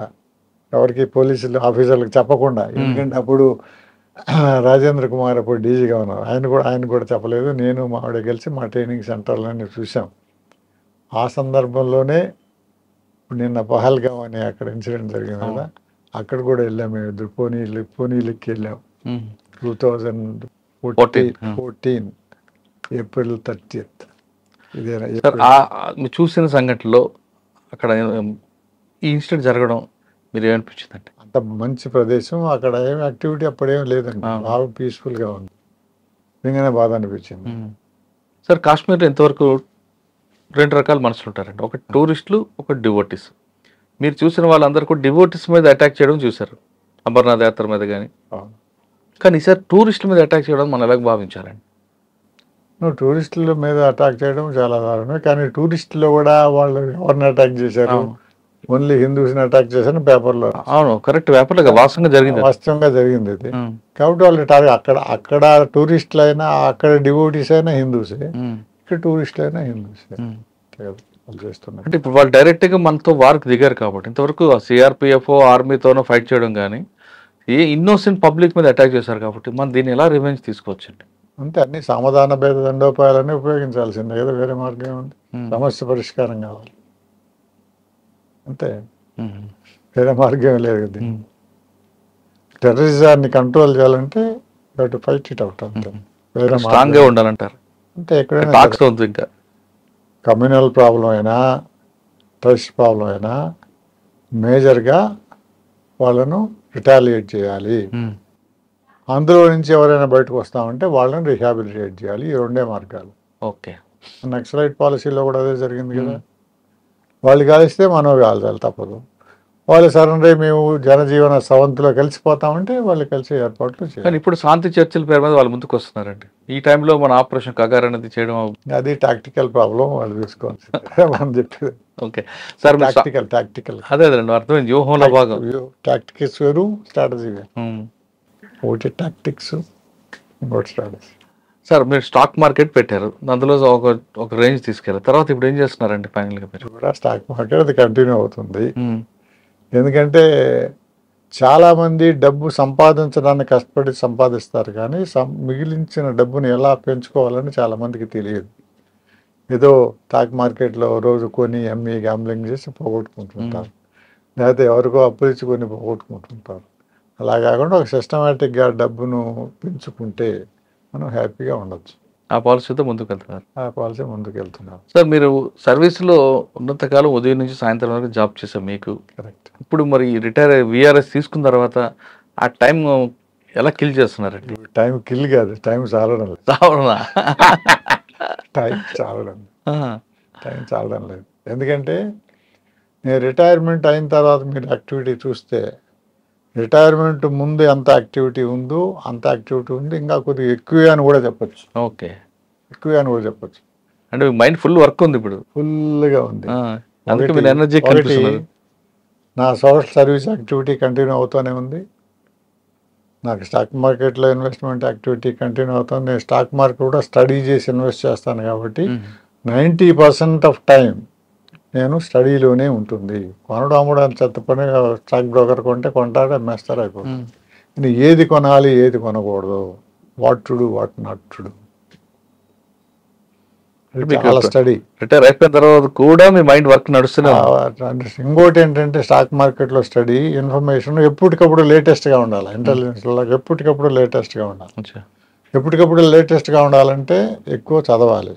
ఎవరికి పోలీసులు ఆఫీసర్లకు చెప్పకుండా, ఎందుకంటే అప్పుడు రాజేంద్ర కుమార్ అప్పుడు డీజీగా ఉన్నారు, ఆయన కూడా చెప్పలేదు. నేను మా ఆవిడ కలిసి మా ట్రైనింగ్ సెంటర్లని చూసాం. ఆ సందర్భంలోనే నిన్న పహల్గాం అనే అక్కడ ఇన్సిడెంట్ జరిగింది కదా, అక్కడ కూడా వెళ్ళాం. మేము ఇద్దరు పోనీలకి వెళ్ళాం. 2014 ఏప్రిల్ 30th. ఇదేనా మీరు చూసిన సంఘటనలో అక్కడ ఈ ఇన్సిడెంట్ జరగడం మీరు ఏమనిపించిందండి? అంత మంచి ప్రదేశం, అక్కడ ఏం యాక్టివిటీ అప్పుడేం లేదండి, బాగా పీస్ఫుల్గా ఉంది. నిజంగానే బాధ అనిపించింది. సార్ కాశ్మీర్లో ఇంతవరకు 2 రకాల మనుషులు ఉంటారండి, ఒక టూరిస్టులు, ఒక డివోటీస్. మీరు చూసిన వాళ్ళందరూ కూడా డివోటీస్ మీద అటాక్ చేయడం చూశారు, అమర్నాథ్ యాత్ర మీద కానీ. కానీ సార్ టూరిస్టుల మీద అటాక్ చేయడం మనం ఎలాగ భావించాలండి? టూరిస్టుల మీద అటాక్ చేయడం చాలా దారుణమే. కానీ టూరిస్టులు కూడా వాళ్ళు ఎవరిని అటాక్ చేశారు? ఓన్లీ హిందూస్ని అటాక్ చేశారు పేపర్లో. అవును, కరెక్ట్. పేపర్లో వాస్తవంగా జరిగింది ఇది. కాబట్టి వాళ్ళు అక్కడ టూరిస్టులు అయినా, అక్కడ డివోటీస్ అయినా హిందూసే. ఇక్కడ టూరిస్టులు అయినా హిందూస్ వాళ్ళు చేస్తున్నారు. అంటే ఇప్పుడు వాళ్ళు డైరెక్ట్గా మనతో వార్కి దిగారు కాబట్టి ఇంతవరకు సిఆర్పిఎఫ్ ఆర్మీతోనో ఫైట్ చేయడం కానీ ఏ ఇన్నోసెంట్ పబ్లిక్ మీద అటాక్ చేశారు కాబట్టి మనం దీన్ని ఎలా రివెంజ్ తీసుకోవచ్చండి? అంతే, అన్ని సమాధాన భేద దండోపాయాలన్నీ ఉపయోగించాల్సిందే కదా, వేరే మార్గం ఉంది. సమస్య పరిష్కారం కావాలి అంతే, వేరే మార్గం లేదు కదా. టెర్రరిజాన్ని కంట్రోల్ చేయాలంటే ఫైట్ ఇట్ అవుట్ అంతే, వేరే స్ట్రాంగ్గా ఉండాలంటారు అంటే ఎక్కడైనా ఇంకా కమ్యూనల్ ప్రాబ్లం అయినా ట్రస్ట్ ప్రాబ్లం అయినా మేజర్గా వాళ్ళను రిటాలియేట్ చేయాలి. అందులో నుంచి ఎవరైనా బయటకు వస్తామంటే వాళ్ళని రిహాబిలిటేట్ చేయాలి. ఈ రెండే మార్గాలు. ఓకే, నక్సలైట్ పాలసీలో కూడా అదే జరిగింది కదా. వాళ్ళు కాలిస్తే మనం కాల్చాలి తప్పదు. వాళ్ళు సరెండర్ మేము జనజీవన సవంతిలో కలిసిపోతామంటే వాళ్ళు కలిసి ఏర్పాట్లు చేయాలి. కానీ ఇప్పుడు శాంతి చర్చల పేరు మీద వాళ్ళు ముందుకు వస్తున్నారండి. ఈ టైంలో మన ఆపరేషన్ కగార్ అనేది చేయడం అది టాక్టికల్ ప్రాబ్లం, వాళ్ళు చూసుకోవాల్సి మనం చెప్పేది. ఓకే సార్, టాక్టికల్ అదే అర్థమైంది, వ్యూహంలో భాగం. టాక్టిక్స్ వేరు, స్ట్రాటజీ వేరు. ఒకటి టాక్టిక్స్, ఇంకోటి స్ట్రాటజీ. సార్ మీరు స్టాక్ మార్కెట్ పెట్టారు, అందులో ఒక రేంజ్ తీసుకెళ్ళారు, తర్వాత ఇప్పుడు ఏం చేస్తున్నారండి ఫైనల్గా? మీరు కూడా స్టాక్ మార్కెట్ అది కంటిన్యూ అవుతుంది. ఎందుకంటే చాలామంది డబ్బు సంపాదించడానికి కష్టపడి సంపాదిస్తారు, కానీ మిగిలించిన డబ్బుని ఎలా పెంచుకోవాలని చాలామందికి తెలియదు. ఏదో స్టాక్ మార్కెట్లో రోజు కొని అమ్మి గ్యాంబ్లింగ్ చేసి పోగొట్టుకుంటుంటారు, లేకపోతే ఎవరికో అప్పు ఇచ్చి కొని పోగొట్టుకుంటుంటారు. అలా కాకుండా ఒక సిస్టమేటిక్గా డబ్బును పెంచుకుంటే మనం హ్యాపీగా ఉండొచ్చు. ఆ పాలసీతో ముందుకు వెళ్తున్నారు. ఆ పాలసీ ముందుకు వెళ్తున్నారు. సార్ మీరు సర్వీస్లో ఉన్నంతకాలం ఉదయం నుంచి సాయంత్రం వరకు జాబ్ చేశాం మీకు. కరెక్ట్. ఇప్పుడు మరి రిటైర్ విఆర్ఎస్ తీసుకున్న తర్వాత ఆ టైం ఎలా కిల్ చేస్తున్నారండి? టైం కిల్ కాదు, టైం చాలడం లేదు. టైం చాలడం లేదు. ఎందుకంటే నేను రిటైర్మెంట్ అయిన తర్వాత మీరు యాక్టివిటీ చూస్తే రిటైర్మెంట్ ముందు ఎంత యాక్టివిటీ ఉందో అంత యాక్టివిటీ ఉంది, ఇంకా కొద్దిగా ఎక్కువే అని కూడా చెప్పచ్చు. ఓకే, ఎక్కువే అని కూడా చెప్పచ్చు. అంటే మైండ్ ఫుల్ వర్క్ ఉంది, ఇప్పుడు ఫుల్గా ఉంది. అందుకే మీరు ఎనర్జీ నా సోషల్ సర్వీస్ యాక్టివిటీ కంటిన్యూ అవుతూనే ఉంది. నాకు స్టాక్ మార్కెట్లో ఇన్వెస్ట్మెంట్ యాక్టివిటీ కంటిన్యూ అవుతుంది. నేను స్టాక్ మార్కెట్ కూడా స్టడీ చేసి ఇన్వెస్ట్ చేస్తాను కాబట్టి 90% ఆఫ్ టైం నేను స్టడీలోనే ఉంటుంది. కొనడం అమ్మడానికి చెత్త పని, స్టాక్ బ్రోకర్ కొంటే కొంటాడు, అమ్మేస్తారు, అయిపోతుంది. నేను ఏది కొనాలి ఏది కొనకూడదు, what to do what not to do, చాలా స్టడీ. రిటైర్ అయిపోయిన తర్వాత కూడా మీ మైండ్ వర్క్ నడుస్తూనే. ఇంకోటి ఏంటంటే స్టాక్ మార్కెట్లో స్టడీ, ఇన్ఫర్మేషన్ ఎప్పటికప్పుడు లేటెస్ట్గా ఉండాలి. ఇంటెలిజెన్స్ ఎప్పటికప్పుడు లేటెస్ట్గా ఉండాలి. ఎప్పటికప్పుడు లేటెస్ట్గా ఉండాలంటే ఎక్కువ చదవాలి,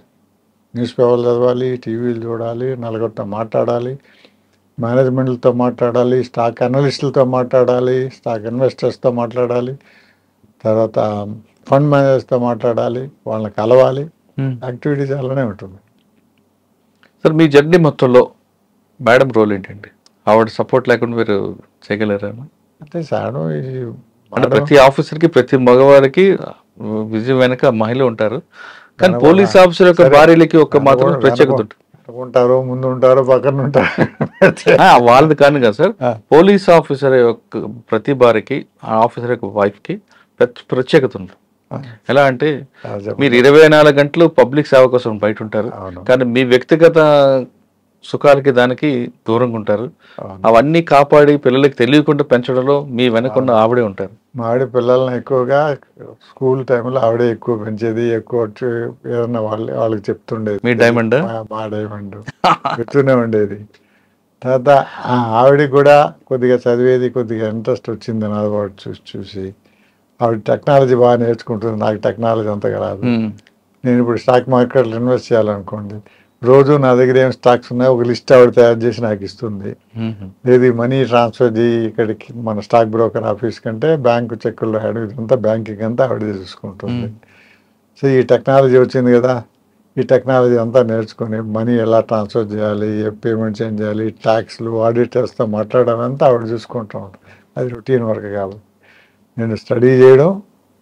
న్యూస్ పేపర్లు చదవాలి, టీవీలు చూడాలి, నలుగురితో మాట్లాడాలి, మేనేజ్మెంట్లతో మాట్లాడాలి, స్టాక్ అనలిస్టులతో మాట్లాడాలి, స్టాక్ ఇన్వెస్టర్స్తో మాట్లాడాలి, తర్వాత ఫండ్ మేనేజర్స్తో మాట్లాడాలి, వాళ్ళని కలవాలి. యాక్టివిటీ చాలానే ఉంటుంది. సార్ మీ జర్నీ మొత్తంలో మేడం రోల్ ఏంటండి? ఆవిడ సపోర్ట్ లేకుండా మీరు చేయగలరా? అంటే సార్, అంటే ప్రతి ఆఫీసర్కి ప్రతి మగవారికి విజయం వెనక మహిళ ఉంటారు, కానీ పోలీస్ ఆఫీసర్ యొక్క భార్యలకి ఒక మాత్రం ప్రత్యేకత ఉంటారు, ముందు ఉంటారు, పక్కన ఉంటారు. వాళ్ళది కానీ కదా సార్, పోలీస్ ఆఫీసర్ యొక్క ప్రతి భార్యకి ఆ ఆఫీసర్ యొక్క వైఫ్కి ప్రత్యేకత ఉంది. ఎలా అంటే మీరు 24 గంటలు పబ్లిక్ సేవ కోసం బయట ఉంటారు, కానీ మీ వ్యక్తిగత సుఖాలకి దానికి దూరంగా ఉంటారు. అవన్నీ కాపాడి పిల్లలకి తెలియకుండా పెంచడంలో మీ వెనకున్న ఆవిడే ఉంటారు. మా ఆవిడ పిల్లల్ని ఎక్కువగా స్కూల్ టైంలో ఆవిడే ఎక్కువ పెంచేది, ఎక్కువ ఏదన్నా వాళ్ళకి చెప్తుండేది. మీ డైమండ్, మా డైమండ్ చెప్తూనే ఉండేది. తర్వాత ఆవిడకి కూడా కొద్దిగా చదివేది, కొద్దిగా ఇంట్రెస్ట్ వచ్చింది నా చూసి చూసి. ఆవిడ టెక్నాలజీ బాగా నేర్చుకుంటుంది, నాకు టెక్నాలజీ అంతగా రాదు. నేను ఇప్పుడు స్టాక్ మార్కెట్లో ఇన్వెస్ట్ చేయాలనుకోండి, రోజు నా దగ్గర ఏం స్టాక్స్ ఉన్నాయో ఒక లిస్ట్ ఆవిడ తయారు చేసి నాకు ఇస్తుంది. లేదు మనీ ట్రాన్స్ఫర్ చేయి ఇక్కడికి మన స్టాక్ బ్రోకర్ ఆఫీస్ కంటే బ్యాంకు చెక్కుల్లో అడుగుతుందంతా బ్యాంకింగ్ అంతా ఆవిడ చూసుకుంటుంది. సో ఈ టెక్నాలజీ వచ్చింది కదా, ఈ టెక్నాలజీ అంతా నేర్చుకొని మనీ ఎలా ట్రాన్స్ఫర్ చేయాలి, పేమెంట్స్ ఏం చేయాలి, ట్యాక్స్లు, ఆడిటర్స్తో మాట్లాడాలంతా ఆవిడ చూసుకుంటూ ఉంటుంది. అది రొటీన్ వర్క్ కాబట్టి నేను స్టడీ చేయడం,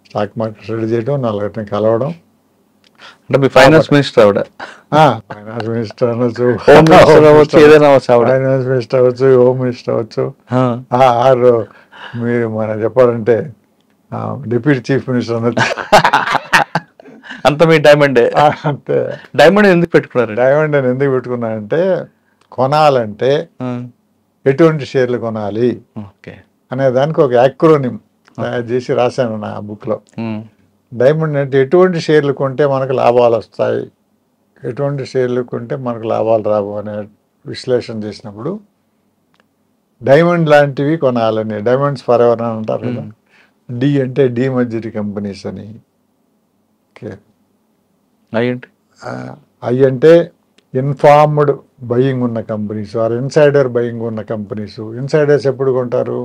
స్టాక్ మార్కెట్ స్టడీ చేయడం, నలుగురిని కలవడం. అంటే మీ ఫైనాన్స్ మినిస్టర్ ఆవిడ? ఫైనాన్స్ మినిస్టర్ అనొచ్చు, హోమ్ మినిస్టర్ అవ్వచ్చు, ఏదైనా ఫైనాన్స్ మినిస్టర్ అవ్వచ్చు, హోమ్ మినిస్టర్ అవ్వచ్చు, ఆరు మీరు మన చెప్పాలంటే డిప్యూటీ చీఫ్ మినిస్టర్ అనొచ్చు. అంత మీ డైమండే. అంతే. డైమండ్ ఎందుకు పెట్టుకున్నారు? డైమండ్ అని ఎందుకు పెట్టుకున్నానంటే కొనాలంటే ఎటువంటి షేర్లు కొనాలి ఓకే. అనే దానికి ఒక యాక్రోనిమ్ తయారు చేసి రాశాను నా బుక్లో. డైమండ్ అంటే ఎటువంటి షేర్లు కొంటే మనకు లాభాలు వస్తాయి, ఎటువంటి షేర్లు కొంటే మనకు లాభాలు రావు అనే విశ్లేషణ చేసినప్పుడు డైమండ్ లాంటివి కొనాలని, డైమండ్స్ ఫర్ ఎవర్ అని అంటారు కదా. డి అంటే డీమర్జ్డ్ కంపెనీస్ అని. ఓకే. ఐ అంటే ఇన్ఫార్మ్డ్ బయింగ్ ఉన్న కంపెనీస్ ఆర్ ఇన్సైడర్ బయింగ్ ఉన్న కంపెనీస్. ఇన్సైడర్స్ ఎప్పుడు కొంటారు?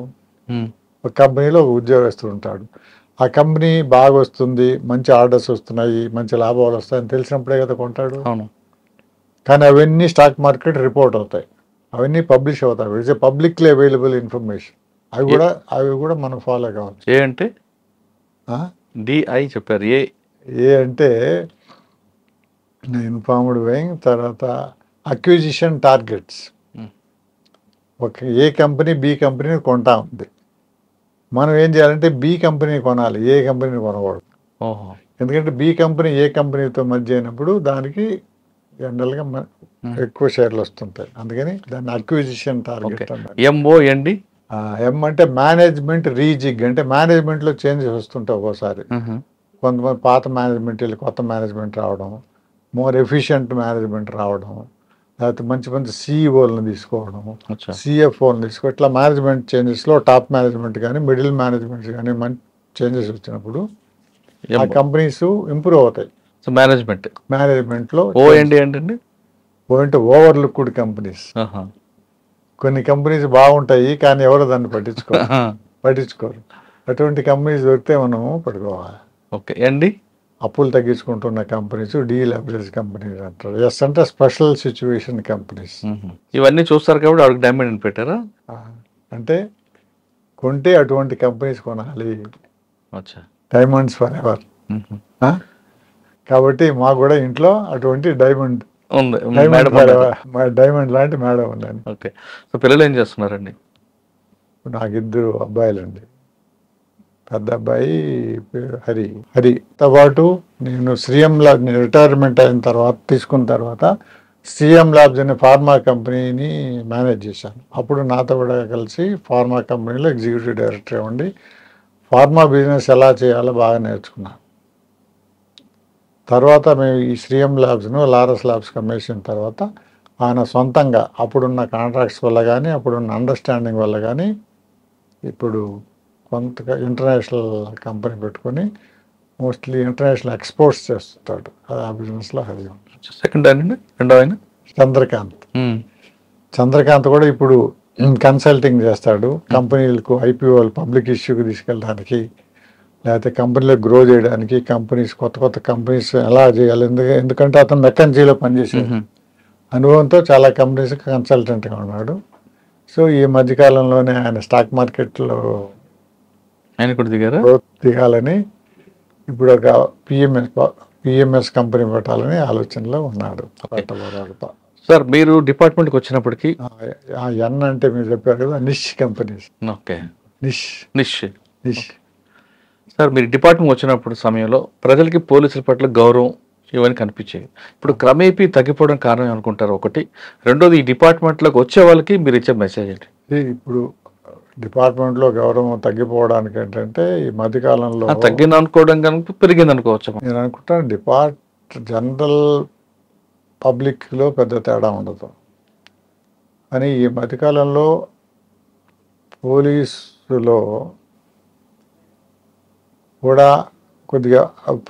ఒక కంపెనీలో ఒక ఉద్యోగస్తుడు ఉంటాడు, ఆ కంపెనీ బాగా వస్తుంది, మంచి ఆర్డర్స్ వస్తున్నాయి, మంచి లాభాలు వస్తాయని తెలిసినప్పుడే కదా కొంటాడు. కానీ అవన్నీ స్టాక్ మార్కెట్ రిపోర్ట్ అవుతాయి, అవన్నీ పబ్లిష్ అవుతాయి. It's publicly available information. అవి కూడా మనం ఫాలో కావచ్చు. ఏ అంటే డిఐ చెప్పారు. ఏ అంటే ఇన్ఫార్మ్డ్ బయింగ్. తర్వాత అక్విజిషన్ టార్గెట్స్. ఒక ఏ కంపెనీ బి కంపెనీని కొంటా ఉంది, మనం ఏం చేయాలంటే బి కంపెనీ కొనాలి, ఏ కంపెనీని కొనకూడదు. ఎందుకంటే బి కంపెనీ ఏ కంపెనీతో మధ్య అయినప్పుడు దానికి జనరల్గా ఎక్కువ షేర్లు వస్తుంటాయి. అందుకని దాన్ని అక్విజిషన్ టార్గెట్ అన్నారు. ఎంఓఎండి. ఎం అంటే మేనేజ్మెంట్ రీజిగ్, అంటే మేనేజ్మెంట్లో చేంజెస్ వస్తుంటాయి ఒక్కోసారి. కొంతమంది పాత మేనేజ్మెంట్ వెళ్ళి కొత్త మేనేజ్మెంట్ రావడం, మోర్ ఎఫిషియెంట్ మేనేజ్మెంట్ రావడం, లేకపోతే మంచి మంచి సిఇఓలను తీసుకోవడం, సిఎఫ్ఓలను ఇట్లా మేనేజ్మెంట్ చేంజెస్లో టాప్ మేనేజ్మెంట్ కానీ మిడిల్ మేనేజ్మెంట్ కానీ మంచి చేంజెస్ వచ్చినప్పుడు ఆ కంపెనీస్ ఇంప్రూవ్ అవుతాయి. మేనేజ్మెంట్లో ఓఎండి ఏంటండి? ఓ అంటే ఓవర్లుక్డ్ కంపెనీస్. కొన్ని కంపెనీస్ బాగుంటాయి కానీ ఎవరు దాన్ని పట్టించుకోరు. అటువంటి కంపెనీస్ దొరికితే మనము పట్టుకోవాలి. ఓకే అండి. అప్పులు తగ్గించుకుంటున్న కంపెనీస్ డీలెవరేజ్ కంపెనీస్ అంటారు. ఎస్ అంటే స్పెషల్ సిచ్యువేషన్ కంపెనీస్. ఇవన్నీ చూస్తారు కాబట్టి ఆవిడకి డైమండ్ పెట్టారా? అంటే కొంటే అటువంటి కంపెనీస్ కొనాలి, డైమండ్స్ ఫర్ ఎవర్. కాబట్టి మాకు కూడా ఇంట్లో అటువంటి డైమండ్ లాంటి మేడం ఉందండి. ఓకే. సో పిల్లలు ఏం చేస్తున్నారండి? నాకు 2 అబ్బాయిలండి. పెద్ద అబ్బాయి హరితో పాటు నేను శ్రీఎం ల్యాబ్ రిటైర్మెంట్ అయిన తర్వాత తీసుకున్న తర్వాత శ్రీఎం ల్యాబ్స్ అనే ఫార్మా కంపెనీని మేనేజ్ చేశాను. అప్పుడు నాతో కూడా కలిసి ఫార్మా కంపెనీలో ఎగ్జిక్యూటివ్ డైరెక్టర్ ఉండి ఫార్మా బిజినెస్ ఎలా చేయాలో బాగా నేర్చుకున్నాను. తర్వాత మేము ఈ శ్రీఎం ల్యాబ్స్ను లారస్ ల్యాబ్స్కి అమ్మేసిన తర్వాత ఆయన సొంతంగా అప్పుడున్న కాంట్రాక్ట్స్ వల్ల కానీ అప్పుడున్న అండర్స్టాండింగ్ వల్ల కానీ ఇప్పుడు కొంత ఇంటర్నేషనల్ కంపెనీ పెట్టుకొని మోస్ట్లీ ఇంటర్నేషనల్ ఎక్స్పోర్ట్స్ చేస్తుంటాడు. అది ఆ బిజినెస్లో హరి. సెకండ్ అండి రెండో ఆయన చంద్రకాంత్ కూడా ఇప్పుడు కన్సల్టింగ్ చేస్తాడు కంపెనీలకు, ఐపీఓలు పబ్లిక్ ఇష్యూకి తీసుకెళ్ళడానికి, లేకపోతే కంపెనీలకు గ్రో చేయడానికి, కంపెనీస్ కొత్త కంపెనీస్ ఎలా చేయాలి. ఎందుకంటే అతను మెక్కన్జీలో పనిచేసాడు, అనుభవంతో చాలా కంపెనీస్కి కన్సల్టెంట్గా ఉన్నాడు. సో ఈ మధ్యకాలంలోనే ఆయన స్టాక్ మార్కెట్లో దిగాలని ఇప్పుడు ఒక పిఎంఎస్ కంపెనీ పెట్టాలని ఆలోచనలో ఉన్నాడు. సార్ మీరు డిపార్ట్మెంట్కి వచ్చినప్పటికీ ఎన్ అంటే మీరు చెప్పారు కదా, నిష్ కంపెనీస్. ఓకే. నిష్. సార్ మీరు డిపార్ట్మెంట్ వచ్చినప్పుడు సమయంలో ప్రజలకి పోలీసుల పట్ల గౌరవం ఇవన్నీ కనిపించాయి. ఇప్పుడు క్రమేపీ తగ్గిపోవడం కారణం అనుకుంటారు ఒకటి. రెండోది ఈ డిపార్ట్మెంట్లోకి వచ్చే వాళ్ళకి మీరు ఇచ్చే మెసేజ్ ఏంటి? ఇప్పుడు డిపార్ట్మెంట్లో గౌరవం తగ్గిపోవడానికి ఏంటంటే ఈ మధ్యకాలంలో తగ్గింది అనుకోవడం కనుక పెరిగింది అనుకోవచ్చు. నేను అనుకుంటాను జనరల్ పబ్లిక్లో పెద్ద తేడా ఉండదు, కానీ ఈ మధ్యకాలంలో పోలీసులో కూడా కొద్దిగా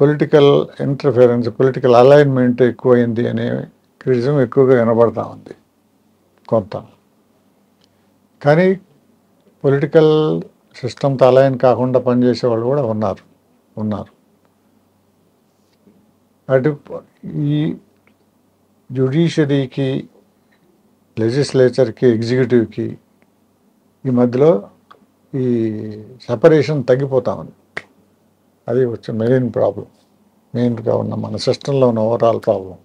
పొలిటికల్ ఇంటర్ఫిరెన్స్, పొలిటికల్ అలైన్మెంట్ ఎక్కువైంది అనే క్రిటిసిజం ఎక్కువగా వినబడతా ఉంది కొంత. కానీ పొలిటికల్ సిస్టమ్తో అలైన్ కాకుండా పనిచేసే వాళ్ళు కూడా ఉన్నారు. అటు ఈ జ్యుడిషియరీకి, లెజిస్లేచర్కి, ఎగ్జిక్యూటివ్కి ఈ మధ్యలో ఈ సెపరేషన్ తగ్గిపోతా ఉంది. అది వచ్చే మెయిన్గా ఉన్న మన సిస్టంలో ఉన్న ఓవరాల్ ప్రాబ్లం.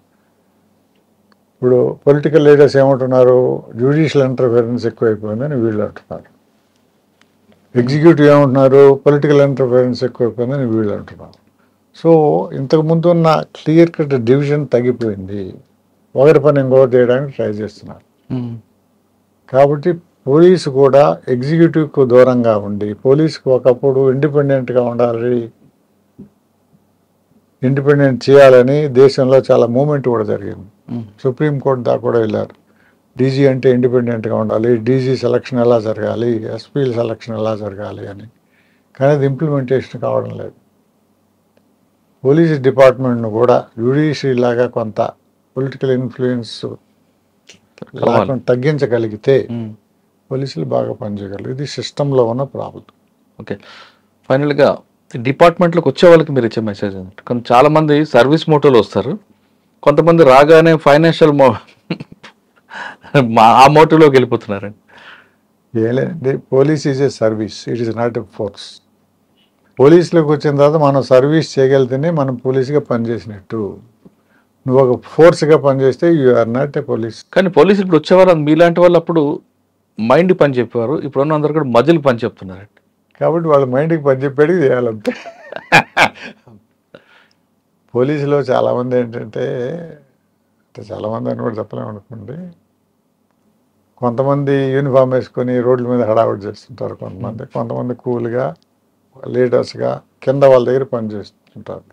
ఇప్పుడు పొలిటికల్ లీడర్స్ ఏమంటున్నారు, జ్యుడిషియల్ ఇంటర్ఫిరెన్స్ ఎక్కువైపోయిందని వీళ్ళు అంటున్నారు. ఎగ్జిక్యూటివ్ ఏమంటున్నారు, పొలిటికల్ ఇంటర్ఫిరెన్స్ ఎక్కువైపోయిందని వీళ్ళు అంటున్నారు. సో ఇంతకుముందు ఉన్న క్లియర్ కట్ డివిజన్ తగ్గిపోయింది. ఒకరి పని ఇంకొకరు చేయడానికి ట్రై చేస్తున్నారు. కాబట్టి పోలీసు కూడా ఎగ్జిక్యూటివ్కు దూరంగా ఉండి, పోలీసుకు ఒకప్పుడు ఇండిపెండెంట్గా ఉండాలి, ఇండిపెండెంట్ చేయాలని దేశంలో చాలా మూమెంట్ కూడా జరిగింది. సుప్రీంకోర్టు దాకా కూడా వెళ్ళారు. డీజీ అంటే ఇండిపెండెంట్గా ఉండాలి, డీజీ సెలక్షన్ ఎలా జరగాలి, ఎస్పీల సెలక్షన్ ఎలా జరగాలి అని. కానీ అది ఇంప్లిమెంటేషన్ కావడం లేదు. పోలీస్ డిపార్ట్మెంట్ను కూడా జ్యుడిషియరీ లాగా కొంత పొలిటికల్ ఇన్ఫ్లుయెన్స్ తగ్గించగలిగితే పోలీసులు బాగా పనిచేయగలరు. ఇది సిస్టంలో ఉన్న ప్రాబ్లం. ఓకే, ఫైనల్గా డిపార్ట్మెంట్లోకి వచ్చే వాళ్ళకి మీరు ఇచ్చే మెసేజ్ ఏంటంటే, కానీ చాలామంది సర్వీస్ మోటోలో వస్తారు, కొంతమంది రాగానే ఫైనాన్షియల్ ఆ మోటోలోకి వెళ్ళిపోతున్నారండి. ఏం లేదండి, police is a service, it is not a force. పోలీసులోకి వచ్చిన తర్వాత మనం సర్వీస్ చేయగలిగితేనే మనం పోలీసుగా పనిచేసినట్టు. నువ్వు ఒక ఫోర్స్గా పనిచేస్తే you are not a police. కానీ పోలీసులు ఇప్పుడు వచ్చేవారు మీలాంటి వాళ్ళు అప్పుడు మైండ్ పని చెప్పేవారు, ఇప్పుడున్న అందరు కూడా మజిల్ పని చెప్తున్నారండి. కాబట్టి వాళ్ళ మైండ్కి పని చెప్పేది చేయాలంటే. పోలీసులో చాలామంది ఏంటంటే, చాలామంది అని కూడా చెప్పలేము అనుకోండి, కొంతమంది యూనిఫామ్ వేసుకొని రోడ్ల మీద హడావుడి చేస్తుంటారు, కొంతమంది కూల్గా లీడర్స్గా కింద వాళ్ళ దగ్గర పని చేస్తుంటారు.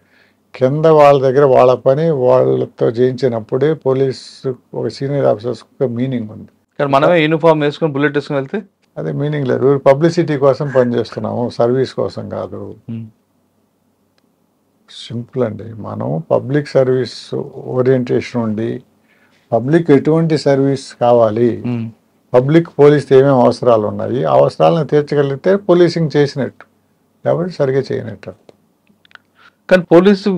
కింద వాళ్ళ దగ్గర వాళ్ళ పని వాళ్ళతో చేయించినప్పుడే పోలీసు ఒక సీనియర్ ఆఫీసర్స్కి ఒక మీనింగ్ ఉంది. కానీ మనమే యూనిఫామ్ వేసుకొని బుల్లెట్ వేసుకొని వెళ్తే అదే మీనింగ్ లేదు. పబ్లిసిటీ కోసం పనిచేస్తున్నాము, సర్వీస్ కోసం కాదు. సింపుల్ అండి. మనం పబ్లిక్ సర్వీస్ ఓరియంటేషన్ ఉండి, పబ్లిక్ ఎటువంటి సర్వీస్ కావాలి, పబ్లిక్ పోలీస్ ఏమేమి అవసరాలు ఉన్నాయి, ఆ అవసరాలను తీర్చగలిగితే పోలీసింగ్ చేసినట్టు, కాబట్టి సరిగ్గా చేయనట్టు. కానీ పోలీసు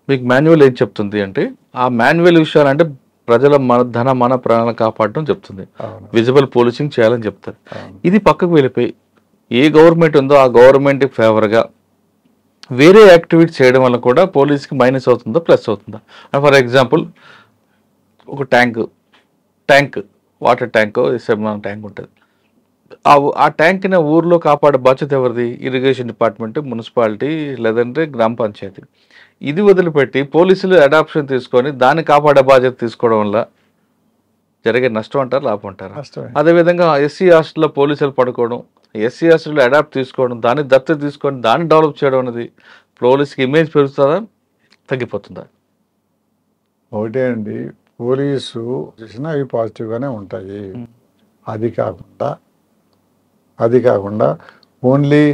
మీకు మాన్యువల్ ఏం చెప్తుంది అంటే, ఆ మాన్యువల్ విషయాలు అంటే ప్రజల మన ప్రాణాలను కాపాడడం చెప్తుంది, విజిబుల్ పోలీసింగ్ చేయాలని చెప్తారు. ఇది పక్కకు వెళ్ళిపోయి ఏ గవర్నమెంట్ ఉందో ఆ గవర్నమెంట్కి ఫేవర్గా వేరే యాక్టివిటీస్ చేయడం వల్ల కూడా పోలీస్కి మైనస్ అవుతుందా ప్లస్ అవుతుందా? ఫర్ ఎగ్జాంపుల్, ఒక ట్యాంక్ వాటర్ ట్యాంక్ ట్యాంక్ ఉంటుంది, ఆ ట్యాంక్ని ఊర్లో కాపాడే బాధ్యత ఎవరిది? ఇరిగేషన్ డిపార్ట్మెంట్, మున్సిపాలిటీ, లేదంటే గ్రామ పంచాయతీ. ఇది వదిలిపెట్టి పోలీసులు అడాప్షన్ తీసుకొని దాన్ని కాపాడే బాధ్యత తీసుకోవడం వల్ల జరిగే నష్టం అంటారు, లాభం అంటారు? అదేవిధంగా ఎస్సీ హాస్టల్లో పోలీసులు పడుకోవడం, ఎస్సీ హాస్టల్లో అడాప్ట్ తీసుకోవడం, దాన్ని దత్తత తీసుకొని దాన్ని డెవలప్ చేయడం అనేది పోలీస్కి ఇమేజ్ పెరుగుతుందా తగ్గిపోతుందా? ఒకటే అండి, పోలీసు చేసినా అవి పాజిటివ్గానే ఉంటాయి. అది కాకుండా ఓన్లీ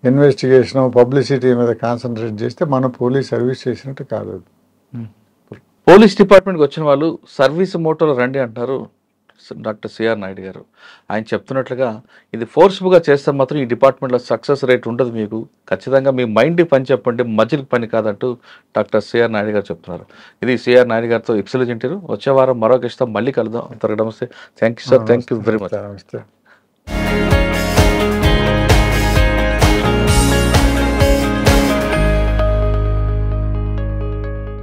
ఇన్వెస్టిగేషన్ పబ్లిసిటీ మీద కాన్సన్ట్రేట్ చేస్తే మన పోలీస్ సర్వీస్ చేసినట్టు కాదు. పోలీస్ డిపార్ట్మెంట్కి వచ్చిన వాళ్ళు సర్వీస్ మోటోలో రండి అంటారు డాక్టర్ సిఆర్ నాయుడు గారు. ఆయన చెప్తున్నట్లుగా ఇది ఫోర్స్ఫుల్గా చేస్తే మాత్రం ఈ డిపార్ట్మెంట్లో సక్సెస్ రేట్ ఉండదు, మీకు ఖచ్చితంగా మీ మైండ్కి పని చెప్పండి, మజిల్కి పని కాదంటూ డాక్టర్ సిఆర్ నాయుడు గారు చెప్తున్నారు. ఇది సిఆర్ నాయుడు గారితో ఎక్సలెంట్ ఇంటర్వ్యూ. వచ్చే వారం మరో గెస్ట్తో మళ్ళీ కలుద్దాం. నమస్తే. Thank you sir, thank you very much.